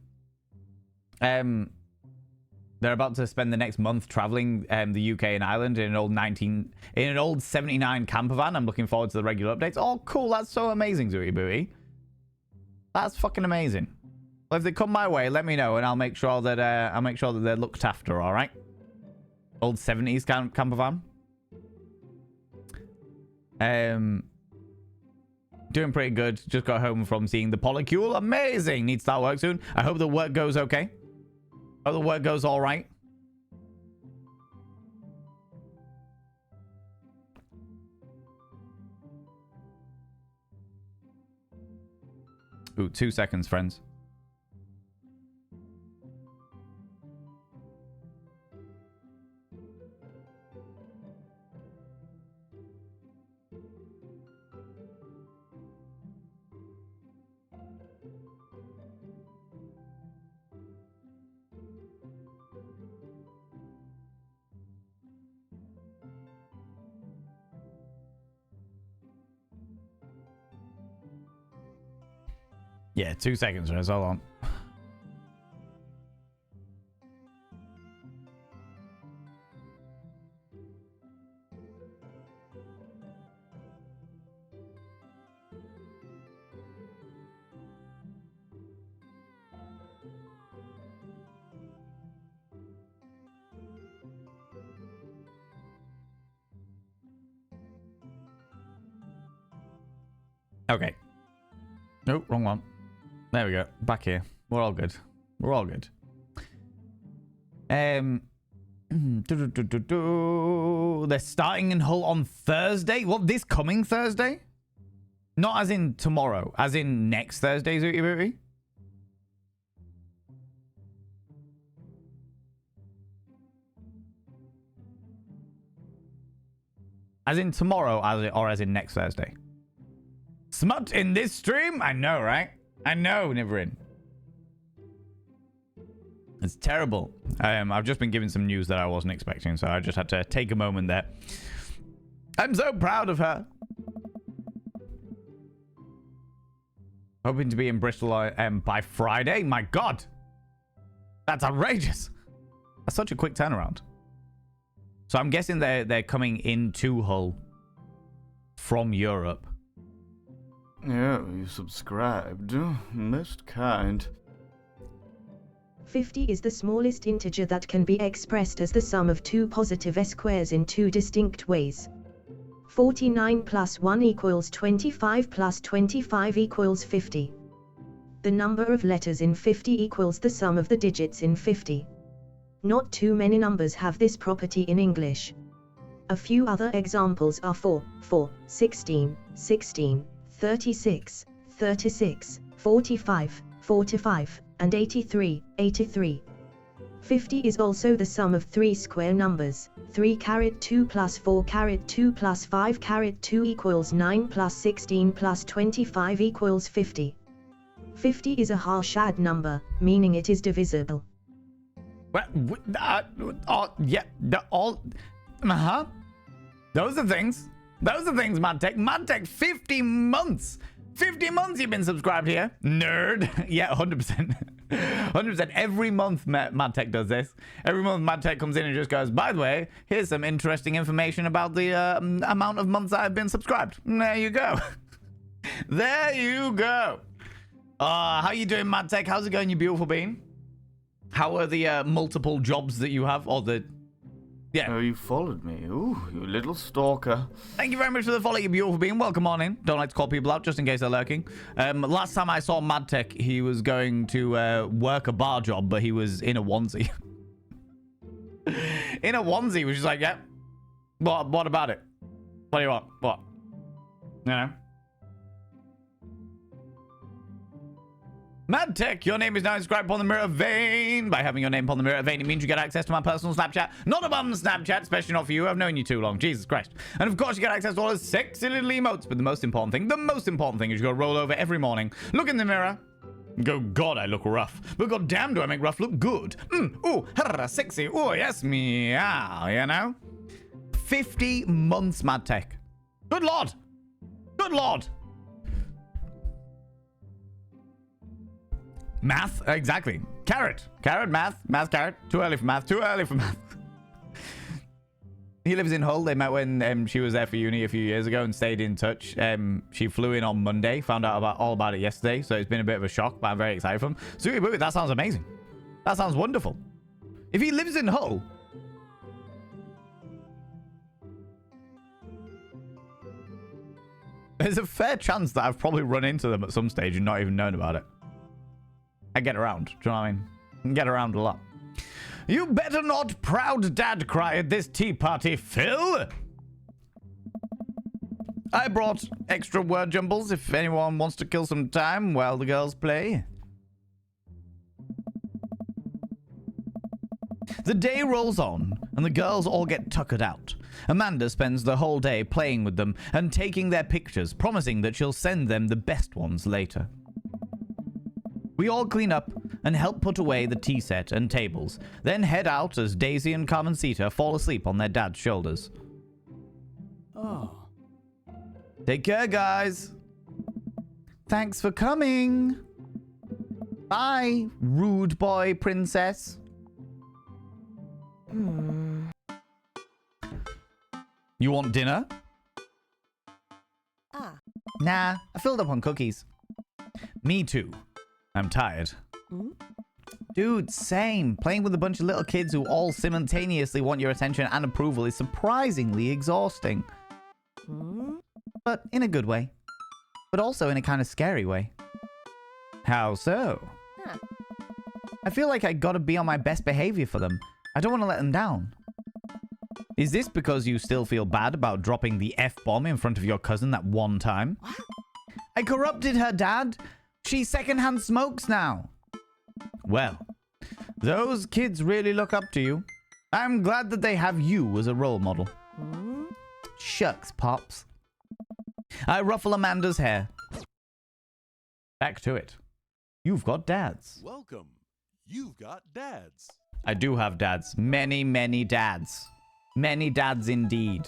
A: They're about to spend the next month traveling the UK and Ireland in an old 79 camper van. I'm looking forward to the regular updates. Oh, cool! That's so amazing, Zooty Booty. That's fucking amazing. Well, if they come my way, let me know, and I'll make sure that they're looked after. All right. Old 70s camper van. Doing pretty good. Just got home from seeing the polycule. Amazing. Need to start work soon. I hope the work goes okay. Hope the work goes all right. Ooh, 2 seconds, friends. Yeah, 2 seconds, friends. Hold on. Okay. Nope, wrong one. There we go. Back here. We're all good. We're all good. They're starting in Hull on Thursday. What, this coming Thursday? Not as in tomorrow, as in next Thursday, Zooty Booty? As in tomorrow, or as in next Thursday? Smut in this stream? I know, right? I know, Niverin. It's terrible. I've just been given some news that I wasn't expecting, so I just had to take a moment there. I'm so proud of her. Hoping to be in Bristol by Friday? My God. That's outrageous. That's such a quick turnaround. So I'm guessing they're coming into Hull from Europe.
B: Yeah, you subscribed. Most kind.
C: 50 is the smallest integer that can be expressed as the sum of two positive squares in two distinct ways. 49 plus 1 equals 25 plus 25 equals 50. The number of letters in 50 equals the sum of the digits in 50. Not too many numbers have this property in English. A few other examples are 4, 16, 16, 36, 36, 45, 45, and 83, 83. 50 is also the sum of three square numbers, 3(2 plus 4(2 plus 5(2 equals 9 plus 16 plus 25 equals 50. 50 is a harshad number, meaning it is divisible.
A: Yeah, Those are things. Those are things, MadTech. MadTech, 50 months. 50 months you've been subscribed here. Nerd. Yeah, 100%. 100%. Every month MadTech does this. Every month MadTech comes in and just goes, by the way, here's some interesting information about the amount of months I've been subscribed. There you go. There you go. How you doing, MadTech? How's it going, you beautiful bean? How are the multiple jobs that you have? Or the... Yeah.
B: Oh, you followed me. Ooh, you little stalker.
A: Thank you very much for the follow, you beautiful being. Welcome on in. Don't like to call people out just in case they're lurking. Last time I saw MadTech, he was going to work a bar job, but he was in a onesie. In a onesie, which is like, yeah. What about it? What do you want? What? You know? MadTech, your name is now inscribed upon the mirror vein. By having your name upon the mirror vein, it means you get access to my personal Snapchat. Not a bum Snapchat, especially not for you. I've known you too long. Jesus Christ. And of course, you get access to all those sexy little emotes. But the most important thing is you go roll over every morning, look in the mirror, and go, God, I look rough. But god damn, do I make rough look good. Ooh, sexy. Ooh, yes, meow, you know? 50 months, MadTech. Good Lord. Good Lord. Math, exactly. Carrot, math, carrot. Too early for math. He lives in Hull. They met when she was there for uni a few years ago and stayed in touch. She flew in on Monday, found out all about it yesterday, so it's been a bit of a shock, but I'm very excited for him. Sweetie boo, that sounds amazing. That sounds wonderful. If he lives in Hull, there's a fair chance that I've probably run into them at some stage and not even known about it. I get around. Do you know what I mean? I get around a lot. You better not proud dad cry at this tea party, Phil. I brought extra word jumbles if anyone wants to kill some time while the girls play. The day rolls on, and the girls all get tuckered out. Amanda spends the whole day playing with them and taking their pictures, promising that she'll send them the best ones later. We all clean up and help put away the tea set and tables, then head out as Daisy and Carmencita fall asleep on their dad's shoulders.
F: Oh.
A: Take care, guys. Thanks for coming. Bye, rude boy princess. You want dinner? Nah, I filled up on cookies. Me too. I'm tired. Dude, same. Playing with a bunch of little kids who all simultaneously want your attention and approval is surprisingly exhausting. But in a good way. But also in a kind of scary way. How so? I feel like I gotta be on my best behavior for them. I don't want to let them down. Is this because you still feel bad about dropping the F-bomb in front of your cousin that one time? I corrupted her, Dad. She secondhand smokes now. Well, those kids really look up to you. I'm glad that they have you as a role model. Shucks, Pops. I ruffle Amanda's hair. Back to it. You've got dads.
F: Welcome. You've got dads.
A: I do have dads. Many, many dads. Many dads indeed.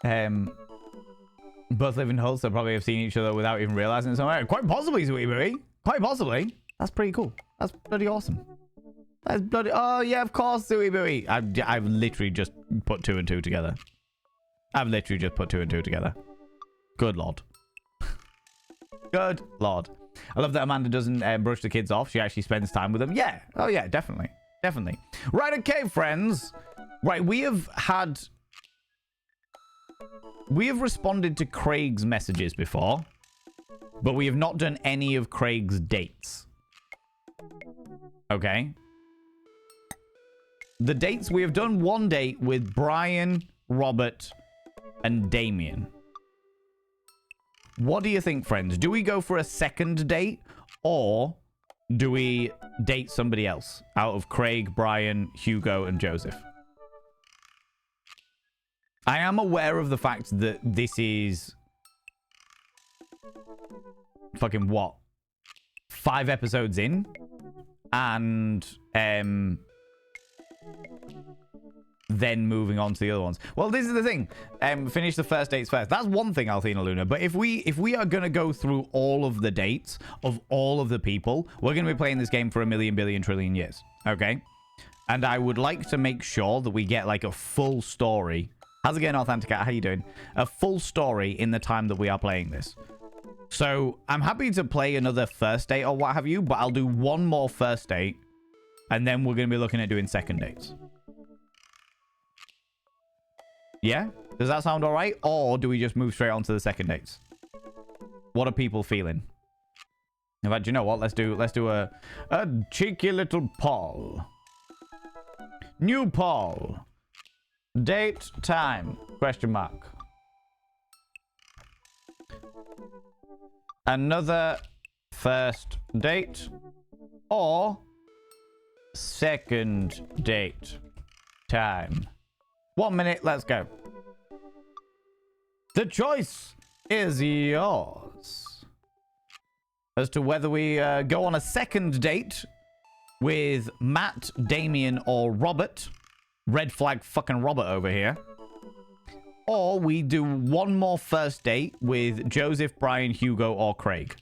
A: Both live in Hull, so probably have seen each other without even realizing it somewhere. Quite possibly, Sweetie Booey. Quite possibly. That's pretty cool. That's bloody awesome. That's bloody... Oh, yeah, of course, Sweetie Booey. I've literally just put 2 and 2 together. I've literally just put 2 and 2 together. Good Lord. Good Lord. I love that Amanda doesn't brush the kids off. She actually spends time with them. Yeah. Oh, yeah, definitely. Definitely. Right, okay, friends. Right, we have responded to Craig's messages before, but we have not done any of Craig's dates. Okay. The dates, we have done one date with Brian, Robert, and Damien. What do you think, friends? Do we go for a second date, or do we date somebody else out of Craig, Brian, Hugo, and Joseph? I am aware of the fact that this is fucking what? 5 episodes in, and then moving on to the other ones. Well, this is the thing. Finish the first dates first. That's one thing, Althena Luna. But if we are going to go through all of the dates of all of the people, we're going to be playing this game for a million, billion, trillion years. Okay? And I would like to make sure that we get like a full story. How's it going, Authentica? How you doing? A full story in the time that we are playing this. So I'm happy to play another first date or what have you, but I'll do one more first date, and then we're going to be looking at doing second dates. Yeah? Does that sound all right? Or do we just move straight on to the second dates? What are people feeling? In fact, you know what? Let's do a cheeky little poll. New poll. Date time? Question mark. Another first date or second date time? 1 minute, let's go. The choice is yours as to whether we go on a second date with Matt, Damien, or Robert. Red flag fucking Robert over here. Or we do one more first date with Joseph, Brian, Hugo, or Craig.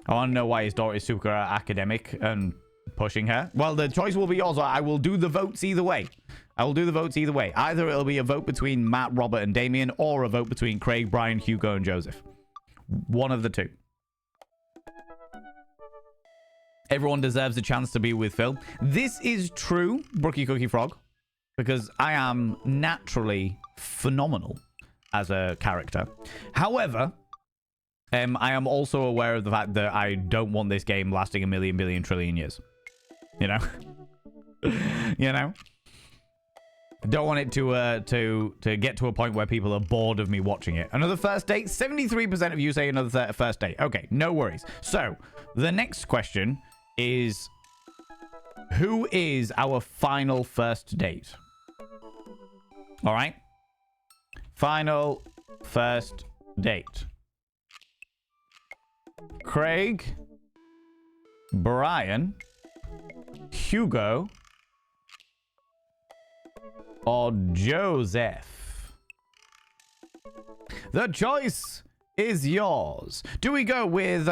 A: I want to know why his daughter is super academic and pushing her. Well, the choice will be yours. I will do the votes either way. I will do the votes either way. Either it'll be a vote between Matt, Robert, and Damien, or a vote between Craig, Brian, Hugo, and Joseph. One of the two. Everyone deserves a chance to be with Phil. This is true, Brookie Cookie Frog, because I am naturally phenomenal as a character. However, I am also aware of the fact that I don't want this game lasting a million, billion, trillion years. You know? You know? I don't want it to get to a point where people are bored of me watching it. Another first date? 73% of you say another first date. Okay, no worries. So, the next question is, who is our final first date? All right? Final first date. Craig, Brian, Hugo, or Joseph? The choice is yours. Do we go with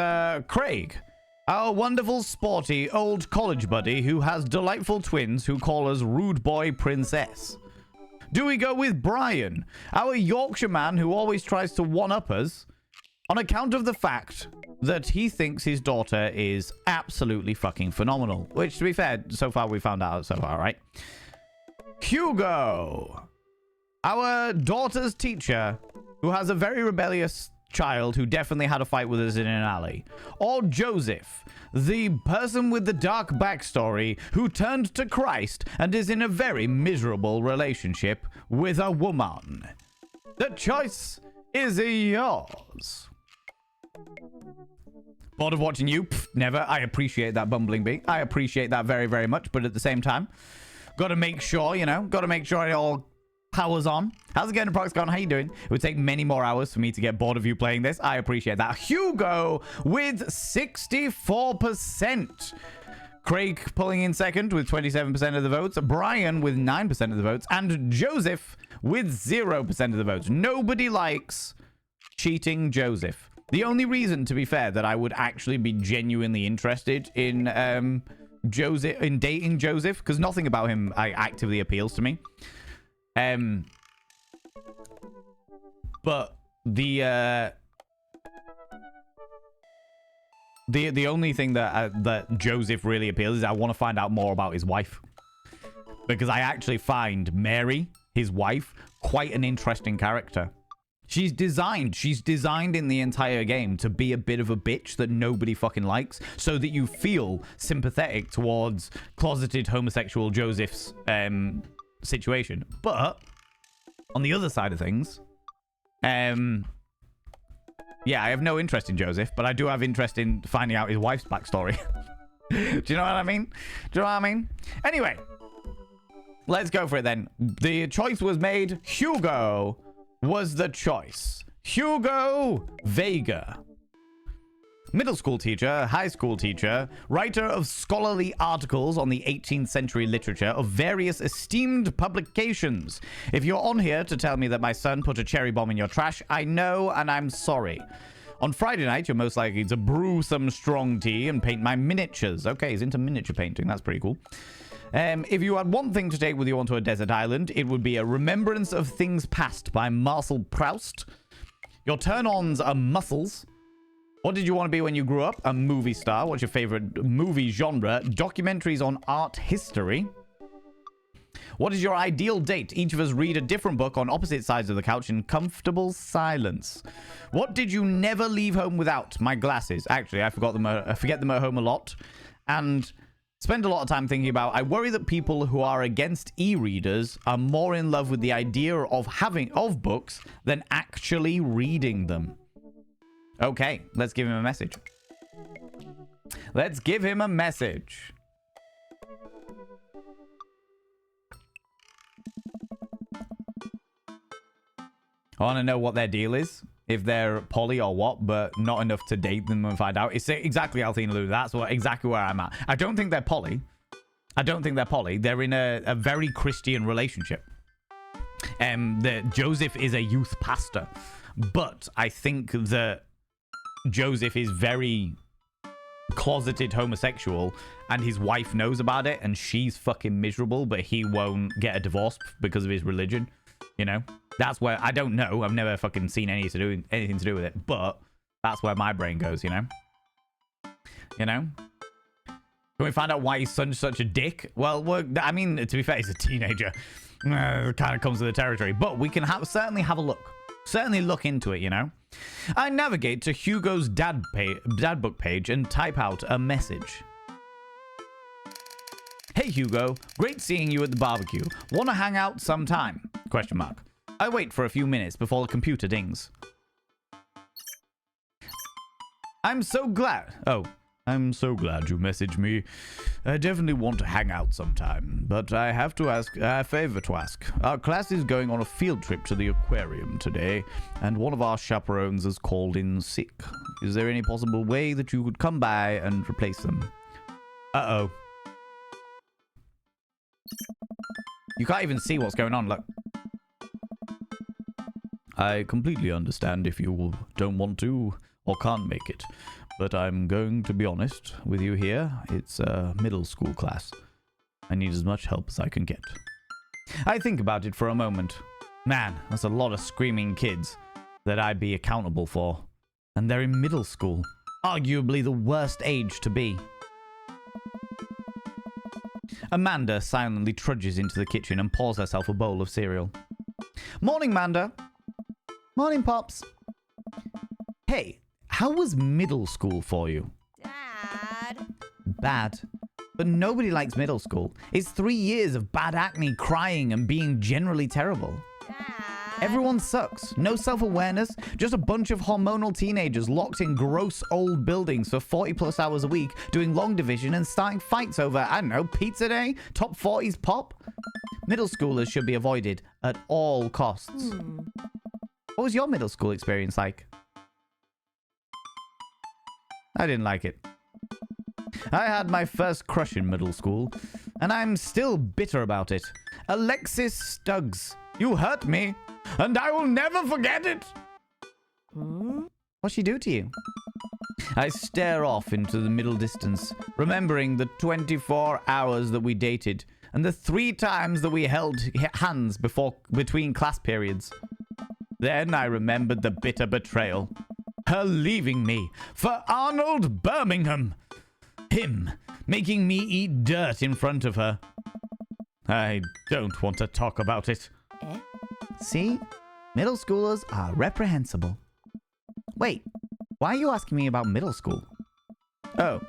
A: Craig, our wonderful, sporty, old college buddy who has delightful twins who call us Rude Boy Princess? Do we go with Brian, our Yorkshire man who always tries to one-up us on account of the fact that he thinks his daughter is absolutely fucking phenomenal? Which, to be fair, so far we found out so far, right? Hugo, our daughter's teacher who has a very rebellious child who definitely had a fight with us in an alley? Or Joseph, the person with the dark backstory who turned to Christ and is in a very miserable relationship with a woman? The choice is yours. Bored of watching you? Pff, never. I appreciate that, Bumbling Bee. I appreciate that very, very much, but at the same time, gotta make sure, you know, gotta make sure it all powers on. How's it going, Proxcon? How you doing? It would take many more hours for me to get bored of you playing this. I appreciate that. Hugo with 64%. Craig pulling in second with 27% of the votes. Brian with 9% of the votes. And Joseph with 0% of the votes. Nobody likes cheating Joseph. The only reason, to be fair, that I would actually be genuinely interested in dating Joseph, because nothing about him actively appeals to me. But the only thing that Joseph really appeals is I want to find out more about his wife, because I actually find Mary, his wife, quite an interesting character. She's designed in the entire game to be a bit of a bitch that nobody fucking likes, so that you feel sympathetic towards closeted homosexual Joseph's situation. But on the other side of things, yeah, I have no interest in Joseph, but I do have interest in finding out his wife's backstory. Do you know what I mean? Anyway, let's go for it then. The choice was made. Hugo was the choice. Hugo Vega. Middle school teacher, high school teacher, writer of scholarly articles on the 18th century literature of various esteemed publications. If you're on here to tell me that my son put a cherry bomb in your trash, I know and I'm sorry. On Friday night, you're most likely to brew some strong tea and paint my miniatures. Okay, he's into miniature painting. That's pretty cool. If you had one thing to take with you onto a desert island, it would be a Remembrance of Things Past by Marcel Proust. Your turn-ons are muscles. What did you want to be when you grew up? A movie star. What's your favorite movie genre? Documentaries on art history. What is your ideal date? Each of us read a different book on opposite sides of the couch in comfortable silence. What did you never leave home without? My glasses. Actually, I forget them at home a lot. And spend a lot of time thinking about, I worry that people who are against e-readers are more in love with the idea of books than actually reading them. Okay, let's give him a message. Let's give him a message. I want to know what their deal is. If they're poly or what, but not enough to date them and find out. It's exactly Althena Lou. That's exactly where I'm at. I don't think they're poly. They're in a very Christian relationship. Joseph is a youth pastor. But I think that Joseph is very closeted homosexual and his wife knows about it and she's fucking miserable, but he won't get a divorce because of his religion. You know? That's where, I don't know. I've never fucking seen anything to do with it. But that's where my brain goes, you know? You know? Can we find out why his son's such a dick? Well, I mean, to be fair, he's a teenager. It kind of comes with the territory. But we can certainly have a look. Certainly look into it, you know? I navigate to Hugo's dad book page and type out a message. Hey, Hugo. Great seeing you at the barbecue. Want to hang out sometime? ? I wait for a few minutes before the computer dings. I'm so glad you messaged me. I definitely want to hang out sometime, but I have to ask a favor to ask. Our class is going on a field trip to the aquarium today, and one of our chaperones has called in sick. Is there any possible way that you could come by and replace them? Uh-oh. You can't even see what's going on, look. I completely understand if you don't want to or can't make it, but I'm going to be honest with you here. It's a middle school class. I need as much help as I can get. I think about it for a moment. Man, that's a lot of screaming kids that I'd be accountable for. And they're in middle school. Arguably the worst age to be. Amanda silently trudges into the kitchen and pours herself a bowl of cereal. Morning, Manda. Morning, Pops. Hey, how was middle school for you?
G: Dad.
A: Bad. But nobody likes middle school. It's 3 years of bad acne, crying, and being generally terrible.
G: Dad.
A: Everyone sucks. No self-awareness. Just a bunch of hormonal teenagers locked in gross old buildings for 40 plus hours a week, doing long division and starting fights over, I don't know, pizza day? Top 40s pop? Middle schoolers should be avoided at all costs. What was your middle school experience like? I didn't like it. I had my first crush in middle school, and I'm still bitter about it. Alexis Stuggs, you hurt me, and I will never forget it. What'd she do to you? I stare off into the middle distance, remembering the 24 hours that we dated, and the 3 times that we held hands between class periods. Then I remembered the bitter betrayal. Her leaving me for Arnold Birmingham. Him making me eat dirt in front of her. I don't want to talk about it. See? Middle schoolers are reprehensible. Wait, why are you asking me about middle school? Oh,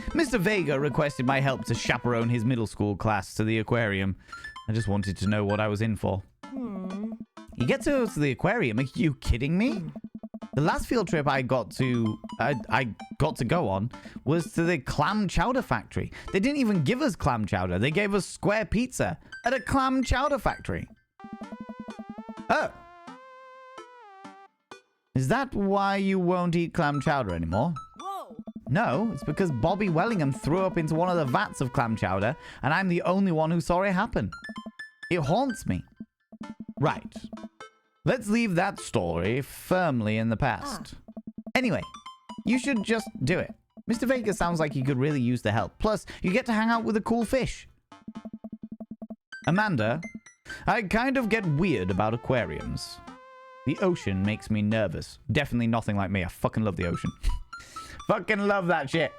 A: Mr. Vega requested my help to chaperone his middle school class to the aquarium. I just wanted to know what I was in for. You get to go to the aquarium? Are you kidding me? The last field trip I got to go on was to the clam chowder factory. They didn't even give us clam chowder. They gave us square pizza at a clam chowder factory. Oh. Is that why you won't eat clam chowder anymore?
G: Whoa.
A: No, it's because Bobby Wellingham threw up into one of the vats of clam chowder, and I'm the only one who saw it happen. It haunts me. Right. Let's leave that story firmly in the past. Anyway, you should just do it. Mr. Vega sounds like he could really use the help. Plus, you get to hang out with a cool fish. Amanda, I kind of get weird about aquariums. The ocean makes me nervous. Definitely nothing like me. I fucking love the ocean. Fucking love that shit.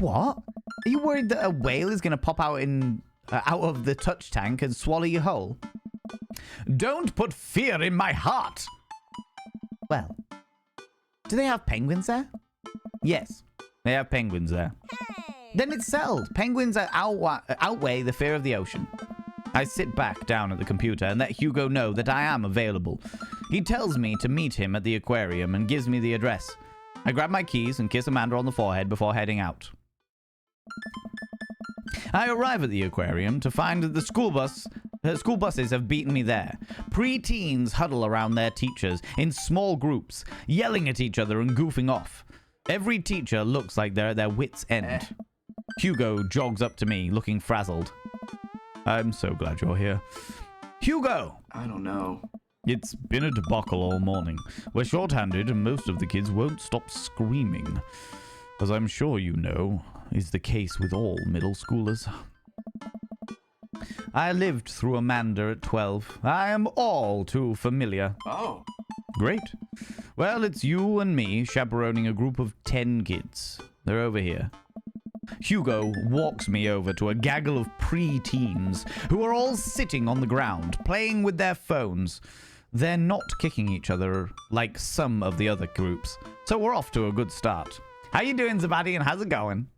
A: What? Are you worried that a whale is going to pop out of the touch tank and swallow you whole? Don't put fear in my heart. Well, do they have penguins there? Yes, they have penguins there.
G: Hey.
A: Then it's settled. Penguins outweigh the fear of the ocean. I sit back down at the computer and let Hugo know that I am available. He tells me to meet him at the aquarium and gives me the address. I grab my keys and kiss Amanda on the forehead before heading out. I arrive at the aquarium to find that the school buses have beaten me there. Pre-teens huddle around their teachers in small groups, yelling at each other and goofing off. Every teacher looks like they're at their wits' end. Hugo jogs up to me, looking frazzled. I'm so glad you're here. Hugo!
B: I don't know.
A: It's been a debacle all morning. We're short-handed and most of the kids won't stop screaming. As I'm sure you know, is the case with all middle schoolers. I lived through Amanda at 12. I am all too familiar.
B: Oh.
A: Great. Well, it's you and me chaperoning a group of 10 kids. They're over here. Hugo walks me over to a gaggle of pre-teens who are all sitting on the ground, playing with their phones. They're not kicking each other like some of the other groups, so we're off to a good start. How you doing, Zabadi, and how's it going?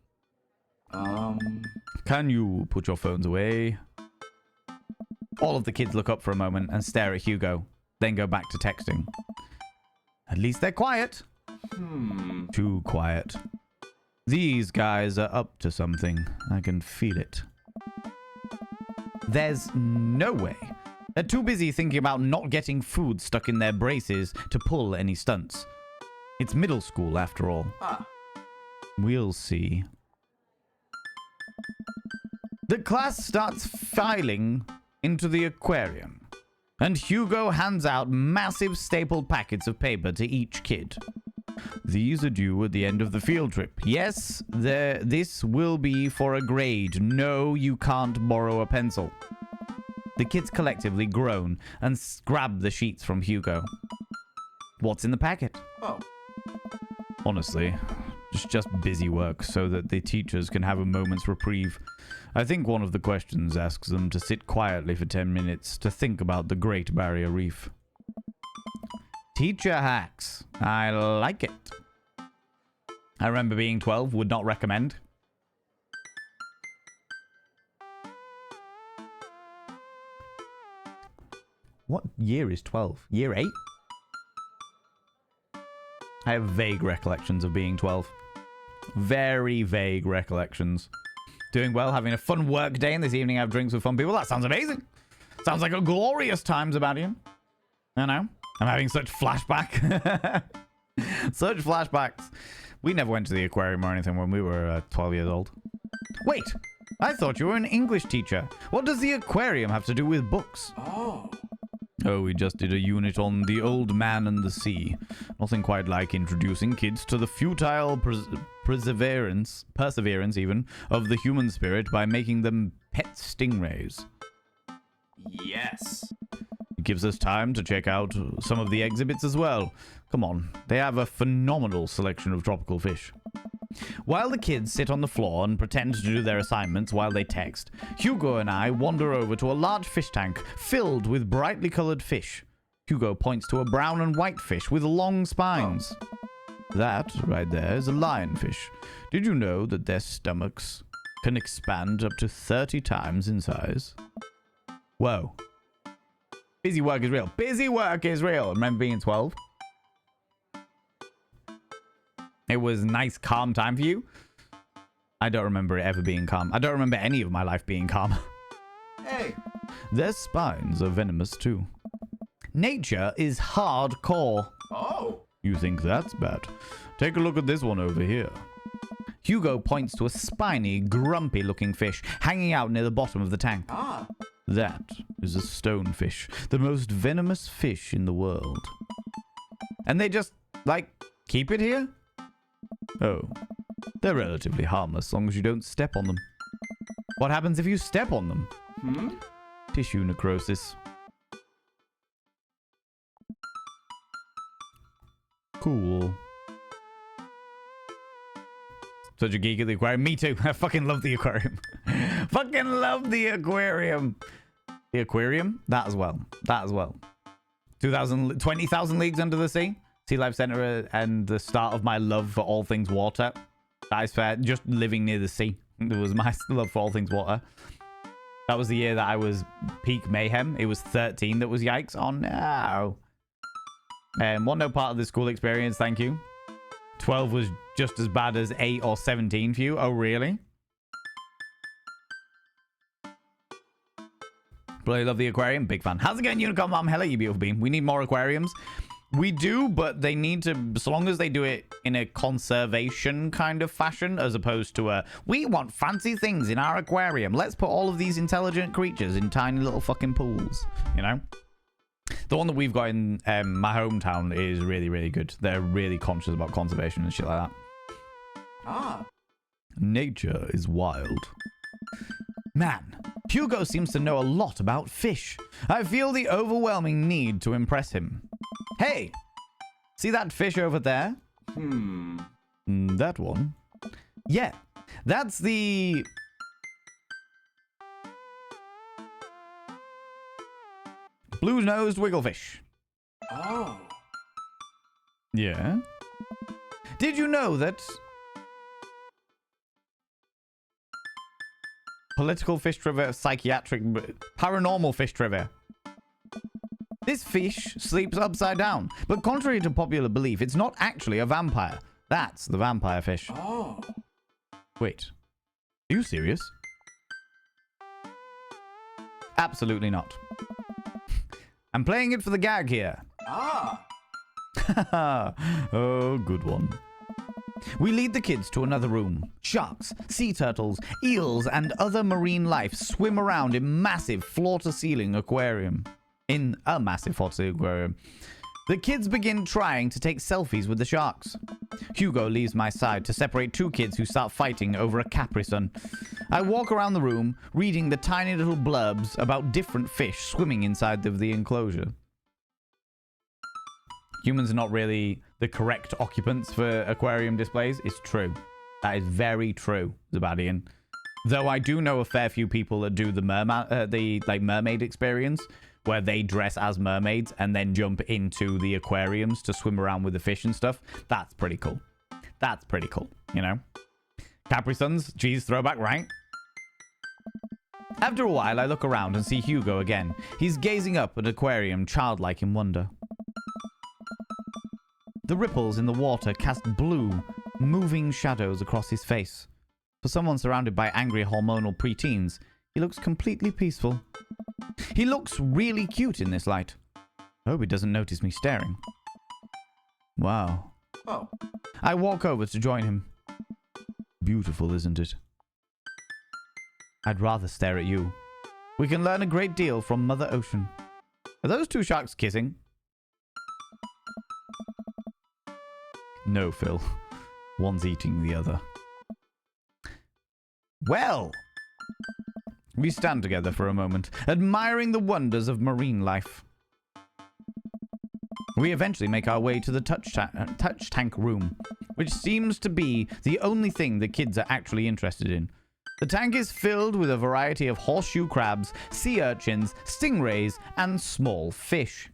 A: Can you put your phones away? All of the kids look up for a moment and stare at Hugo, then go back to texting. At least they're quiet. Too quiet. These guys are up to something. I can feel it. There's no way. They're too busy thinking about not getting food stuck in their braces to pull any stunts. It's middle school, after all. We'll see. The class starts filing into the aquarium, and Hugo hands out massive stapled packets of paper to each kid. These are due at the end of the field trip. Yes, this will be for a grade. No, you can't borrow a pencil. The kids collectively groan and grab the sheets from Hugo. What's in the packet?
B: Oh.
A: Honestly, It's just busy work so that the teachers can have a moment's reprieve. I think one of the questions asks them to sit quietly for 10 minutes to think about the Great Barrier Reef. Teacher hacks. I like it. I remember being 12. Would not recommend. What year is 12? Year 8? I have vague recollections of being 12. Very vague recollections. Doing well, having a fun work day, and this evening I have drinks with fun people. That sounds amazing. Sounds like a glorious time, Zabadian. I know. I'm having such flashback. Such flashbacks. We never went to the aquarium or anything when we were 12 years old. Wait, I thought you were an English teacher. What does the aquarium have to do with books? Oh, we just did a unit on the old man and the sea. Nothing quite like introducing kids to the futile perseverance even, of the human spirit by making them pet stingrays.
E: Yes.
A: It gives us time to check out some of the exhibits as well. Come on, they have a phenomenal selection of tropical fish. While the kids sit on the floor and pretend to do their assignments while they text, Hugo and I wander over to a large fish tank filled with brightly colored fish. Hugo points to a brown and white fish with long spines. That, right there, is a lionfish. Did you know that their stomachs can expand up to 30 times in size? Whoa. Busy work is real. Busy work is real. Remember being 12? It was a nice, calm time for you. I don't remember it ever being calm. I don't remember any of my life being calm.
E: Hey.
A: Their spines are venomous too. Nature is hardcore.
E: Oh.
A: You think that's bad? Take a look at this one over here. Hugo points to a spiny, grumpy-looking fish hanging out near the bottom of the tank.
E: Ah.
A: That is a stonefish, the most venomous fish in the world. And they just, like, keep it here? Oh, they're relatively harmless as long as you don't step on them. What happens if you step on them? Tissue necrosis. Cool. Such a geek at the aquarium. Me too. I fucking love the aquarium. Fucking love the aquarium. The aquarium? That as well. That as well. 20,000 Leagues Under the Sea. Sea Life Center and the start of my love for all things water. That is fair. Just living near the sea. It was my love for all things water. That was the year that I was peak mayhem. It was 13 that was yikes. Oh no. Want no part of the school experience, thank you. 12 was just as bad as 8 or 17 for you. Oh, really? Really love the aquarium. Big fan. How's it going, Unicorn Mom? Hello, you beautiful beam. We need more aquariums. We do, but they need to, so long as they do it in a conservation kind of fashion, as opposed to a, we want fancy things in our aquarium. Let's put all of these intelligent creatures in tiny little fucking pools, you know? The one that we've got in my hometown is really, really good. They're really conscious about conservation and shit like that.
E: Ah.
A: Nature is wild. Man, Hugo seems to know a lot about fish. I feel the overwhelming need to impress him. Hey, see that fish over there? That one? Yeah, that's the... blue-nosed wigglefish.
E: Oh.
A: Yeah? Did you know that... political fish trivia, psychiatric, paranormal fish trivia. This fish sleeps upside down, but contrary to popular belief, it's not actually a vampire. That's the vampire fish.
E: Oh.
A: Wait, are you serious? Absolutely not. I'm playing it for the gag here.
E: Ah.
A: Oh, good one. We lead the kids to another room. Sharks, sea turtles, eels, and other marine life swim around in massive floor-to-ceiling aquarium. In a massive floor-to-ceiling aquarium. The kids begin trying to take selfies with the sharks. Hugo leaves my side to separate two kids who start fighting over a Capri Sun. I walk around the room, reading the tiny little blurbs about different fish swimming inside of the enclosure. humans are not really the correct occupants for aquarium displays. It's true. That is very true, Zabadian. Though I do know a fair few people that do the mermaid experience, where they dress as mermaids and then jump into the aquariums to swim around with the fish and stuff. That's pretty cool. That's pretty cool, you know? Capri Suns, geez, throwback, right? After a while, I look around and see Hugo again. He's gazing up at an aquarium, childlike in wonder. The ripples in the water cast blue, moving shadows across his face. For someone surrounded by angry hormonal preteens, he looks completely peaceful. He looks really cute in this light. I hope he doesn't notice me staring. Wow.
B: Oh.
A: I walk over to join him. Beautiful, isn't it? I'd rather stare at you. We can learn a great deal from Mother Ocean. Are those two sharks kissing? No, Phil. One's eating the other. Well, we stand together for a moment, admiring the wonders of marine life. We eventually make our way to the touch tank room, which seems to be the only thing the kids are actually interested in. The tank is filled with a variety of horseshoe crabs, sea urchins, stingrays, and small fish.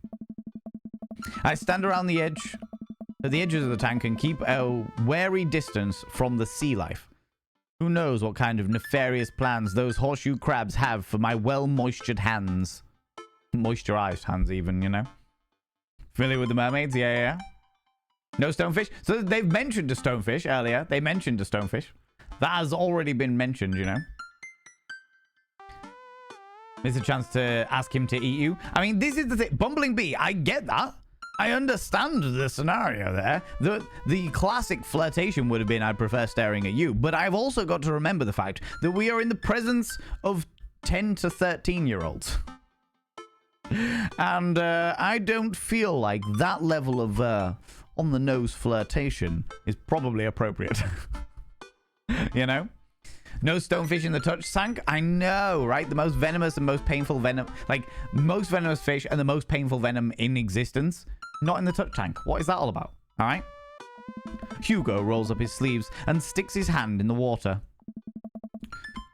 A: I stand around the edges of the tank and keep a wary distance from the sea life. Who knows what kind of nefarious plans those horseshoe crabs have for my well-moistured hands. Moisturized hands even, you know. Familiar with the mermaids? Yeah. No stonefish? So they've mentioned a stonefish earlier. They mentioned a stonefish. That has already been mentioned, you know. It's a chance to ask him to eat you. I mean, this is the thing. Bumbling bee, I get that. I understand the scenario there. The classic flirtation would have been, I'd prefer staring at you. But I've also got to remember the fact that we are in the presence of 10 to 13-year-olds. And I don't feel like that level of on-the-nose flirtation is probably appropriate. You know? No stonefish in the touch tank? I know, right? The most venomous and most painful venom. Like, most venomous fish and the most painful venom in existence. Not in the touch tank. What is that all about? All right? Hugo rolls up his sleeves and sticks his hand in the water.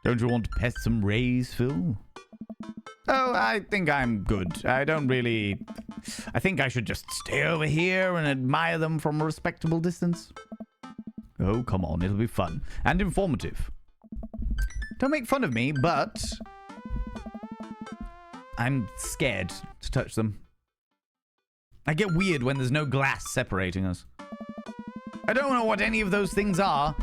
A: Don't you want to pet some rays, Phil? Oh, I think I'm good. I think I should just stay over here and admire them from a respectable distance. Oh, come on. It'll be fun and informative. Don't make fun of me, but I'm scared to touch them. I get weird when there's no glass separating us. I don't know what any of those things are,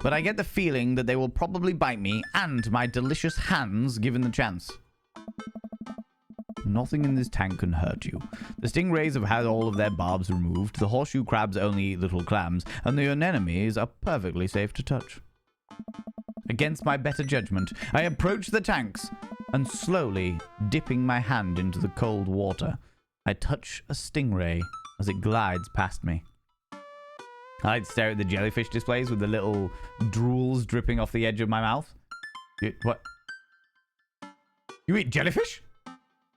A: but I get the feeling that they will probably bite me and my delicious hands given the chance. Nothing in this tank can hurt you. The stingrays have had all of their barbs removed, the horseshoe crabs only eat little clams, and the anemones are perfectly safe to touch. Against my better judgment, I approach the tanks and slowly dipping my hand into the cold water, I touch a stingray as it glides past me. I'd stare at the jellyfish displays with the little drools dripping off the edge of my mouth. What? You eat jellyfish?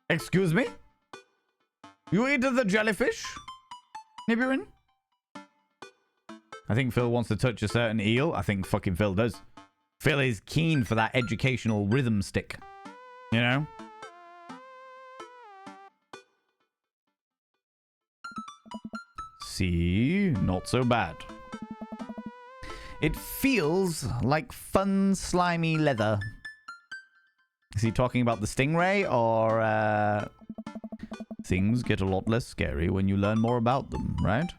A: Excuse me? You eat the jellyfish? Nibirin? I think Phil wants to touch a certain eel. I think fucking Phil does. Phil is keen for that educational rhythm stick. You know? See? Not so bad. It feels like fun, slimy leather. Is he talking about the stingray, or, things get a lot less scary when you learn more about them, right?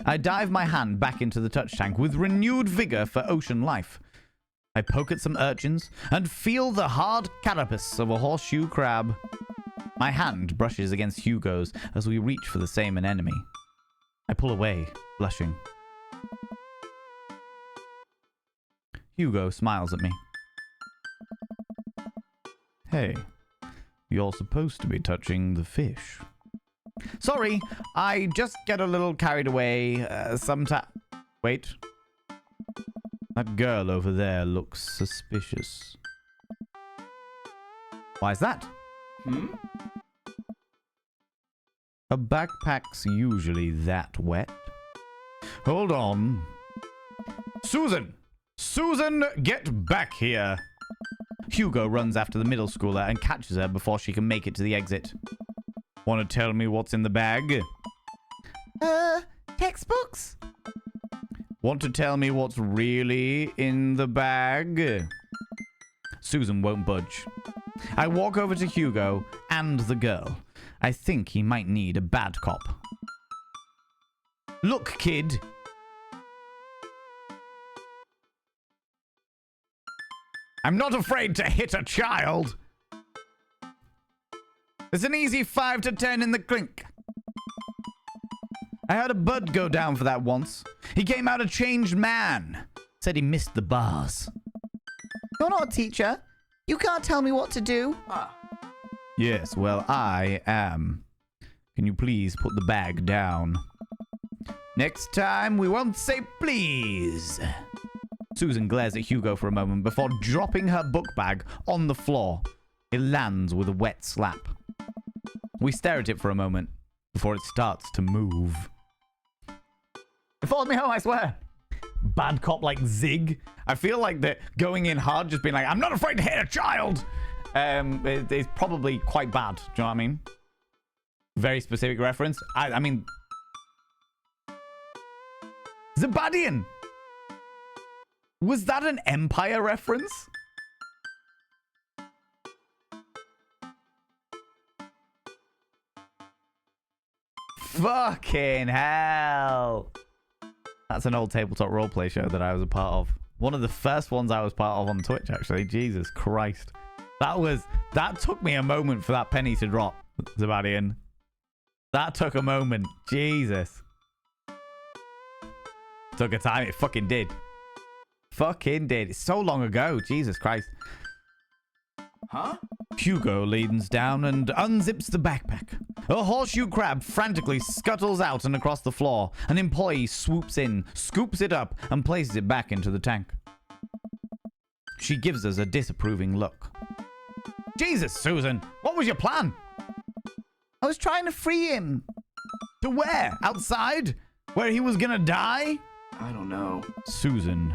A: I dive my hand back into the touch tank with renewed vigor for ocean life. I poke at some urchins and feel the hard carapace of a horseshoe crab. My hand brushes against Hugo's as we reach for the same anemone. I pull away, blushing. Hugo smiles at me. Hey, you're supposed to be touching the fish. Sorry, I just get a little carried away sometimes. Wait. That girl over there looks suspicious. Why is that? A backpack's usually that wet. Hold on. Susan! Susan, get back here! Hugo runs after the middle schooler and catches her before she can make it to the exit. Want to tell me what's in the bag? Textbooks? Want to tell me what's really in the bag? Susan won't budge. I walk over to Hugo and the girl. I think he might need a bad cop. Look, kid. I'm not afraid to hit a child. It's an easy 5 to 10 in the clink. I had a bud go down for that once. He came out a changed man. Said he missed the bars. You're not a teacher. You can't tell me what to do. Yes, well, I am. Can you please put the bag down? Next time, we won't say please. Susan glares at Hugo for a moment before dropping her book bag on the floor. It lands with a wet slap. We stare at it for a moment before it starts to move. It followed me home, I swear. Bad cop like Zig. I feel like they're going in hard, just being like, I'm not afraid to hit a child. It's probably quite bad. Do you know what I mean? Very specific reference. I mean... Zabadian! Was that an Empire reference? Fucking hell. That's an old tabletop roleplay show that I was a part of. One of the first ones I was part of on Twitch, actually. Jesus Christ. That took me a moment for that penny to drop, Zabadian. That took a moment. Jesus. Took a time. It fucking did. Fucking did. It's so long ago. Jesus Christ.
E: Huh?
A: Hugo leans down and unzips the backpack. A horseshoe crab frantically scuttles out and across the floor. An employee swoops in, scoops it up, and places it back into the tank. She gives us a disapproving look. Jesus, Susan, what was your plan? I was trying to free him. To where? Outside? Where he was gonna die?
B: I don't know.
A: Susan,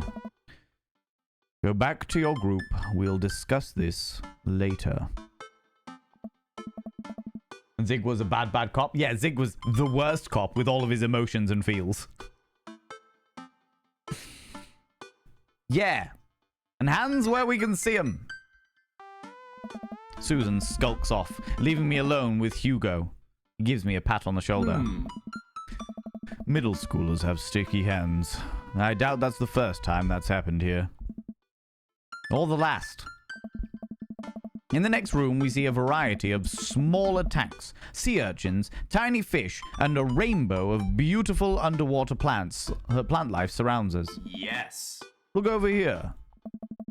A: go back to your group. We'll discuss this later. Zig was a bad cop? Yeah, Zig was the worst cop with all of his emotions and feels. Yeah. And hands where we can see them. Susan skulks off, leaving me alone with Hugo. He gives me a pat on the shoulder. Middle schoolers have sticky hands. I doubt that's the first time that's happened here. Or the last. In the next room, we see a variety of smaller tanks, sea urchins, tiny fish, and a rainbow of beautiful underwater plants. Her plant life surrounds us.
E: Yes.
A: Look over here.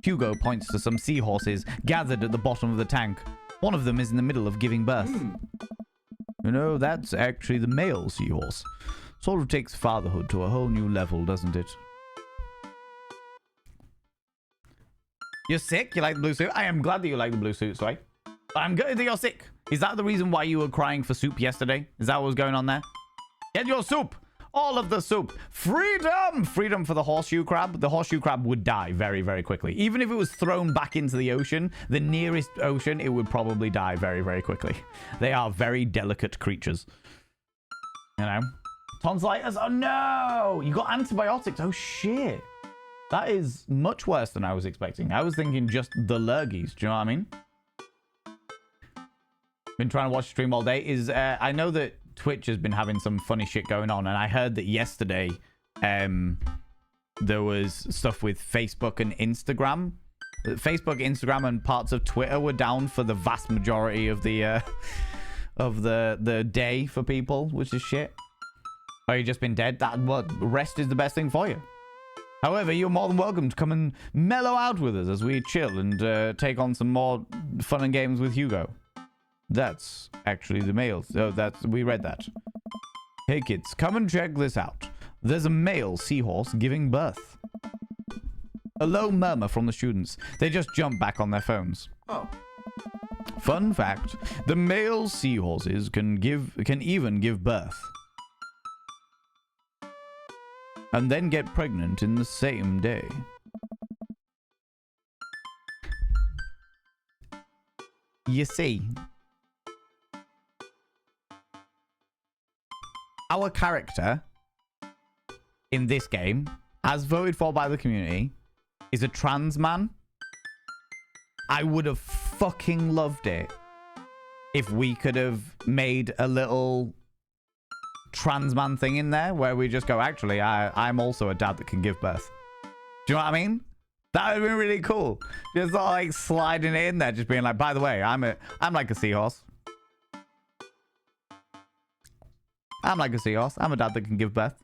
A: Hugo points to some seahorses gathered at the bottom of the tank. One of them is in the middle of giving birth. You know, that's actually the male seahorse. Sort of takes fatherhood to a whole new level, doesn't it? You're sick? You like the blue suit? I am glad that you like the blue suit, sorry. I'm good that you're sick. Is that the reason why you were crying for soup yesterday? Is that what was going on there? Get your soup! All of the soup! Freedom! Freedom for the horseshoe crab. The horseshoe crab would die very, very quickly. Even if it was thrown back into the ocean, the nearest ocean, it would probably die very, very quickly. They are very delicate creatures. You know? Tonsillitis? Oh no! You got antibiotics. Oh shit. That is much worse than I was expecting. I was thinking just the lurgies. Do you know what I mean? Been trying to watch the stream all day. I know that Twitch has been having some funny shit going on, and I heard that yesterday there was stuff with Facebook and Instagram. Facebook, Instagram, and parts of Twitter were down for the vast majority of the day for people, which is shit. Oh, you just been dead? Rest is the best thing for you. However, you're more than welcome to come and mellow out with us as we chill and take on some more fun and games with Hugo. That's actually the males. Oh, we read that. Hey kids, come and check this out. There's a male seahorse giving birth. A low murmur from the students. They just jump back on their phones.
E: Oh.
A: Fun fact, the male seahorses can even give birth. And then get pregnant in the same day. You see, our character in this game, as voted for by the community, is a trans man. I would have fucking loved it if we could have made a little trans man thing in there where we just go, actually, I'm also a dad that can give birth. Do you know what I mean? That would have been really cool. Just sort of like sliding it in there, just being like, by the way, I'm like a seahorse. I'm like a seahorse. I'm a dad that can give birth.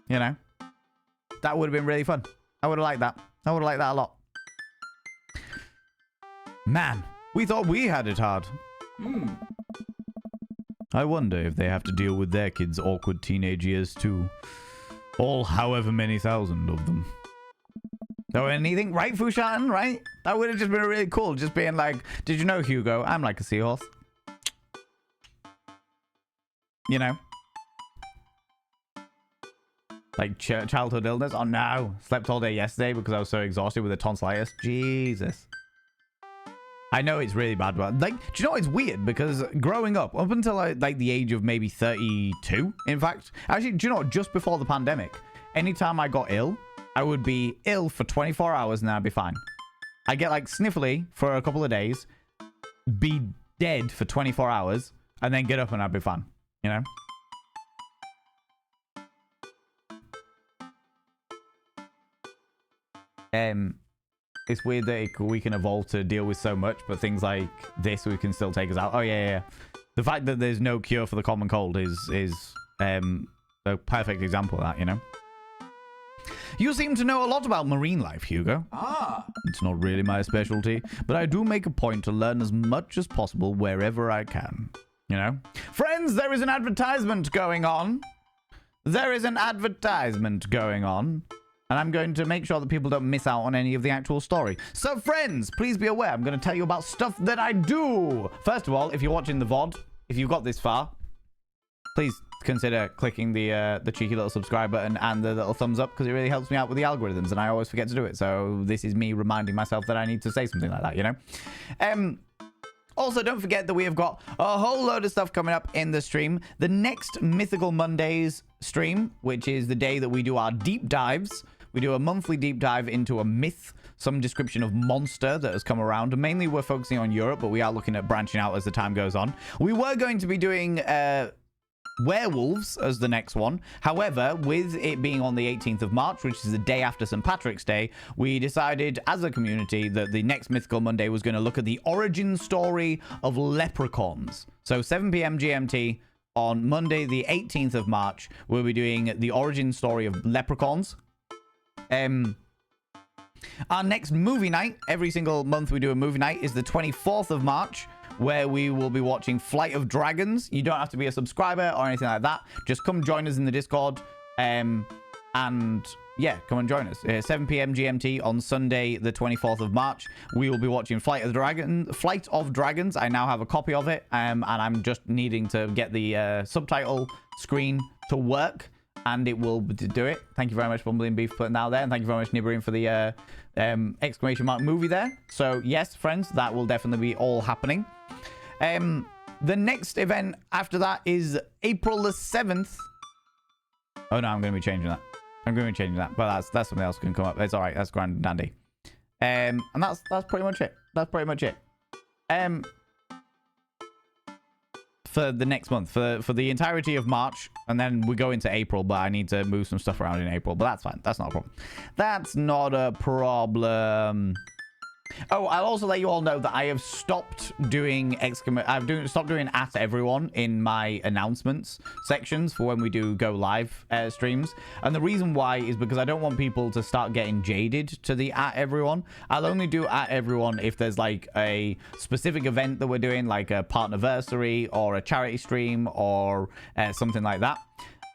A: You know? That would have been really fun. I would have liked that. I would have liked that a lot. Man, we thought we had it hard. I wonder if they have to deal with their kids' awkward teenage years too. All however many thousand of them. So anything, right, Fushan, right? That would have just been really cool. Just being like, did you know, Hugo, I'm like a seahorse. You know? Like childhood illness. Oh no. Slept all day yesterday because I was so exhausted with a tonsillitis. Jesus. I know it's really bad, but like, do you know it's weird? Because growing up until like the age of maybe 32, in fact, actually, do you know what? Just before the pandemic, anytime I got ill, I would be ill for 24 hours and then I'd be fine. I get like sniffly for a couple of days, be dead for 24 hours, and then get up and I'd be fine. You know? It's weird that we can evolve to deal with so much, but things like this we can still take us out. Oh yeah. The fact that there's no cure for the common cold is a perfect example of that, you know. You seem to know a lot about marine life, Hugo. It's not really my specialty, but I do make a point to learn as much as possible wherever I can. You know? Friends, there is an advertisement going on. There is an advertisement going on. And I'm going to make sure that people don't miss out on any of the actual story. So, friends, please be aware. I'm going to tell you about stuff that I do. First of all, if you're watching the VOD, if you've got this far, please consider clicking the cheeky little subscribe button and the little thumbs up, because it really helps me out with the algorithms, and I always forget to do it. So this is me reminding myself that I need to say something like that, you know? Also, don't forget that we have got a whole load of stuff coming up in the stream. The next Mythical Mondays stream, which is the day that we do our deep dives. We do a monthly deep dive into a myth, some description of monster that has come around. And mainly we're focusing on Europe, but we are looking at branching out as the time goes on. We were going to be doing werewolves as the next one. However, with it being on the 18th of March, which is the day after St. Patrick's Day, we decided as a community that the next Mythical Monday was going to look at the origin story of leprechauns. So 7 p.m. GMT on Monday, the 18th of March, we'll be doing the origin story of leprechauns. Our next movie night, every single month we do a movie night, is the 24th of March, where we will be watching Flight of Dragons. You don't have to be a subscriber or anything like that. Just come join us in the Discord. And yeah, come and join us. 7 p.m. GMT on Sunday, the 24th of March. We will be watching Flight of Dragons. I now have a copy of it, and I'm just needing to get the subtitle screen to work, and it will do it. Thank you very much, Bumbley and Beef, for putting that out there, and thank you very much, Nibbering, for the exclamation mark movie there. So yes, friends, that will definitely be all happening. The next event after that is April the 7th. Oh no, I'm going to be changing that. But that's something else can come up. It's all right. That's grand and dandy. And that's pretty much it. For the next month, for the entirety of March, and then we go into April, but I need to move some stuff around in April, but that's fine. That's not a problem. That's not a problem. Oh, I'll also let you all know that I have stopped doing stopped doing at everyone in my announcements sections for when we do go live streams. And the reason why is because I don't want people to start getting jaded to the at everyone. I'll only do at everyone if there's like a specific event that we're doing, like a partnerversary or a charity stream or something like that.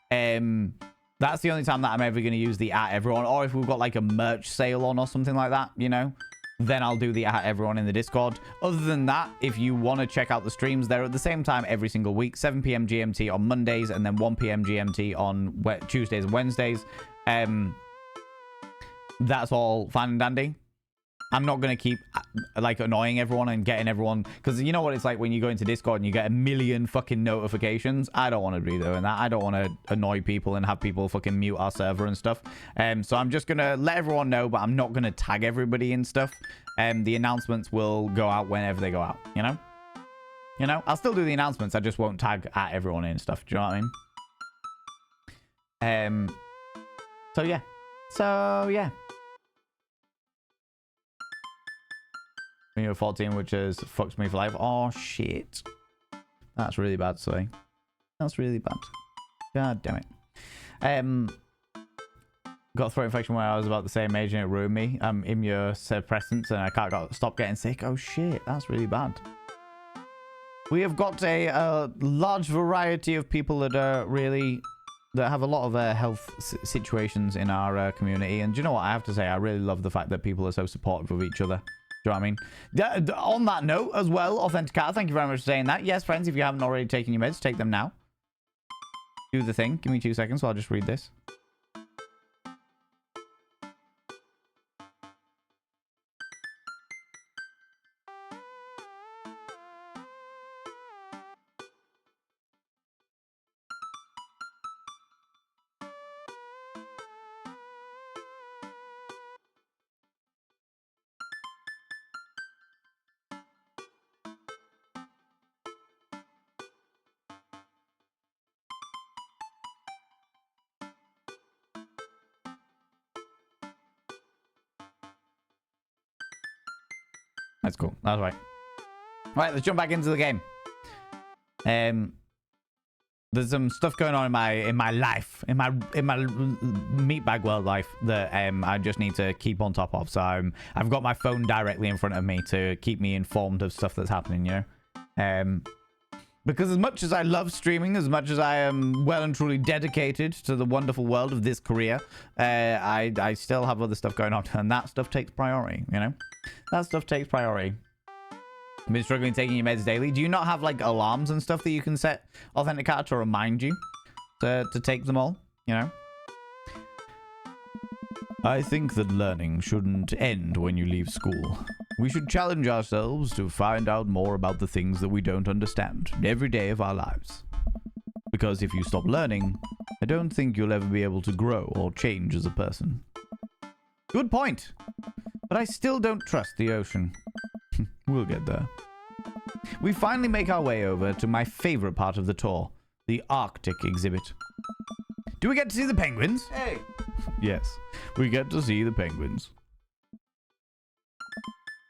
A: That's the only time that I'm ever going to use the at everyone, or if we've got like a merch sale on or something like that, you know. then I'll do the everyone in the Discord. Other than that, if you want to check out the streams, they're at the same time every single week, 7 p.m. GMT on Mondays, and then 1 p.m. GMT on Tuesdays and Wednesdays. That's all fine and dandy. I'm not going to keep like annoying everyone and getting everyone, because you know what it's like when you go into Discord and you get a million fucking notifications. I don't want to be doing that. I don't want to annoy people and have people fucking mute our server and stuff. So I'm just going to let everyone know, but I'm not going to tag everybody and stuff. The announcements will go out whenever they go out, you know? You know, I'll still do the announcements. I just won't tag at everyone and stuff. Do you know what I mean? So yeah. You're 14, which is fucks me for life. Oh shit, that's really bad. Sorry, that's really bad. God damn it. Got a throat infection when I was about the same age and it ruined me. I'm immunosuppressants and I can't stop getting sick. Oh shit, that's really bad. We have got a large variety of people that are that have a lot of health situations in our community, and do you know what I have to say? I really love the fact that people are so supportive of each other. Do you know what I mean? On that note as well, Authenticator, thank you very much for saying that. Yes, friends, if you haven't already taken your meds, take them now. Do the thing. Give me 2 seconds while I just read this. That's cool. That's right. Right, let's jump back into the game. There's some stuff going on in my life, in my meatbag world life that I just need to keep on top of. So I've got my phone directly in front of me to keep me informed of stuff that's happening, you know. Because as much as I love streaming, as much as I am well and truly dedicated to the wonderful world of this career, I still have other stuff going on, and that stuff takes priority, you know? That stuff takes priority. I've been struggling taking your meds daily. Do you not have, like, alarms and stuff that you can set Authenticator to remind you to take them all, you know? I think that learning shouldn't end when you leave school. We should challenge ourselves to find out more about the things that we don't understand every day of our lives. Because if you stop learning, I don't think you'll ever be able to grow or change as a person. Good point. But I still don't trust the ocean. We'll get there. We finally make our way over to my favorite part of the tour, the Arctic exhibit. Do we get to see the penguins?
B: Hey!
A: Yes, we get to see the penguins.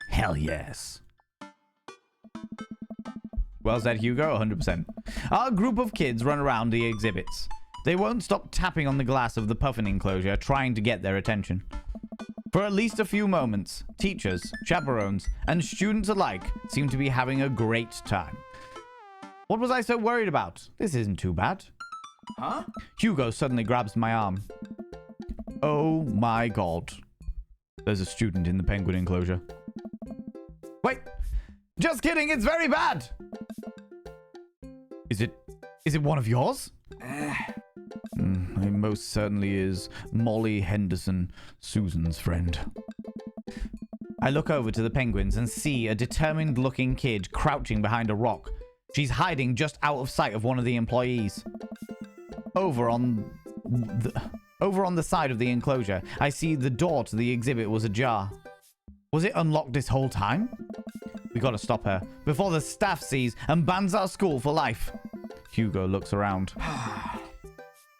A: Hell yes. Well said, Hugo, 100%. Our group of kids run around the exhibits. They won't stop tapping on the glass of the puffin enclosure, trying to get their attention. For at least a few moments, teachers, chaperones, and students alike seem to be having a great time. What was I so worried about? This isn't too bad.
B: Huh?
A: Hugo suddenly grabs my arm. Oh my god. There's a student in the penguin enclosure. Wait! Just kidding, it's very bad! Is it one of yours? It most certainly is. Molly Henderson, Susan's friend. I look over to the penguins and see a determined-looking kid crouching behind a rock. She's hiding just out of sight of one of the employees. Over on the side of the enclosure, I see the door to the exhibit was ajar. Was it unlocked this whole time? We gotta stop her before the staff sees and bans our school for life. Hugo looks around.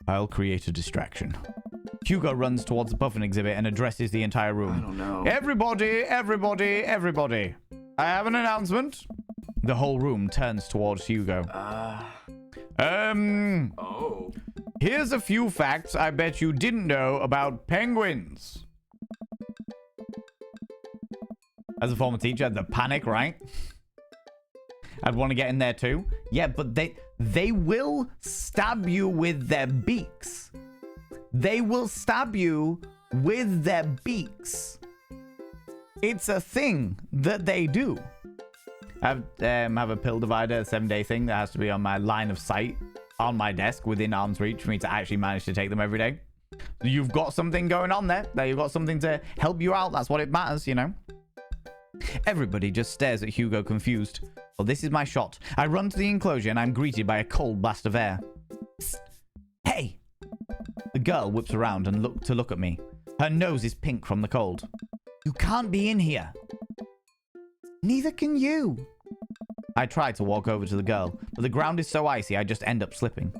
A: I'll create a distraction. Hugo runs towards the puffin exhibit and addresses the entire room.
B: I don't know.
A: Everybody, everybody, everybody. I have an announcement. The whole room turns towards Hugo.
B: Oh.
A: Here's a few facts I bet you didn't know about penguins. As a former teacher, the panic, right? I'd want to get in there too. Yeah, but they will stab you with their beaks. They will stab you with their beaks. It's a thing that they do. I have a pill divider, a 7-day thing that has to be on my line of sight on my desk within arm's reach for me to actually manage to take them every day. You've got something going on there. You've got something to help you out. That's what it matters, you know. Everybody just stares at Hugo confused. Well, this is my shot. I run to the enclosure and I'm greeted by a cold blast of air. Psst. Hey! The girl whips around and look at me. Her nose is pink from the cold. You can't be in here. Neither can you. I try to walk over to the girl, but the ground is so icy I just end up slipping.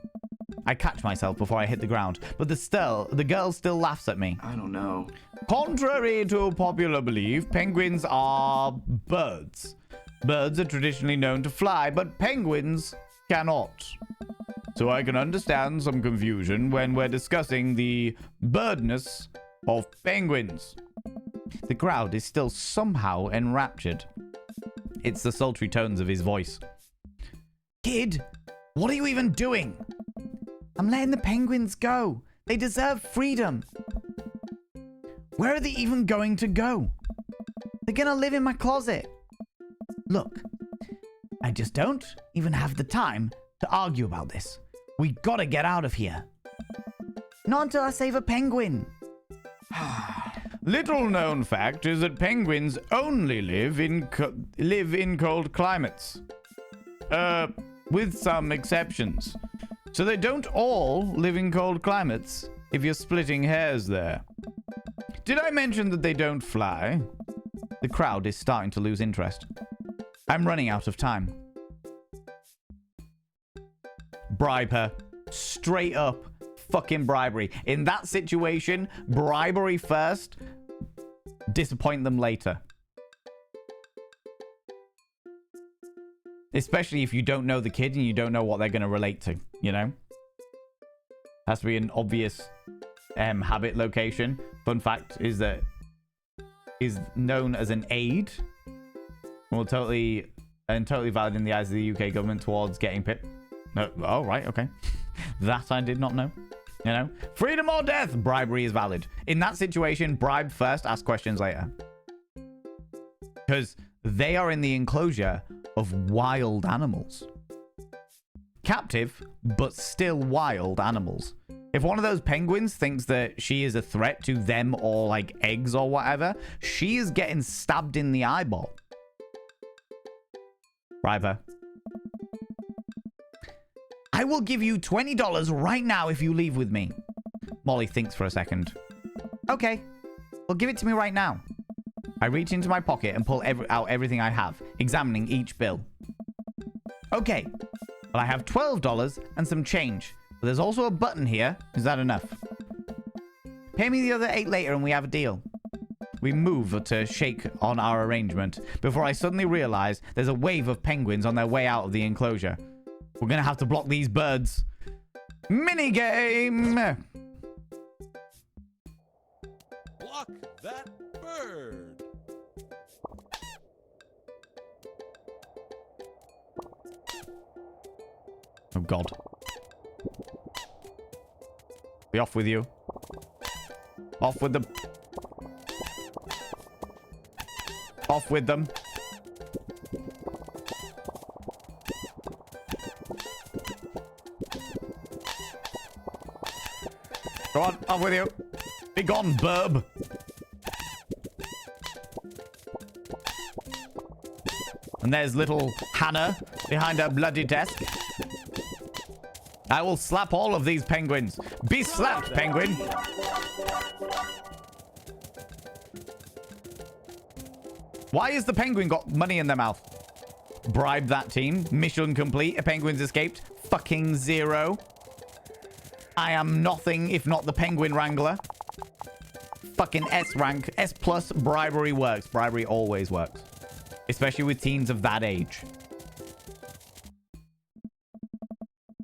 A: I catch myself before I hit the ground, but the girl still laughs at me.
B: I don't know.
A: Contrary to popular belief, penguins are birds. Birds are traditionally known to fly, but penguins cannot. So I can understand some confusion when we're discussing the birdness of penguins. The crowd is still somehow enraptured. It's the sultry tones of his voice. Kid, what are you even doing? I'm letting the penguins go. They deserve freedom. Where are they even going to go? They're gonna live in my closet. Look, I just don't even have the time to argue about this. We gotta get out of here. Not until I save a penguin. Little known fact is that penguins only live in cold climates. With some exceptions. So they don't all live in cold climates, if you're splitting hairs there. Did I mention that they don't fly? The crowd is starting to lose interest. I'm running out of time. Bribe her. Straight up fucking bribery. In that situation, bribery first, disappoint them later. Especially if you don't know the kid and you don't know what they're going to relate to, you know? Has to be an obvious habit location. Fun fact is that is known as an aid. Well, totally valid in the eyes of the UK government towards getting PIT. No, oh, right, okay. That I did not know. You know? Freedom or death! Bribery is valid. In that situation, bribe first, ask questions later. Because they are in the enclosure of wild animals. Captive, but still wild animals. If one of those penguins thinks that she is a threat to them or like eggs or whatever, she is getting stabbed in the eyeball. Bribe her. I will give you $20 right now if you leave with me. Molly thinks for a second. Okay, well give it to me right now. I reach into my pocket and pull out everything I have, examining each bill. Okay, well I have $12 and some change, but there's also a button here. Is that enough? Pay me the other 8 later and we have a deal. We move to shake on our arrangement before I suddenly realize there's a wave of penguins on their way out of the enclosure. We're gonna have to block these birds. Minigame!
F: Block that bird.
A: Oh god. Be off with you. Off with them. Off with them. Go on, off with you. Be gone, burb. And there's little Hannah behind her bloody desk. I will slap all of these penguins. Be slapped, penguin. Why has the penguin got money in their mouth? Bribe that team. Mission complete. A penguin's escaped. Fucking 0. I am nothing if not the penguin wrangler. Fucking S rank. S plus bribery works. Bribery always works. Especially with teens of that age.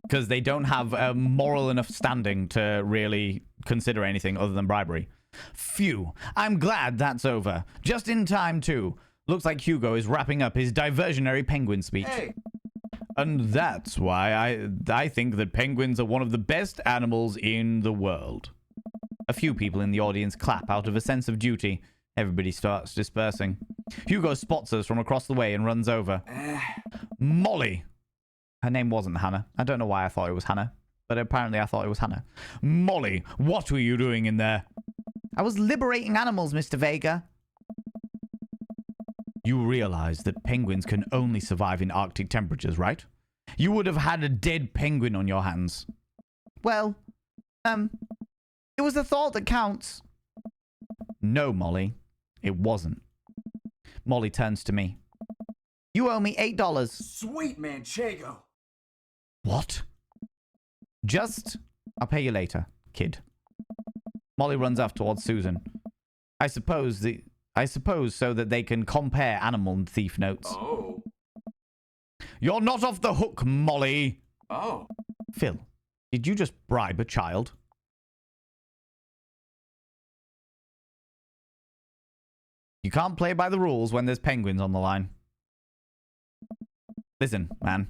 A: Because they don't have a moral enough standing to really consider anything other than bribery. Phew. I'm glad that's over. Just in time, too. Looks like Hugo is wrapping up his diversionary penguin speech.
B: Hey!
A: And that's why I think that penguins are one of the best animals in the world. A few people in the audience clap out of a sense of duty. Everybody starts dispersing. Hugo spots us from across the way and runs over. Molly. Her name wasn't Hannah. I don't know why I thought it was Hannah, but apparently I thought it was Hannah. Molly, what were you doing in there? I was liberating animals, Mr. Vega. You realize that penguins can only survive in Arctic temperatures, right? You would have had a dead penguin on your hands. Well, it was the thought that counts. No, Molly, it wasn't. Molly turns to me. You owe me $8.
E: Sweet Manchego.
A: What? I'll pay you later, kid. Molly runs off towards Susan. I suppose so that they can compare animal thief notes.
E: Oh.
A: You're not off the hook, Molly.
E: Oh.
A: Phil, did you just bribe a child? You can't play by the rules when there's penguins on the line. Listen, man,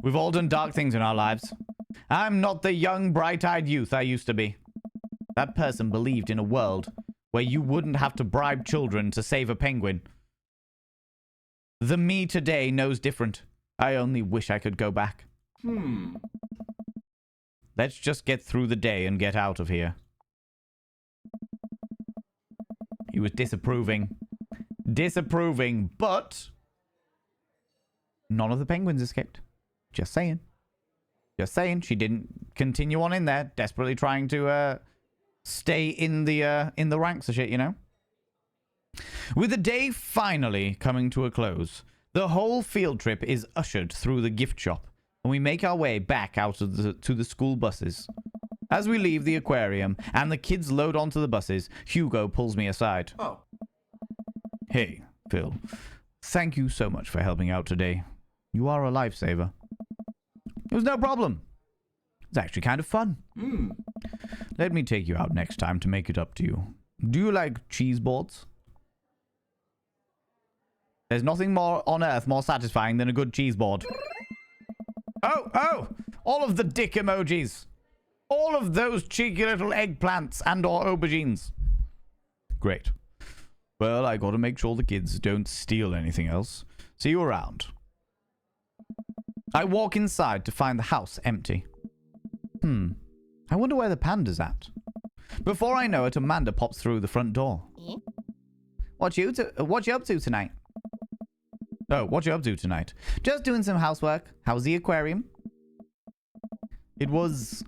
A: we've all done dark things in our lives. I'm not the young, bright-eyed youth I used to be. That person believed in a world where you wouldn't have to bribe children to save a penguin. The me today knows different. I only wish I could go back. Let's just get through the day and get out of here. He was disapproving. Disapproving, but none of the penguins escaped. Just saying. Just saying. She didn't continue on in there, desperately trying to stay in the ranks of shit, you know? With the day finally coming to a close, the whole field trip is ushered through the gift shop, and we make our way back out of to the school buses. As we leave the aquarium and the kids load onto the buses, Hugo pulls me aside.
E: Oh.
A: Hey, Phil. Thank you so much for helping out today. You are a lifesaver. It was no problem. It's actually kind of fun. Let me take you out next time to make it up to you. Do you like cheese boards? There's nothing more on earth more satisfying than a good cheese board. Oh! All of the dick emojis. All of those cheeky little eggplants and or aubergines. Great. Well, I gotta make sure the kids don't steal anything else. See you around. I walk inside to find the house empty. I wonder where the panda's at. Before I know it, Amanda pops through the front door. What you up to tonight? Oh, what you up to tonight? Just doing some housework. How's the aquarium? It was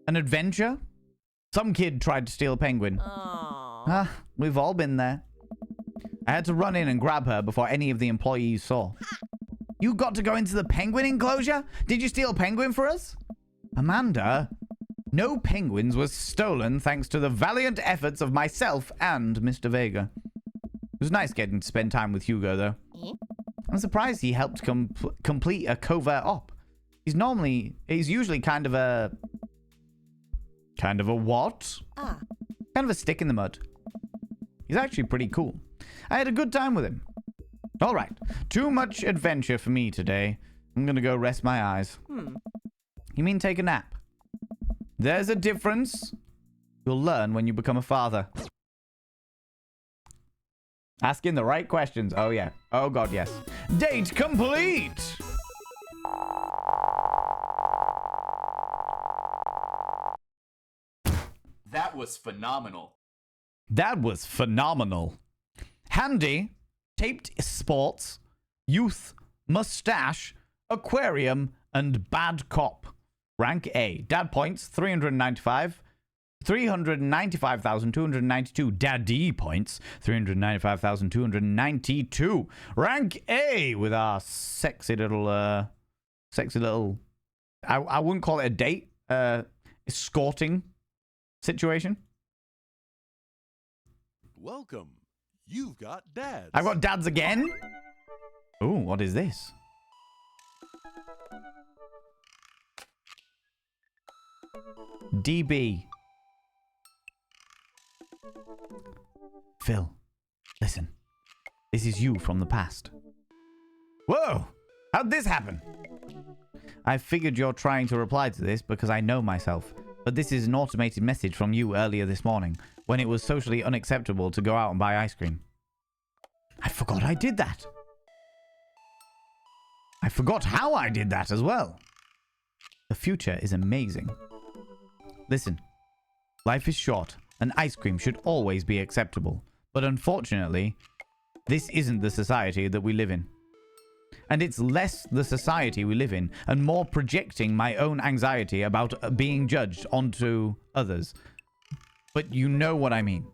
A: an adventure. Some kid tried to steal a penguin. We've all been there. I had to run in and grab her before any of the employees saw. You got to go into the penguin enclosure? Did you steal a penguin for us? Amanda, no penguins was stolen thanks to the valiant efforts of myself and Mr. Vega. It was nice getting to spend time with Hugo, though. I'm surprised he helped complete a covert op. He's usually kind of a what? Kind of a stick in the mud. He's actually pretty cool. I had a good time with him. All right, too much adventure for me today. I'm gonna go rest my eyes. You mean take a nap? There's a difference. You'll learn when you become a father. Asking the right questions. Oh, yeah. Oh, God, yes. Date complete!
G: That was phenomenal.
A: That was phenomenal. Handy, taped sports, youth, mustache, aquarium, and bad cop. Rank A. Dad points, 395,292. Daddy points, 395,292. Rank A with our sexy little, I wouldn't call it a date, escorting situation.
F: Welcome. You've got dads.
A: I've got dads again. Oh, what is this? DB. Phil, listen. This is you from the past. Whoa! How'd this happen? I figured you're trying to reply to this because I know myself. But this is an automated message from you earlier this morning, when it was socially unacceptable to go out and buy ice cream. I forgot I did that. I forgot how I did that as well. The future is amazing. Listen, life is short, and ice cream should always be acceptable. But unfortunately, this isn't the society that we live in. And it's less the society we live in and more projecting my own anxiety about being judged onto others. But you know what I mean.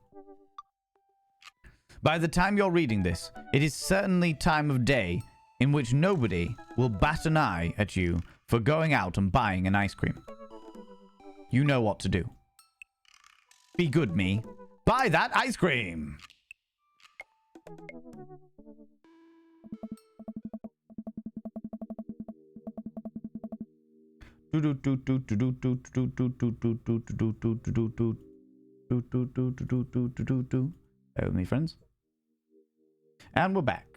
A: By the time you're reading this, it is certainly time of day in which nobody will bat an eye at you for going out and buying an ice cream. You know what to do. Be good, me. Buy that ice cream! Bear with me, friends. And we're back.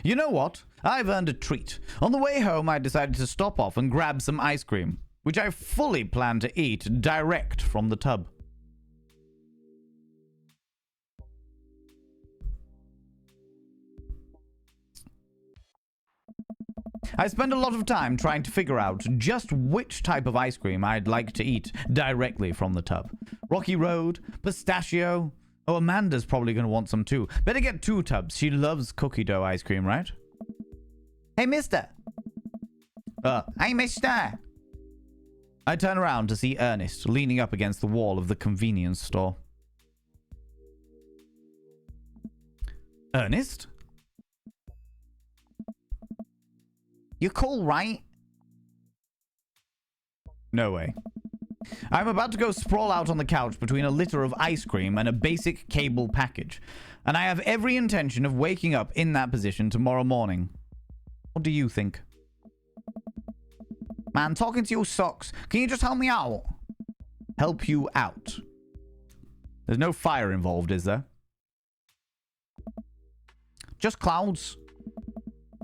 A: You know what? I've earned a treat. On the way home, I decided to stop off and grab some ice cream, which I fully plan to eat direct from the tub. I spend a lot of time trying to figure out just which type of ice cream I'd like to eat directly from the tub. Rocky Road, pistachio. Oh, Amanda's probably going to want some too. Better get 2 tubs. She loves cookie dough ice cream, right? Hey, mister. Hey, mister. I turn around to see Ernest leaning up against the wall of the convenience store. Ernest? You're cool, right? No way. I'm about to go sprawl out on the couch between a litter of ice cream and a basic cable package, and I have every intention of waking up in that position tomorrow morning. What do you think? Man, talking to your socks. Can you just help me out? Help you out. There's no fire involved, is there? Just clouds.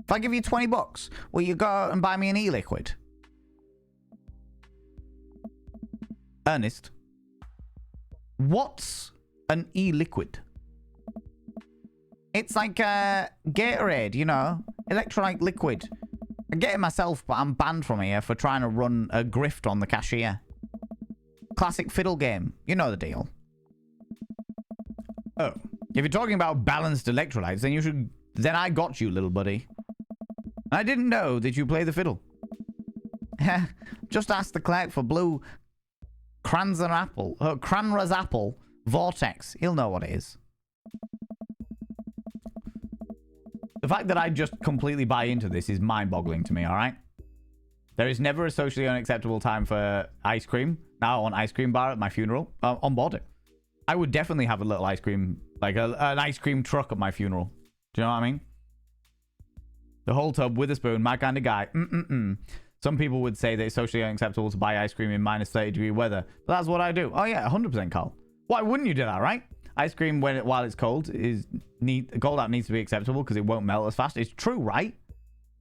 A: If I give you $20, will you go and buy me an e-liquid? Ernest, what's an e-liquid? It's like Gatorade, you know, electrolyte liquid. I get it myself, but I'm banned from here for trying to run a grift on the cashier. Classic fiddle game. You know the deal. Oh, if you're talking about balanced electrolytes, then you should... Then I got you, little buddy. I didn't know that you play the fiddle. Just ask the clerk for blue Cranra's apple vortex. He'll know what it is. The fact that I just completely buy into this is mind-boggling to me, alright? There is never a socially unacceptable time for ice cream. Now I want ice cream bar at my funeral. On board it. I would definitely have a little ice cream, like an ice cream truck at my funeral. Do you know what I mean? The whole tub with a spoon, my kind of guy. Some people would say that it's socially unacceptable to buy ice cream in minus 30-degree weather. But that's what I do. Oh yeah, 100% Carl. Why wouldn't you do that, right? Ice cream while it's cold cold out needs to be acceptable because it won't melt as fast. It's true, right?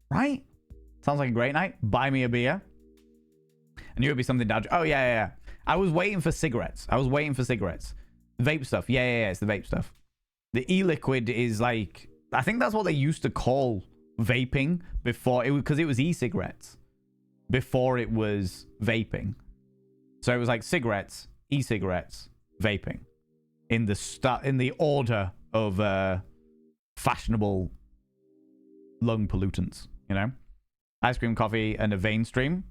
A: Right? Sounds like a great night. Buy me a beer. I knew it'd be something dodgy. Oh yeah. I was waiting for cigarettes. Vape stuff. Yeah, it's the vape stuff. The e-liquid is like, I think that's what they used to call vaping before it was, because it was e-cigarettes before it was vaping. So it was like cigarettes, e-cigarettes, vaping in the order of fashionable lung pollutants, you know? Ice cream, coffee, and a vein stream.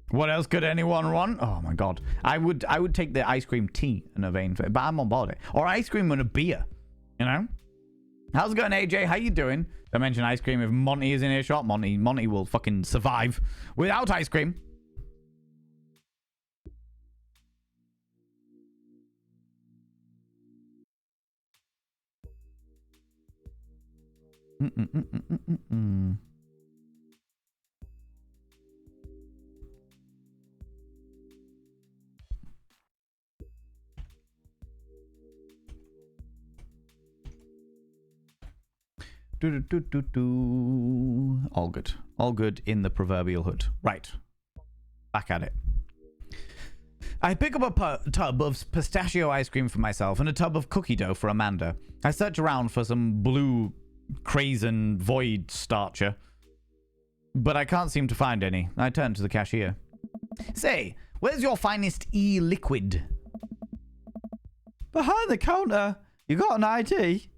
A: What else could anyone want? Oh my god. I would take the ice cream tea and a vein, but I'm on board it. Or ice cream and a beer, you know? How's it going, AJ? How you doing? I mentioned ice cream. If Monty is in earshot, Monty will fucking survive without ice cream. All good in the proverbial hood. Right. Back at it. I pick up a tub of pistachio ice cream for myself and a tub of cookie dough for Amanda. I search around for some blue Crazen Void starcher, but I can't seem to find any. I turn to the cashier. Say, where's your finest e-liquid? Behind the counter. You got an ID?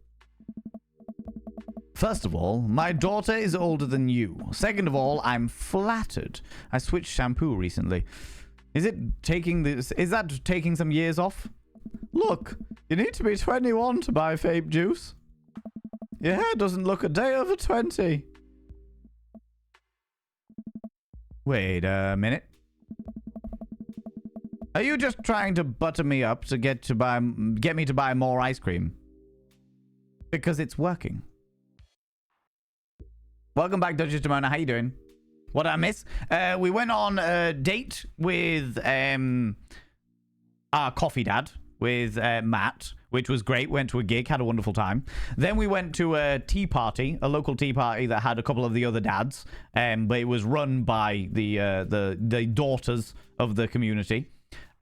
A: First of all, my daughter is older than you. Second of all, I'm flattered. I switched shampoo recently. Is that taking some years off? Look, you need to be 21 to buy vape juice. Your hair doesn't look a day over 20. Wait a minute. Are you just trying to butter me up to get me to buy more ice cream? Because it's working. Welcome back, Duchess Demona. How you doing? What did I miss? We went on a date with our coffee dad, with Matt, which was great. Went to a gig, had a wonderful time. Then we went to a tea party, a local tea party that had a couple of the other dads, but it was run by the daughters of the community.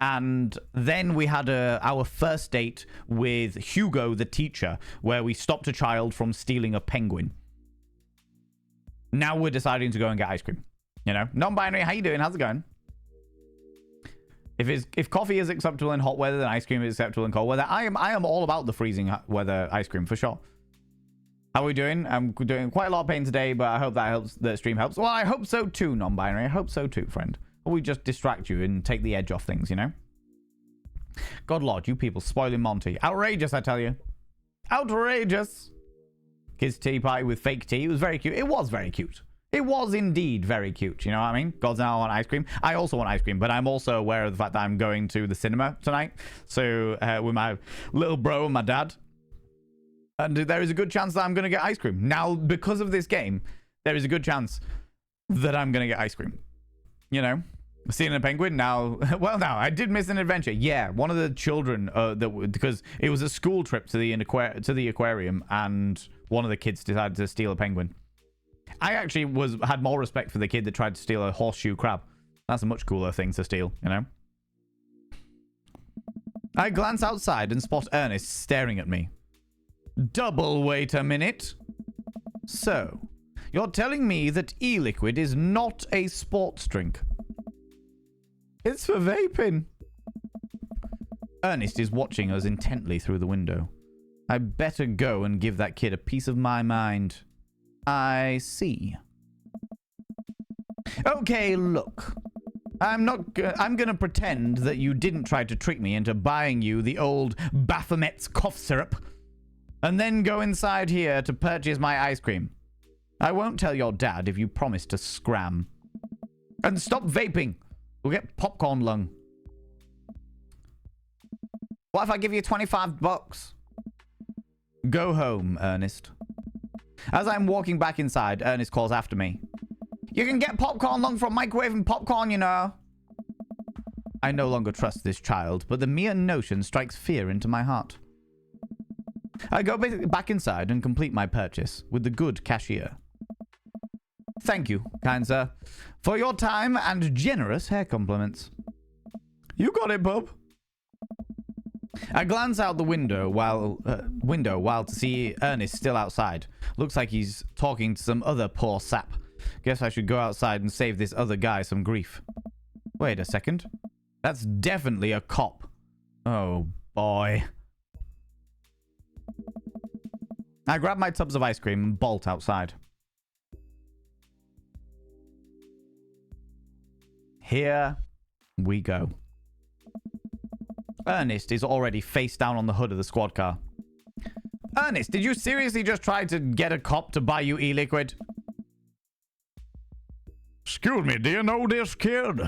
A: And then we had our first date with Hugo, the teacher, where we stopped a child from stealing a penguin. Now we're deciding to go and get ice cream. You know, non-binary. How you doing? How's it going? If coffee is acceptable in hot weather, then ice cream is acceptable in cold weather. I am all about the freezing weather ice cream for sure. How are we doing? I'm doing quite a lot of pain today, but I hope that helps. The stream helps. Well, I hope so too, non-binary. I hope so too, friend. Or we just distract you and take the edge off things, you know? God Lord, you people spoiling Monty. Outrageous, I tell you. Outrageous. Kids' tea party with fake tea. It was very cute. It was very cute. It was indeed very cute. You know what I mean? God's now I want ice cream. I also want ice cream, but I'm also aware of the fact that I'm going to the cinema tonight. So with my little bro and my dad. And there is a good chance that I'm going to get ice cream. Now, because of this game, there is a good chance that I'm going to get ice cream. You know? Seeing a penguin now. Well, now I did miss an adventure. Yeah, one of the children because it was a school trip to the aquarium, and one of the kids decided to steal a penguin. I actually had more respect for the kid that tried to steal a horseshoe crab. That's a much cooler thing to steal, you know. I glance outside and spot Ernest staring at me. Double wait a minute. So, you're telling me that e-liquid is not a sports drink? It's for vaping. Ernest is watching us intently through the window. I better go and give that kid a piece of my mind. I see. Okay, look. I'm gonna pretend that you didn't try to trick me into buying you the old Baphomet's cough syrup, and then go inside here to purchase my ice cream. I won't tell your dad if you promise to scram. And stop vaping. We'll get popcorn lung. What if I give you $25? Go home, Ernest. As I'm walking back inside, Ernest calls after me. You can get popcorn lung from microwaving popcorn, you know. I no longer trust this child, but the mere notion strikes fear into my heart. I go back inside and complete my purchase with the good cashier. Thank you, kind sir, for your time and generous hair compliments. You got it, bub. I glance out the window while to see Ernest still outside. Looks like he's talking to some other poor sap. Guess I should go outside and save this other guy some grief. Wait a second. That's definitely a cop. Oh, boy. I grab my tubs of ice cream and bolt outside. Here we go. Ernest is already face down on the hood of the squad car. Ernest, did you seriously just try to get a cop to buy you e-liquid? Excuse me, do you know this kid?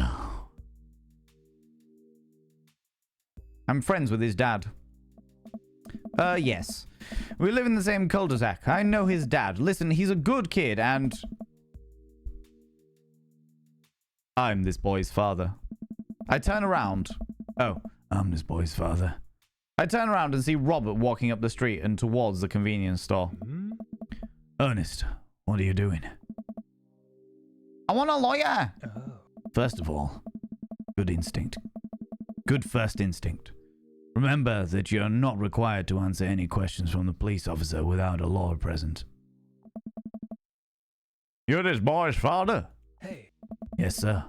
A: I'm friends with his dad. Yes. We live in the same cul-de-sac. I know his dad. Listen, he's a good kid and... I'm this boy's father. I turn around. Oh, I'm this boy's father. I turn around and see Robert walking up the street and towards the convenience store. Ernest, what are you doing? I want a lawyer.
D: Oh.
A: First of all, Good instinct. Good first instinct. Remember that you're not required to answer any questions from the police officer without a lawyer present. You're this boy's father?
D: Hey.
A: Yes, sir.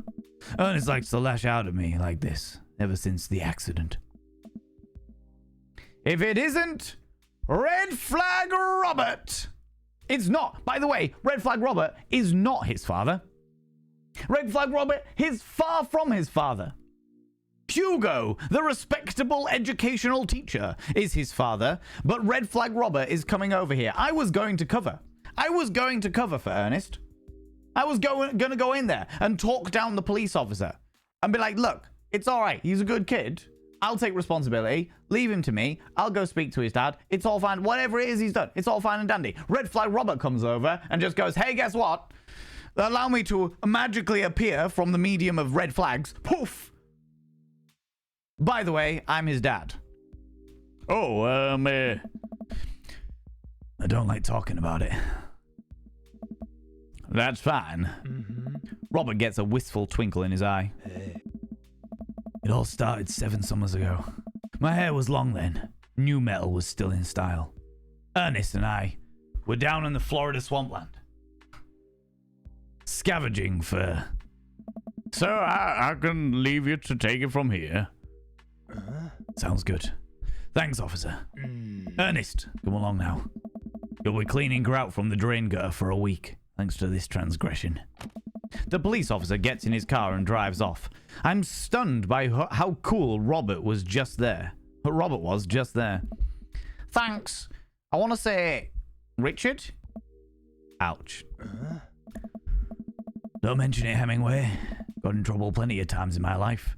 A: Ernest likes to lash out at me like this ever since the accident. If it isn't Red Flag Robert! It's not. By the way, Red Flag Robert is not his father. Red Flag Robert is far from his father. Hugo, the respectable educational teacher, is his father, but Red Flag Robert is coming over here. I was going to cover for Ernest. I was going to go in there and talk down the police officer and be like, look, it's all right. He's a good kid. I'll take responsibility. Leave him to me. I'll go speak to his dad. It's all fine. Whatever it is he's done, it's all fine and dandy. Red Flag Robert comes over and just goes, hey, guess what? Allow me to magically appear from the medium of red flags. Poof! By the way, I'm his dad. Oh, I don't like talking about it. That's fine.
D: Mm-hmm.
A: Robert gets a wistful twinkle in his eye.
D: Hey.
A: It all started 7 summers ago. My hair was long then. New metal was still in style. Ernest and I were down in the Florida swampland, scavenging for... So I can leave you to take it from here. Sounds good. Thanks, officer. Ernest, come along now. You'll be cleaning grout from the drain gutter for a week, thanks to this transgression. The police officer gets in his car and drives off. I'm stunned by how cool Robert was just there. Thanks. I want to say... Richard? Ouch. Don't mention it, Hemingway. Got in trouble plenty of times in my life.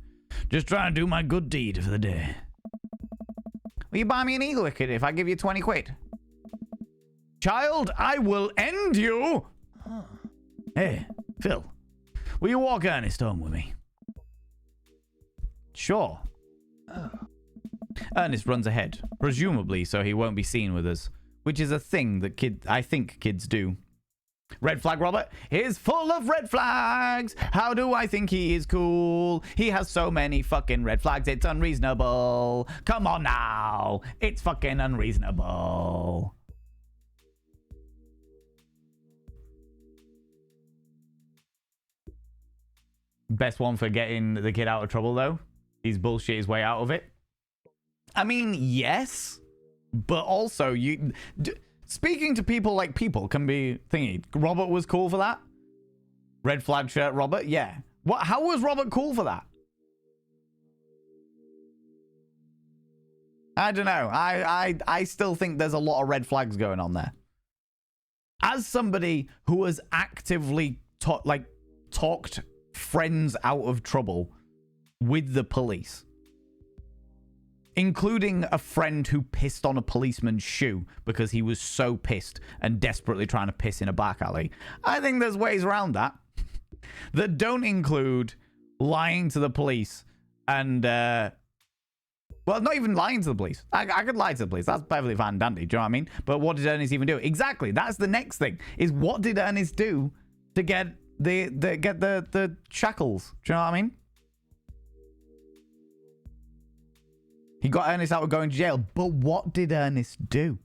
A: Just trying to do my good deed for the day. Will you buy me an eagle wicket if I give you 20 quid? Child, I will end you! Hey, Phil. Will you walk Ernest home with me? Sure. Ernest runs ahead, presumably so he won't be seen with us, which is a thing that I think kids do. Red Flag Robert is full of red flags. How do I think he is cool? He has so many fucking red flags, it's unreasonable. Come on now. It's fucking unreasonable. Best one for getting the kid out of trouble, though. He's bullshit his way out of it. I mean, yes. But also, speaking to people like people can be thingy. Robert was cool for that? Red flag shirt Robert? Yeah. How was Robert cool for that? I don't know. I still think there's a lot of red flags going on there. As somebody who has actively talked friends out of trouble with the police, including a friend who pissed on a policeman's shoe because he was so pissed and desperately trying to piss in a back alley. I think there's ways around that that don't include lying to the police and, well, not even lying to the police. I could lie to the police. That's perfectly fine and dandy. Do you know what I mean? But what did Ernest even do? Exactly. That's the next thing, is what did Ernest do to get the shackles? Do you know what I mean? He got Ernest out of going to jail, but what did Ernest do?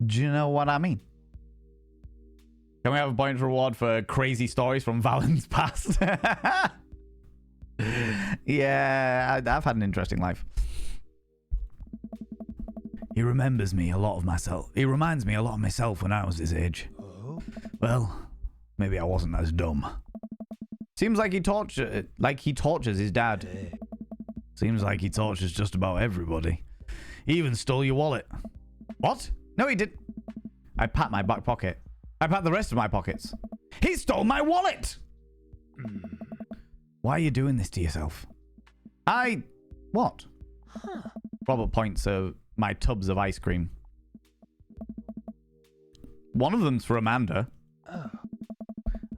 A: Do you know what I mean? Can we have a points reward for crazy stories from Valen's past? Yeah, I've had an interesting life. He reminds me a lot of myself when I was his age.
D: Oh?
A: Well, maybe I wasn't as dumb. Seems like he tortures his dad.
D: Hey.
A: Seems like he tortures just about everybody. He even stole your wallet. What? No, he didn't. I pat my back pocket. I pat the rest of my pockets. He stole my wallet! Why are you doing this to yourself? What?
D: Huh.
A: Robert points to my tubs of ice cream. One of them's for Amanda.
D: Oh.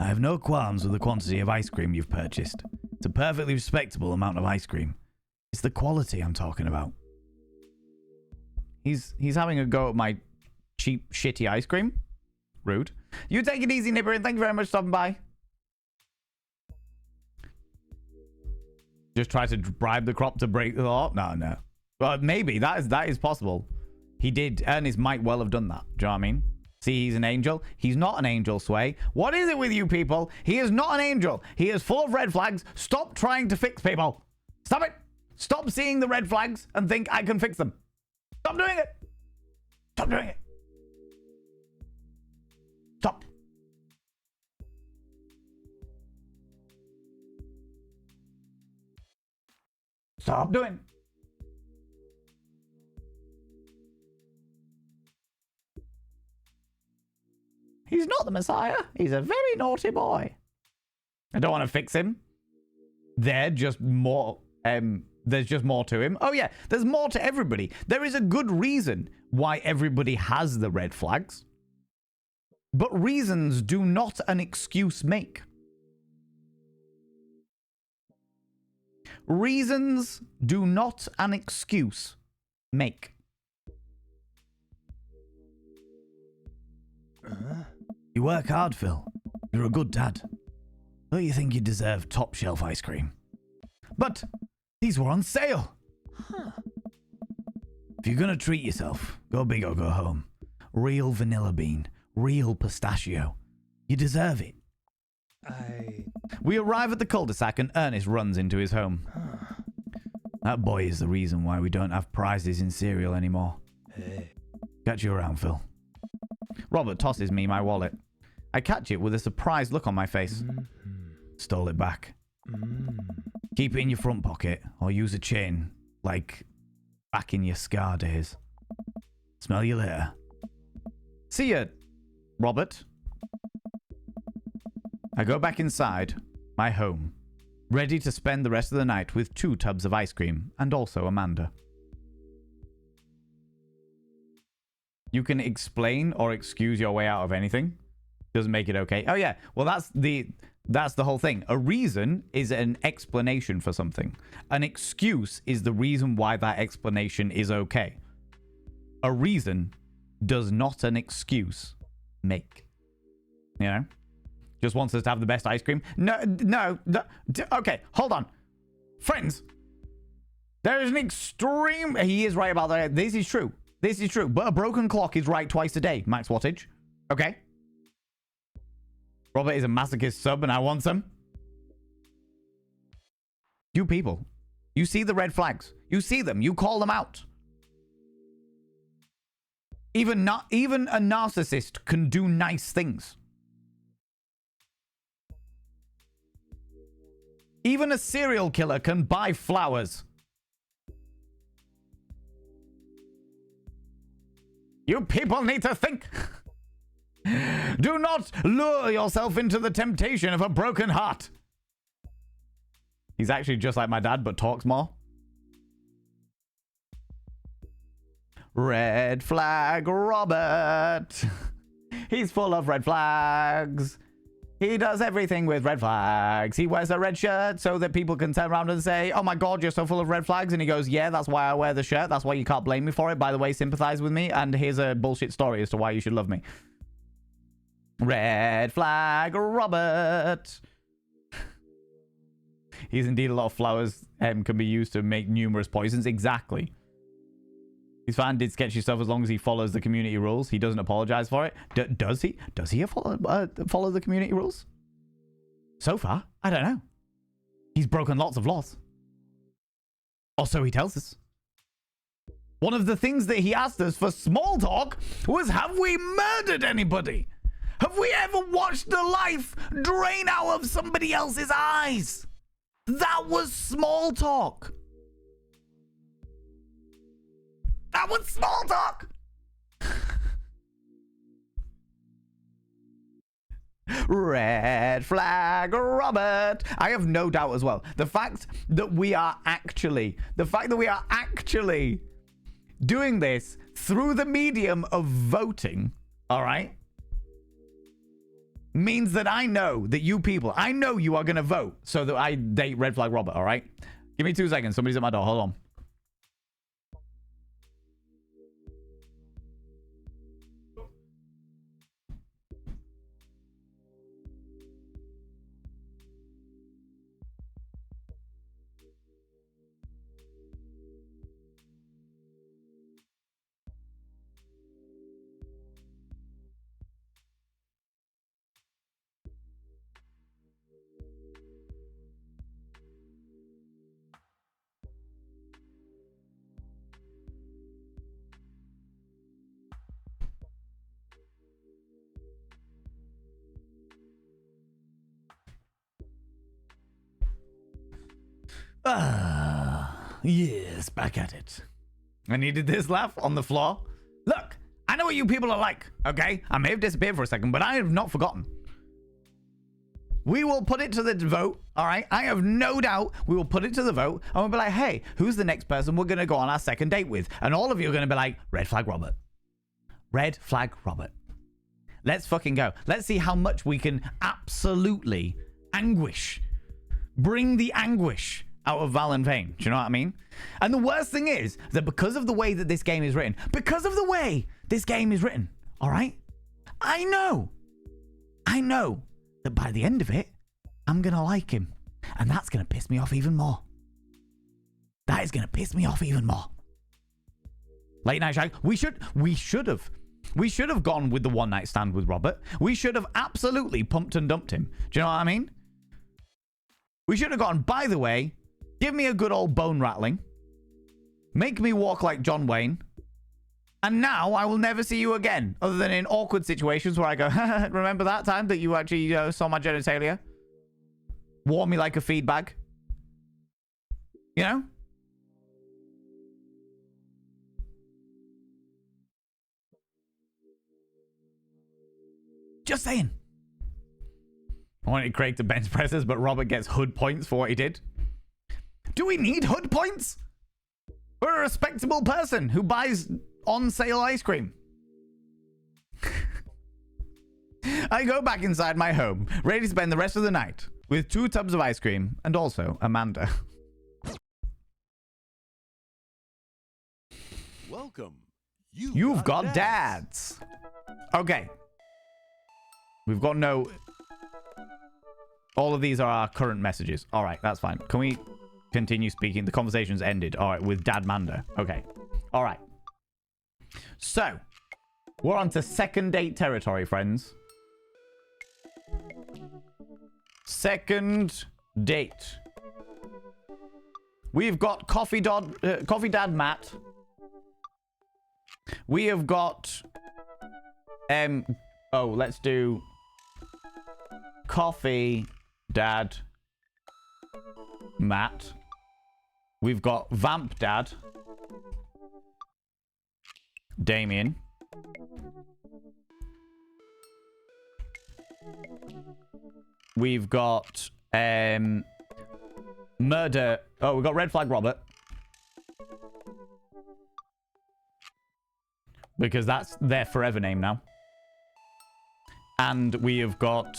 A: I have no qualms with the quantity of ice cream you've purchased. It's a perfectly respectable amount of ice cream. It's the quality I'm talking about. He's having a go at my cheap, shitty ice cream. Rude. You take it easy, Nipper, and thank you very much for stopping by. Just try to bribe the crop to break the law? No. Well, maybe. That is possible. He did. Ernest might well have done that. Do you know what I mean? See, he's an angel. He's not an angel, Sway. What is it with you people? He is not an angel. He is full of red flags. Stop trying to fix people. Stop it. Stop seeing the red flags and think I can fix them. Stop doing it. Stop doing it. Stop. Stop doing it. He's not the Messiah. He's a very naughty boy. I don't want to fix him. There's just more to him. Oh yeah, there's more to everybody. There is a good reason why everybody has the red flags. But reasons do not an excuse make. Reasons do not an excuse make. You work hard, Phil. You're a good dad. Don't you think you deserve top shelf ice cream? But these were on sale. If you're gonna treat yourself, go big or go home. Real vanilla bean, real pistachio. You deserve it. We arrive at the cul-de-sac and Ernest runs into his home. That boy is the reason why we don't have prizes in cereal anymore.
D: Hey.
A: Catch you around, Phil. Robert tosses me my wallet. I catch it with a surprised look on my face. Stole it back. Keep it in your front pocket or use a chain, like back in your Scar days. Smell you later. See ya, Robert. I go back inside my home, ready to spend the rest of the night with 2 tubs of ice cream and also Amanda. You can explain or excuse your way out of anything. Doesn't make it okay. Oh yeah, well that's the whole thing. A reason is an explanation for something. An excuse is the reason why that explanation is okay. A reason does not an excuse make. You know? Just wants us to have the best ice cream. No. Okay, hold on. Friends, there is an extreme... He is right about that. This is true. This is true. But a broken clock is right twice a day, max wattage. Okay? Robert is a masochist sub and I want some. You people, you see the red flags. You see them. You call them out. Even a narcissist can do nice things. Even a serial killer can buy flowers. You people need to think. Do not lure yourself into the temptation of a broken heart. He's actually just like my dad, but talks more. Red flag Robert. He's full of red flags. He does everything with red flags. He wears a red shirt so that people can turn around and say, oh my god, you're so full of red flags. And he goes, yeah, that's why I wear the shirt. That's why you can't blame me for it. By the way, sympathize with me. And here's a bullshit story as to why you should love me. Red flag Robert. He's indeed a lot of flowers can be used to make numerous poisons. Exactly. He's fine, did sketchy stuff as long as he follows the community rules. He doesn't apologize for it. Does he? Does he follow the community rules? So far, I don't know. He's broken lots of laws. Or so he tells us. One of the things that he asked us for small talk was, have we murdered anybody? Have we ever watched the life drain out of somebody else's eyes? That was small talk. That was small talk. Red flag Robert. I have no doubt as well. The fact that we are actually doing this through the medium of voting, all right, means that I know that you people, I know you are going to vote so that I date Red Flag Robert, all right? Give me 2 seconds. Somebody's at my door. Hold on. Yes, back at it. I needed this laugh on the floor. Look, I know what you people are like, okay? I may have disappeared for a second, but I have not forgotten. We will put it to the vote, all right? I have no doubt we will put it to the vote, and we'll be like, hey, who's the next person we're going to go on our second date with? And all of you are going to be like, Red Flag Robert. Red Flag Robert. Let's fucking go. Let's see how much we can absolutely anguish. Bring the anguish out of Val and Vane. Do you know what I mean? And the worst thing is that because of the way that this game is written, all right? I know that by the end of it, I'm going to like him. And that's going to piss me off even more. That is going to piss me off even more. Late night shag. We should have gone with the one night stand with Robert. We should have absolutely pumped and dumped him. Do you know what I mean? We should have gone, by the way, give me a good old bone rattling. Make me walk like John Wayne. And now I will never see you again. Other than in awkward situations where I go, remember that time that you actually saw my genitalia? Wore me like a feed bag? You know? Just saying. I wanted Craig to bench presses, but Robert gets hood points for what he did. Do we need hood points? We're a respectable person who buys on sale ice cream. I go back inside my home, ready to spend the rest of the night with 2 tubs of ice cream and also Amanda.
F: Welcome.
A: You've got dads. Okay. We've got no... All of these are our current messages. All right, that's fine. Can we continue speaking? The conversation's ended. All right, with Dad Manda. Okay. All right. So, we're on to second date territory, friends. Second date. We've got Coffee Dad Matt. We have got... let's do... Coffee Dad Matt. We've got Vamp Dad Damien. We've got Murder. Oh, we've got Red Flag Robert. Because that's their forever name now. And we have got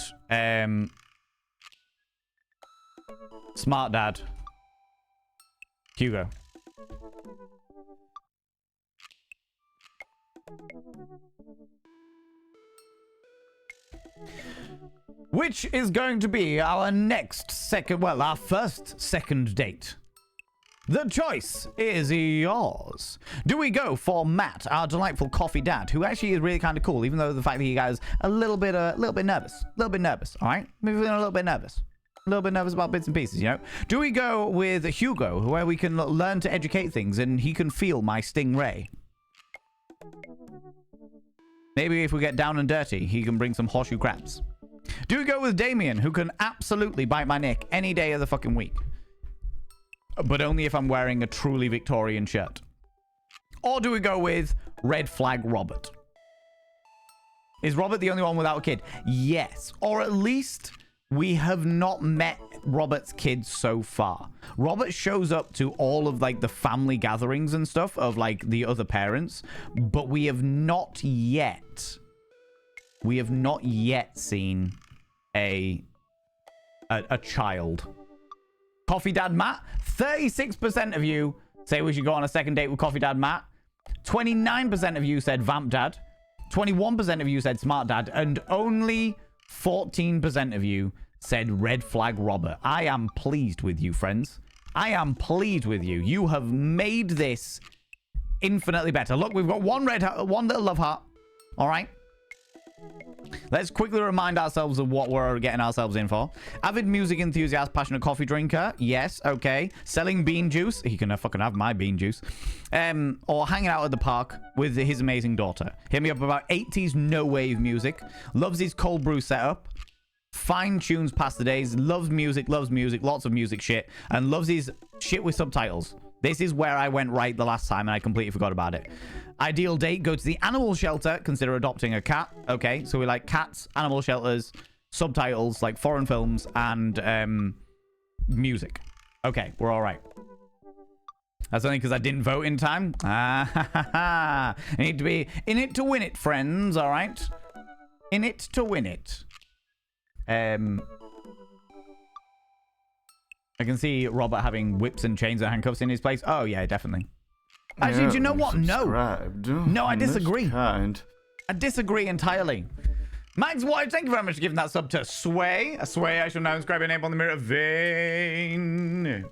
A: Smart Dad Hugo. Which is going to be our our first second date. The choice is yours. Do we go for Matt, our delightful coffee dad, who actually is really kind of cool, even though the fact that he guy's a little bit nervous, all right? Maybe feeling a little bit nervous about bits and pieces, you know? Do we go with Hugo, where we can learn to educate things and he can feel my stingray? Maybe if we get down and dirty, he can bring some horseshoe crabs. Do we go with Damien, who can absolutely bite my neck any day of the fucking week? But only if I'm wearing a truly Victorian shirt. Or do we go with Red Flag Robert? Is Robert the only one without a kid? Yes. Or at least we have not met Robert's kids so far. Robert shows up to all of like the family gatherings and stuff of like the other parents, but we have not yet seen a child. Coffee Dad Matt, 36% of you say we should go on a second date with Coffee Dad Matt. 29% of you said Vamp Dad. 21% of you said Smart Dad. And only 14% of you said Red Flag Robert. I am pleased with you, friends. I am pleased with you. You have made this infinitely better. Look, we've got one little love heart. All right. Let's quickly remind ourselves of what we're getting ourselves in for. Avid music enthusiast, passionate coffee drinker. Yes, okay. Selling bean juice. He can fucking have my bean juice. Or hanging out at the park with his amazing daughter. Hit me up about 80s no-wave music. Loves his cold brew setup. fine-tunes past the days, loves music, lots of music shit, and loves his shit with subtitles. This is where I went right the last time, and I completely forgot about it. Ideal date, go to the animal shelter, consider adopting a cat. Okay, so we like cats, animal shelters, subtitles, like foreign films, and music. Okay, we're all right. That's only because I didn't vote in time. I need to be in it to win it, friends, all right? In it to win it. I can see Robert having whips and chains and handcuffs in his place. Oh, yeah, definitely. Actually, do you know what? No, I disagree. I disagree entirely. Max White, thank you very much for giving that sub to Sway. Sway, I shall now inscribe your name on the mirror vein.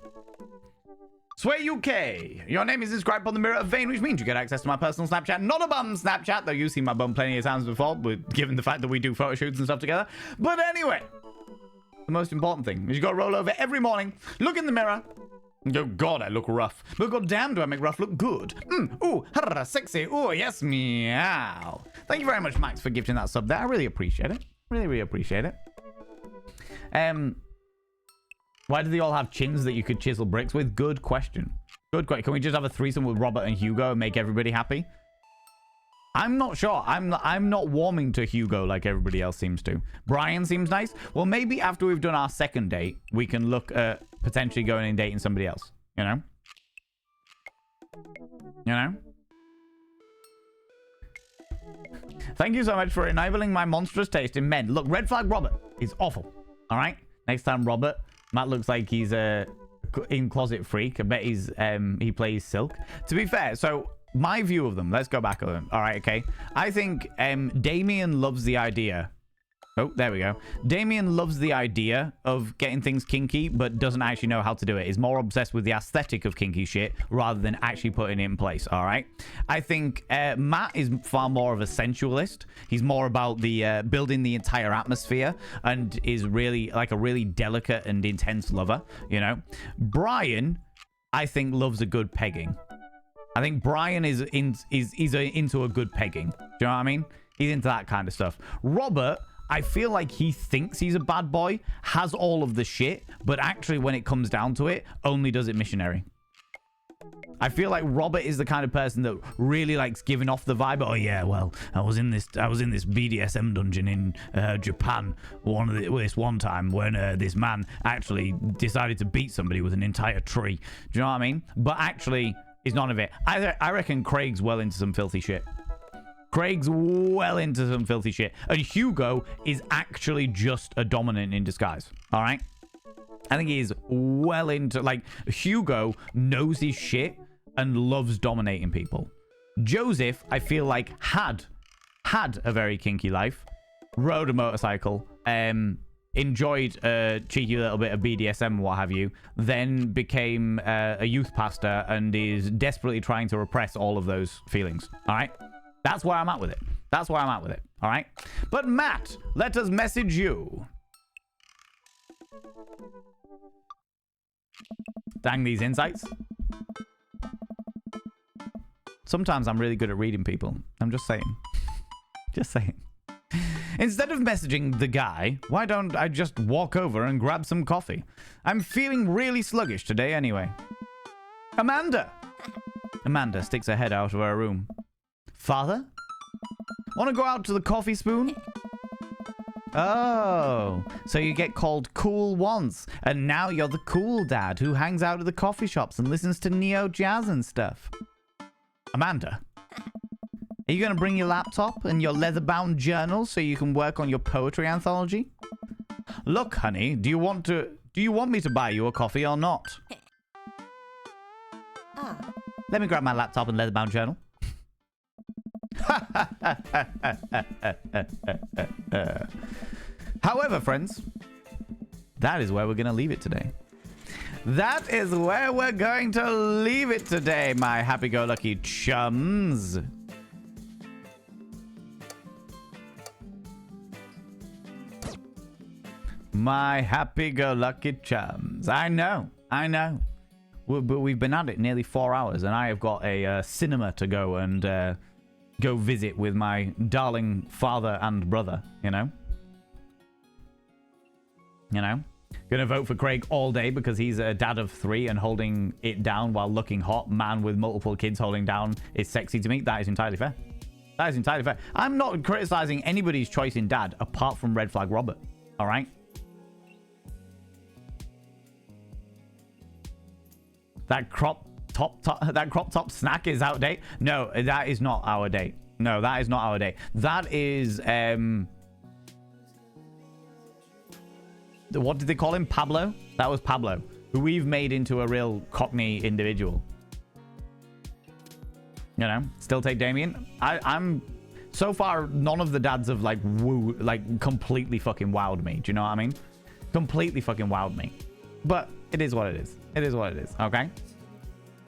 A: Sway UK, your name is inscribed on the mirror of vein, which means you get access to my personal Snapchat. Not a bum Snapchat, though you've seen my bum plenty of times before, given the fact that we do photo shoots and stuff together. But anyway, the most important thing is you got to roll over every morning, look in the mirror, and go, God, I look rough. But goddamn, do I make rough look good? Ooh, sexy. Ooh, yes, meow. Thank you very much, Max, for gifting that sub there. I really appreciate it. Really appreciate it. Why do they all have chins that you could chisel bricks with? Good question. Good question. Can we just have a threesome with Robert and Hugo and make everybody happy? I'm not sure. I'm not warming to Hugo like everybody else seems to. Brian seems nice. Well, maybe after we've done our second date, we can look at potentially going and dating somebody else. You know? You know? Thank you so much for enabling my monstrous taste in men. Look, red flag Robert is awful. All right? Next time, Robert, Matt looks like he's a in-closet freak. I bet he plays Silk. To be fair, so my view of them, let's go back on them. All right, okay. I think Damien loves the idea. Oh, there we go. Damien loves the idea of getting things kinky, but doesn't actually know how to do it. He's more obsessed with the aesthetic of kinky shit rather than actually putting it in place, all right? I think Matt is far more of a sensualist. He's more about the building the entire atmosphere and is really like a really delicate and intense lover, you know? Brian, I think, loves a good pegging. I think Brian is into a good pegging. Do you know what I mean? He's into that kind of stuff. Robert, I feel like he thinks he's a bad boy, has all of the shit, but actually when it comes down to it, only does it missionary. I feel like Robert is the kind of person that really likes giving off the vibe. Oh yeah, well, I was in this BDSM dungeon in Japan this one time when this man actually decided to beat somebody with an entire tree. Do you know what I mean? But actually, he's none of it. I reckon Craig's well into some filthy shit. Craig's well into some filthy shit. And Hugo is actually just a dominant in disguise. All right? I think he is well into... Like, Hugo knows his shit and loves dominating people. Joseph, I feel like, had a very kinky life. Rode a motorcycle. Enjoyed a cheeky little bit of BDSM and what have you. Then became a youth pastor and is desperately trying to repress all of those feelings. All right? That's where I'm at with it. That's where I'm at with it. All right? But Matt, let us message you. Dang these insights. Sometimes I'm really good at reading people. I'm just saying. Just saying. Instead of messaging the guy, why don't I just walk over and grab some coffee? I'm feeling really sluggish today anyway. Amanda. Amanda sticks her head out of her room. Father? Want to go out to the coffee spoon? Oh, so you get called cool once, and now you're the cool dad who hangs out at the coffee shops and listens to neo jazz and stuff. Amanda, are you going to bring your laptop and your leather-bound journal so you can work on your poetry anthology? Look, honey, do you want me to buy you a coffee or not? Let me grab my laptop and leather-bound journal. However, friends, that is where we're going to leave it today. That is where we're going to leave it today, my happy-go-lucky chums. My happy-go-lucky chums. I know. But we've been at it nearly 4 hours, and I have got a cinema to go and go visit with my darling father and brother, you know? You know? Gonna vote for Craig all day because he's a dad of 3 and holding it down while looking hot. Man with multiple kids holding down is sexy to me. That is entirely fair. That is entirely fair. I'm not criticizing anybody's choice in dad apart from Red Flag Robert. All right? That crop top snack is out of date. No, that is not our date. No, that is not our date. That is what did they call him? Pablo? That was Pablo, who we've made into a real Cockney individual. You know, still take Damien. I'm so far none of the dads have like completely fucking wowed me. Do you know what I mean? Completely fucking wowed me. But it is what it is. It is what it is. Okay.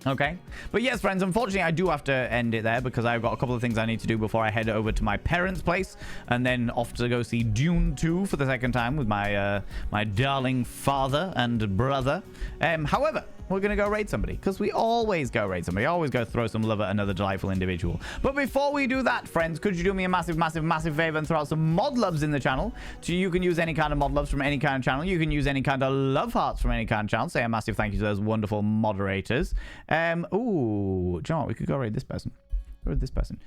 A: Okay. But yes, friends, unfortunately, I do have to end it there because I've got a couple of things I need to do before I head over to my parents' place and then off to go see Dune 2 for the second time with my my darling father and brother. However, we're going to go raid somebody because we always go raid somebody. Always go throw some love at another delightful individual. But before we do that, friends, could you do me a massive, massive, massive favor and throw out some mod loves in the channel? So you can use any kind of mod loves from any kind of channel. You can use any kind of love hearts from any kind of channel. Say a massive thank you to those wonderful moderators. Ooh, do you know what? We could go raid this person. Go raid this person.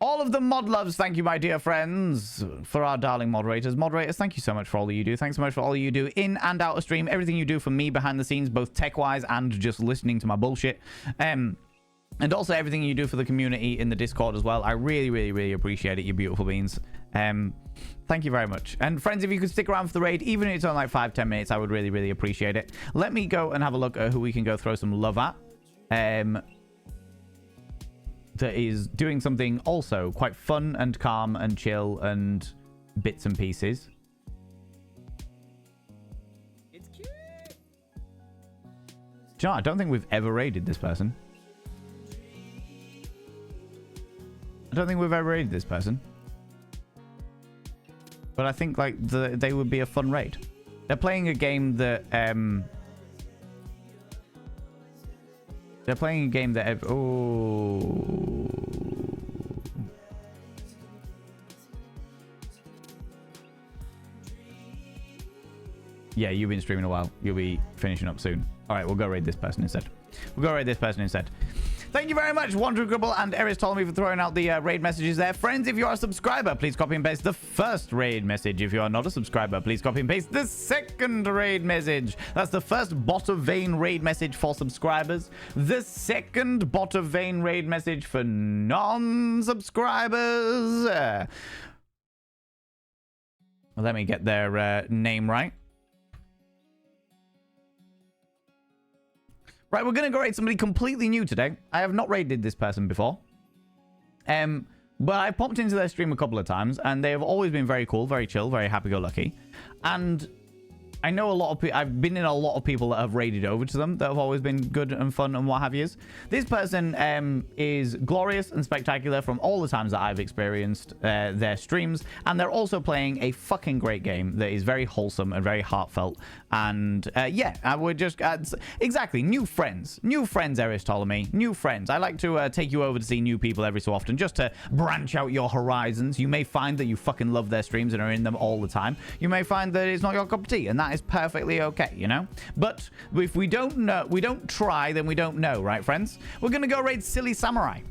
A: All of the mod loves, thank you, my dear friends, for our darling moderators. Moderators, thank you so much for all that you do. Thanks so much for all you do in and out of stream. Everything you do for me behind the scenes, both tech-wise and just listening to my bullshit. And also everything you do for the community in the Discord as well. I really, really, really appreciate it, you beautiful beings. Thank you very much. And friends, if you could stick around for the raid, even if it's only like 5-10 minutes, I would really, really appreciate it. Let me go and have a look at who we can go throw some love at. That is doing something also quite fun and calm and chill and bits and pieces. It's cute. Do you know, I don't think we've ever raided this person. I don't think we've ever raided this person. But I think like they would be a fun raid. They're playing a game that they're playing a game that... Oh. Yeah, you've been streaming a while. You'll be finishing up soon. All right, we'll go raid this person instead. We'll go raid this person instead. Thank you very much, Wanderer Gribble and Eris Ptolemy, for throwing out the raid messages there. Friends, if you are a subscriber, please copy and paste the first raid message. If you are not a subscriber, please copy and paste the second raid message. That's the first bot of vein raid message for subscribers. The second bot of vein raid message for non-subscribers. Let me get their name right. Right, we're going to go raid somebody completely new today. I have not raided this person before. But I popped into their stream a couple of times, and they have always been very cool, very chill, very happy-go-lucky. And I know a lot of people... I've been in a lot of people that have raided over to them that have always been good and fun and what have yous. This person is glorious and spectacular from all the times that I've experienced their streams. And they're also playing a fucking great game that is very wholesome and very heartfelt. And yeah, I would just... exactly, new friends. New friends, Eris Ptolemy. New friends. I like to take you over to see new people every so often just to branch out your horizons. You may find that you fucking love their streams and are in them all the time. You may find that it's not your cup of tea, and that is perfectly okay, you know? But if we don't know, we don't try, then we don't know, right, friends? We're gonna go raid Silly Samurai.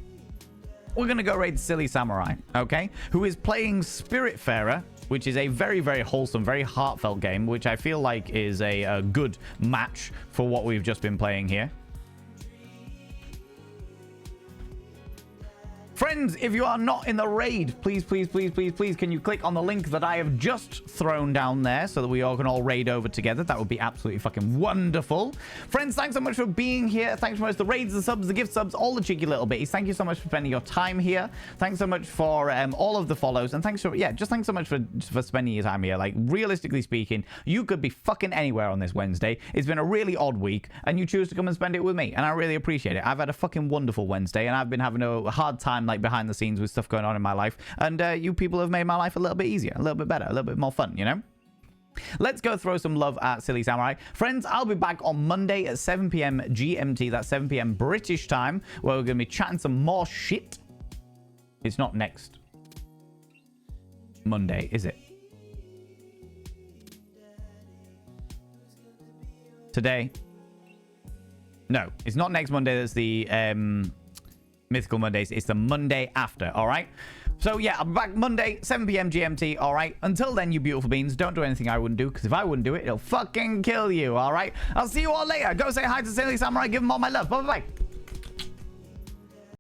A: We're gonna go raid Silly Samurai, okay? Who is playing Spiritfarer, which is a very, very wholesome, very heartfelt game, which I feel like is a good match for what we've just been playing here. Friends, if you are not in the raid, please, please, please, please, please, can you click on the link that I have just thrown down there so that we all can all raid over together? That would be absolutely fucking wonderful. Friends, thanks so much for being here. Thanks so much for the raids, the subs, the gift subs, all the cheeky little bitties. Thank you so much for spending your time here. Thanks so much for all of the follows. And thanks for, yeah, just thanks so much for spending your time here. Like, realistically speaking, you could be fucking anywhere on this Wednesday. It's been a really odd week, and you choose to come and spend it with me. And I really appreciate it. I've had a fucking wonderful Wednesday, and I've been having a hard time like behind the scenes with stuff going on in my life, and you people have made my life a little bit easier, a little bit better, a little bit more fun, you know? Let's go throw some love at Silly Samurai. Friends, I'll be back on Monday at 7 p.m. GMT, that's 7 p.m. British time, where we're going to be chatting some more shit. It's not next Monday, is it? today. No, it's not next Monday. That's the Mythical Mondays. It's the Monday after, all right? So, yeah, I'll be back Monday, 7 p.m. GMT, all right? Until then, you beautiful beings, don't do anything I wouldn't do, because if I wouldn't do it, it'll fucking kill you, all right? I'll see you all later. Go say hi to Silly Samurai. Give them all my love. Bye-bye.